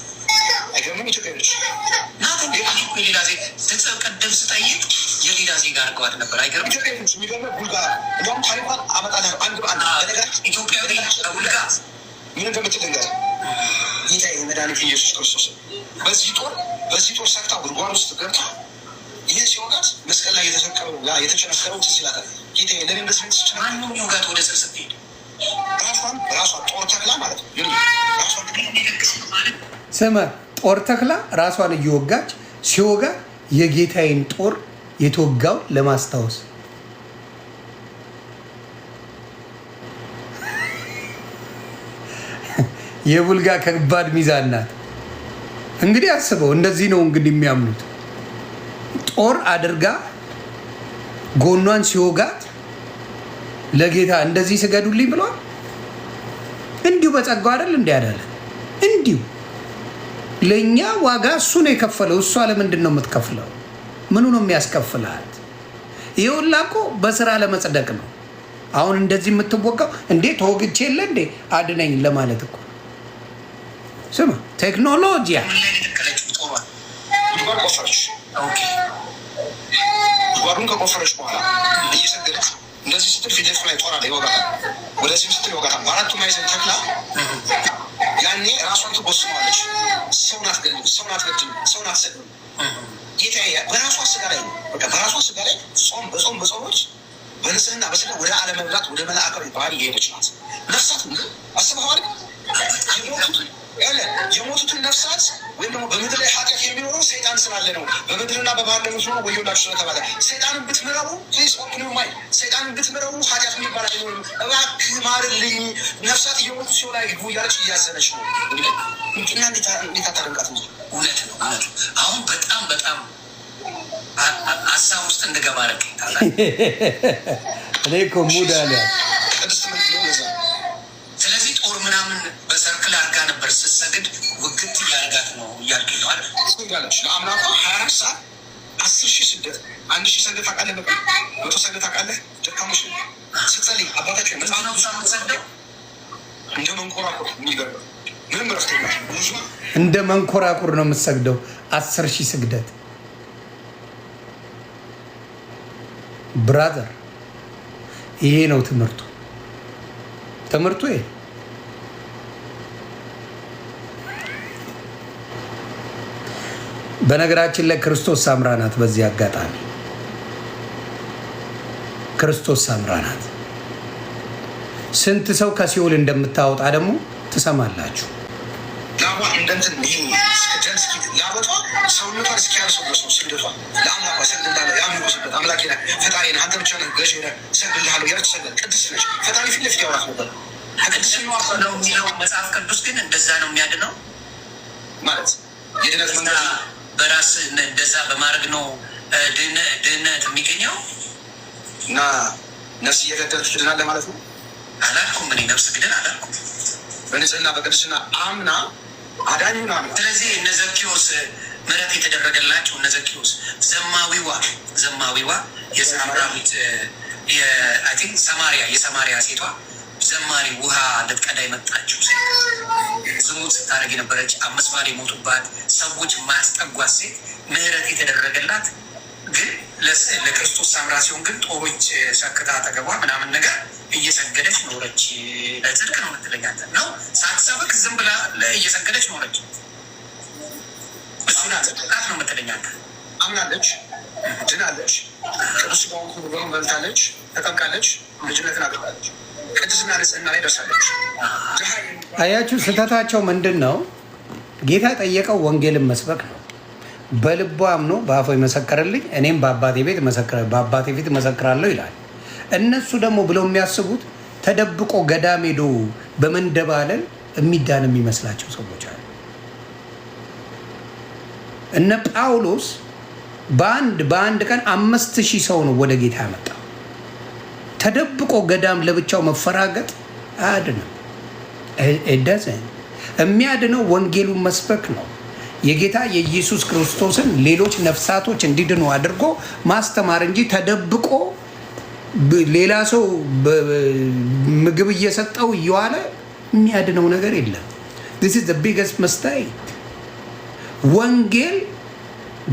አይገርምም? ኢትዮጵያኖች ናት እንዴ? ሌላ ዜ ትጽብ ቀደም ስጠይቅ የሌላ ዜጋ አድርገዋት ነበር። አይገርም? ኢትዮጵያኖች የሚገርመው ቡልጋ እንዲሁም ታሪኳን አመጣለሁ አንድ በአንድ በነገር ኢትዮጵያዊ ቡልጋ ምን እንደምትል ልንገርህ። ጌታ የመድኃኒት ኢየሱስ ክርስቶስ በዚህ ጦር ሰክታ ጉድጓድ ውስጥ ገብታ ይህን ሲወጋት መስቀል ላይ የተቸነከረው ትዝ ይላታል። ጌታ ለኔ እንደዚህ ትችላል። ማንም ይወጋት ወደ ስር ስትሄድ ራሷ ጦር ተክላ ማለት ነው። ስመ ጦር ተክላ ራሷን እየወጋች ሲወጋ የጌታዬን ጦር የተወጋው ለማስታወስ የቡልጋ ከባድ ሚዛን ናት። እንግዲህ አስበው። እንደዚህ ነው እንግዲህ የሚያምኑት። ጦር አድርጋ ጎኗን ሲወጋት ለጌታ እንደዚህ ስገዱልኝ ብሏል። እንዲሁ በጸጋው አይደል እንዲያዳለ እንዲሁ ለእኛ ዋጋ እሱ ነው የከፈለው። እሷ ለምንድን ነው የምትከፍለው? ምኑ ነው የሚያስከፍላት? ይህ ሁላ እኮ በስራ ለመጽደቅ ነው። አሁን እንደዚህ የምትወጋው እንዴ ተወግቼ የለ እንዴ አድነኝ ለማለት እኮ። ስማ ቴክኖሎጂያ ጉድጓዱን ከቆፈረች በኋላ እየሰገደች እንደ ወደዚህ ስትል ፊት ለፊት ላይ ጦር አለ ይወጋታል። ወደዚህ ስትል ይወጋታል። በአራቱ ማዕዘን ተክላ ያኔ ራሷን ትጎስመዋለች። ሰው ናት ገድል፣ ሰው ናት ገድል፣ ሰው ናት ሰድም የተያያ በራሷ ስጋ ላይ ነው። በቃ በራሷ ስጋ ላይ ጾም በጾሞች በንጽህና በስጋ ወደ አለመብላት ወደ መላእካዊ ባህሪ የሄደች ናት። ነፍሳት ግን አስበዋል። የሞቱትን ነፍሳት ወይም ደግሞ በምድር ላይ ኃጢአት የሚኖረው ሰይጣን ስላለ ነው። በምድርና በባህር ላይ ሲሆኑ ወዮላችሁ ስለተባለ ሰይጣንን ብትምረቡ ፕሊዝ ኦፕን ዩር ማይንድ። ሰይጣንን ብትምረቡ ኃጢአት የሚባል አይኖርም። እባክህ ማርልኝ፣ ነፍሳት እየሞቱ ሲሆን ላይ ግቡ እያለች እያዘነች ነው። እና እንዴት አታደንቃት? እውነት ነው። አሁን በጣም ሀሳብ ውስጥ እንድገባ ረቅ እኔ እኮ ሙድ አለ። ስለዚህ ጦር ምናምን በሰርክል አድርጋ ነበር ስትሰግድ ውግት እያደረጋት ነው እያልክ ነው አይደል? ለአምላኳ 24 ሰዓት 10,000 ስግደት 1,000 ሰግደት ታውቃለህ? በቃ 100 ሰግደት ታውቃለህ? ደካሞች ስትጸልይ አባታቸው መጽሐፍ ነው የምትሰግደው እንደ መንኮራኩር የሚገርም ምንም ረፍት የላትም። እንደ መንኮራኩር ነው የምትሰግደው 10,000 ስግደት። ብራዘር ይሄ ነው ትምህርቱ። ይሄ በነገራችን ላይ ክርስቶስ ሳምራ ናት። በዚህ አጋጣሚ ክርስቶስ ሳምራ ናት። ስንት ሰው ከሲኦል እንደምታወጣ ደግሞ ትሰማላችሁ። ላቧ እንደንትን ላበቷ ሰውነቷን እስኪያርሰው ድረስ ነው ስግደቷ። ለአምላኳ ሰግድልሃለሁ፣ የአምልኮ ስግደት አምላኬ ነህ፣ ፈጣሪ ነህ፣ አንተ ብቻ ነህ፣ ገዥ ነህ፣ ሰግድልሃለሁ ያለች ሰገድ ቅድስት ነች። ፈጣሪ ፊት ለፊት ያወራት ነበር። ቅድስና ነው የሚለው መጽሐፍ ቅዱስ ግን እንደዛ ነው የሚያድነው ማለት የድነት መንገድ በራስ እንደዛ በማድረግ ነው ድህነት የሚገኘው። እና ነፍስ እየገደልክ ትድናለህ ማለት ነው አላልኩም። እኔ ነፍስ ግደል አላልኩም። በንጽህና በቅድስና አምና አዳኙን አምና። ስለዚህ እነ ዘኪዎስ ምሕረት የተደረገላቸው እነ ዘኪዎስ ዘማዊዋ የሳምራዊት አይ ቲንክ የሰማሪያ ሴቷ ዘማሪ ውሃ ልትቀዳ የመጣችው ሴት ዝሙት ስታደርግ የነበረች 5 ባል የሞቱባት ሰዎች የማያስጠጓት ሴት ምሕረት የተደረገላት ግን ለክርስቶስ ሳምራ ሲሆን ግን ጦሮች ሰክታ አጠገቧ ምናምን ነገር እየሰገደች ኖረች። ለጽድቅ ነው የምትለኛት ነው ሳትሰብክ ዝም ብላ እየሰገደች ኖረች። እሱን ጽድቃት ነው የምትለኛት። አምናለች፣ ድናለች፣ ቅዱስ በሆንኩ ነገሩን በልታለች፣ ተጠምቃለች፣ ልጅነትን አገባለች፣ ቅድስና ንጽህና ላይ ደርሳለች። አያችሁ ስህተታቸው ምንድን ነው? ጌታ የጠየቀው ወንጌልን መስበክ ነው። በልቡ አምኖ በአፉ የመሰከረልኝ እኔም በአባቴ ፊት መሰክራለሁ ይላል። እነሱ ደግሞ ብለው የሚያስቡት ተደብቆ ገዳም ሄዶ በመንደባለል የሚዳን የሚመስላቸው ሰዎች አሉ። እነ ጳውሎስ በአንድ ቀን 5,000 ሰው ነው ወደ ጌታ ያመጣው። ተደብቆ ገዳም ለብቻው መፈራገጥ አያድንም። የሚያድነው ወንጌሉን መስበክ ነው። የጌታ የኢየሱስ ክርስቶስን ሌሎች ነፍሳቶች እንዲድኑ አድርጎ ማስተማር እንጂ ተደብቆ ሌላ ሰው ምግብ እየሰጠው እየዋለ የሚያድነው ነገር የለም። this is the biggest mistake። ወንጌል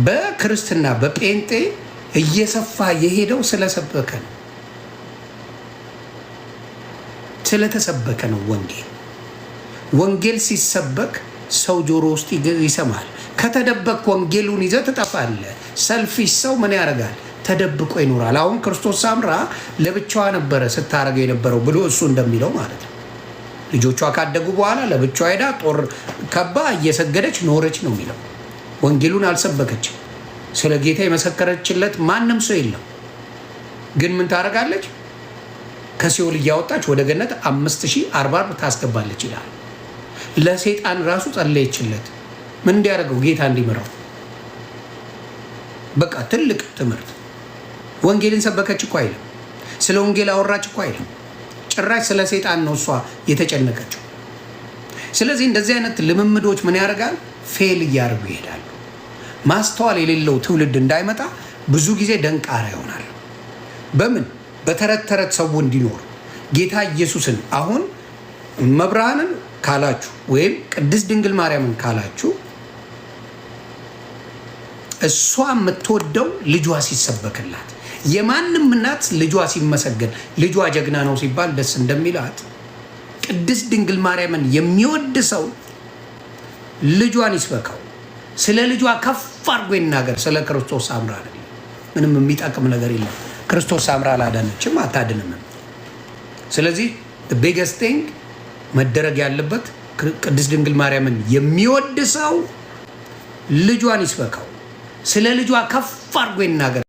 በክርስትና በጴንጤ እየሰፋ የሄደው ስለሰበከ ነው፣ ስለተሰበከ ነው። ወንጌል ሲሰበክ ሰው ጆሮ ውስጥ ይሰማል። ከተደበቅ ወንጌሉን ይዘህ ትጠፋለህ። ሰልፊሽ ሰው ምን ያደርጋል? ተደብቆ ይኖራል። አሁን ክርስቶስ ሳምራ ለብቻዋ ነበረ ስታደርገው የነበረው ብሎ እሱ እንደሚለው ማለት ነው። ልጆቿ ካደጉ በኋላ ለብቻዋ ሄዳ ጦር ከባ እየሰገደች ኖረች ነው የሚለው። ወንጌሉን አልሰበከችም። ስለ ጌታ የመሰከረችለት ማንም ሰው የለም። ግን ምን ታደርጋለች? ከሲኦል እያወጣች ወደ ገነት 5,040 ታስገባለች ይላል። ለሰይጣን ራሱ ጸለየችለት። ምን እንዲያደርገው? ጌታ እንዲመራው። በቃ ትልቅ ትምህርት። ወንጌልን ሰበከች እኮ አይልም። ስለ ወንጌል አወራች እኮ አይልም። ጭራሽ ስለ ሰይጣን ነው እሷ የተጨነቀችው። ስለዚህ እንደዚህ አይነት ልምምዶች ምን ያደርጋል? ፌል እያደርጉ ይሄዳሉ። ማስተዋል የሌለው ትውልድ እንዳይመጣ ብዙ ጊዜ ደንቃራ ይሆናል። በምን? በተረት ተረት ሰው እንዲኖር ጌታ ኢየሱስን አሁን መብርሃንን ካላችሁ ወይም ቅድስት ድንግል ማርያምን ካላችሁ እሷ የምትወደው ልጇ ሲሰበክላት፣ የማንም እናት ልጇ ሲመሰገን ልጇ ጀግና ነው ሲባል ደስ እንደሚላት ቅድስት ድንግል ማርያምን የሚወድ ሰው ልጇን ይስበከው። ስለ ልጇ ከፍ አድርጎ ይናገር። ስለ ክርስቶስ አምራ አይደለም። ምንም የሚጠቅም ነገር የለም። ክርስቶስ አምራ አላዳነችም፣ አታድንም። ስለዚህ ቢገስት ቲንግ መደረግ ያለበት ቅድስት ድንግል ማርያምን የሚወድ ሰው ልጇን ይስበከው። ስለ ልጇ ከፍ አድርጎ ይናገር።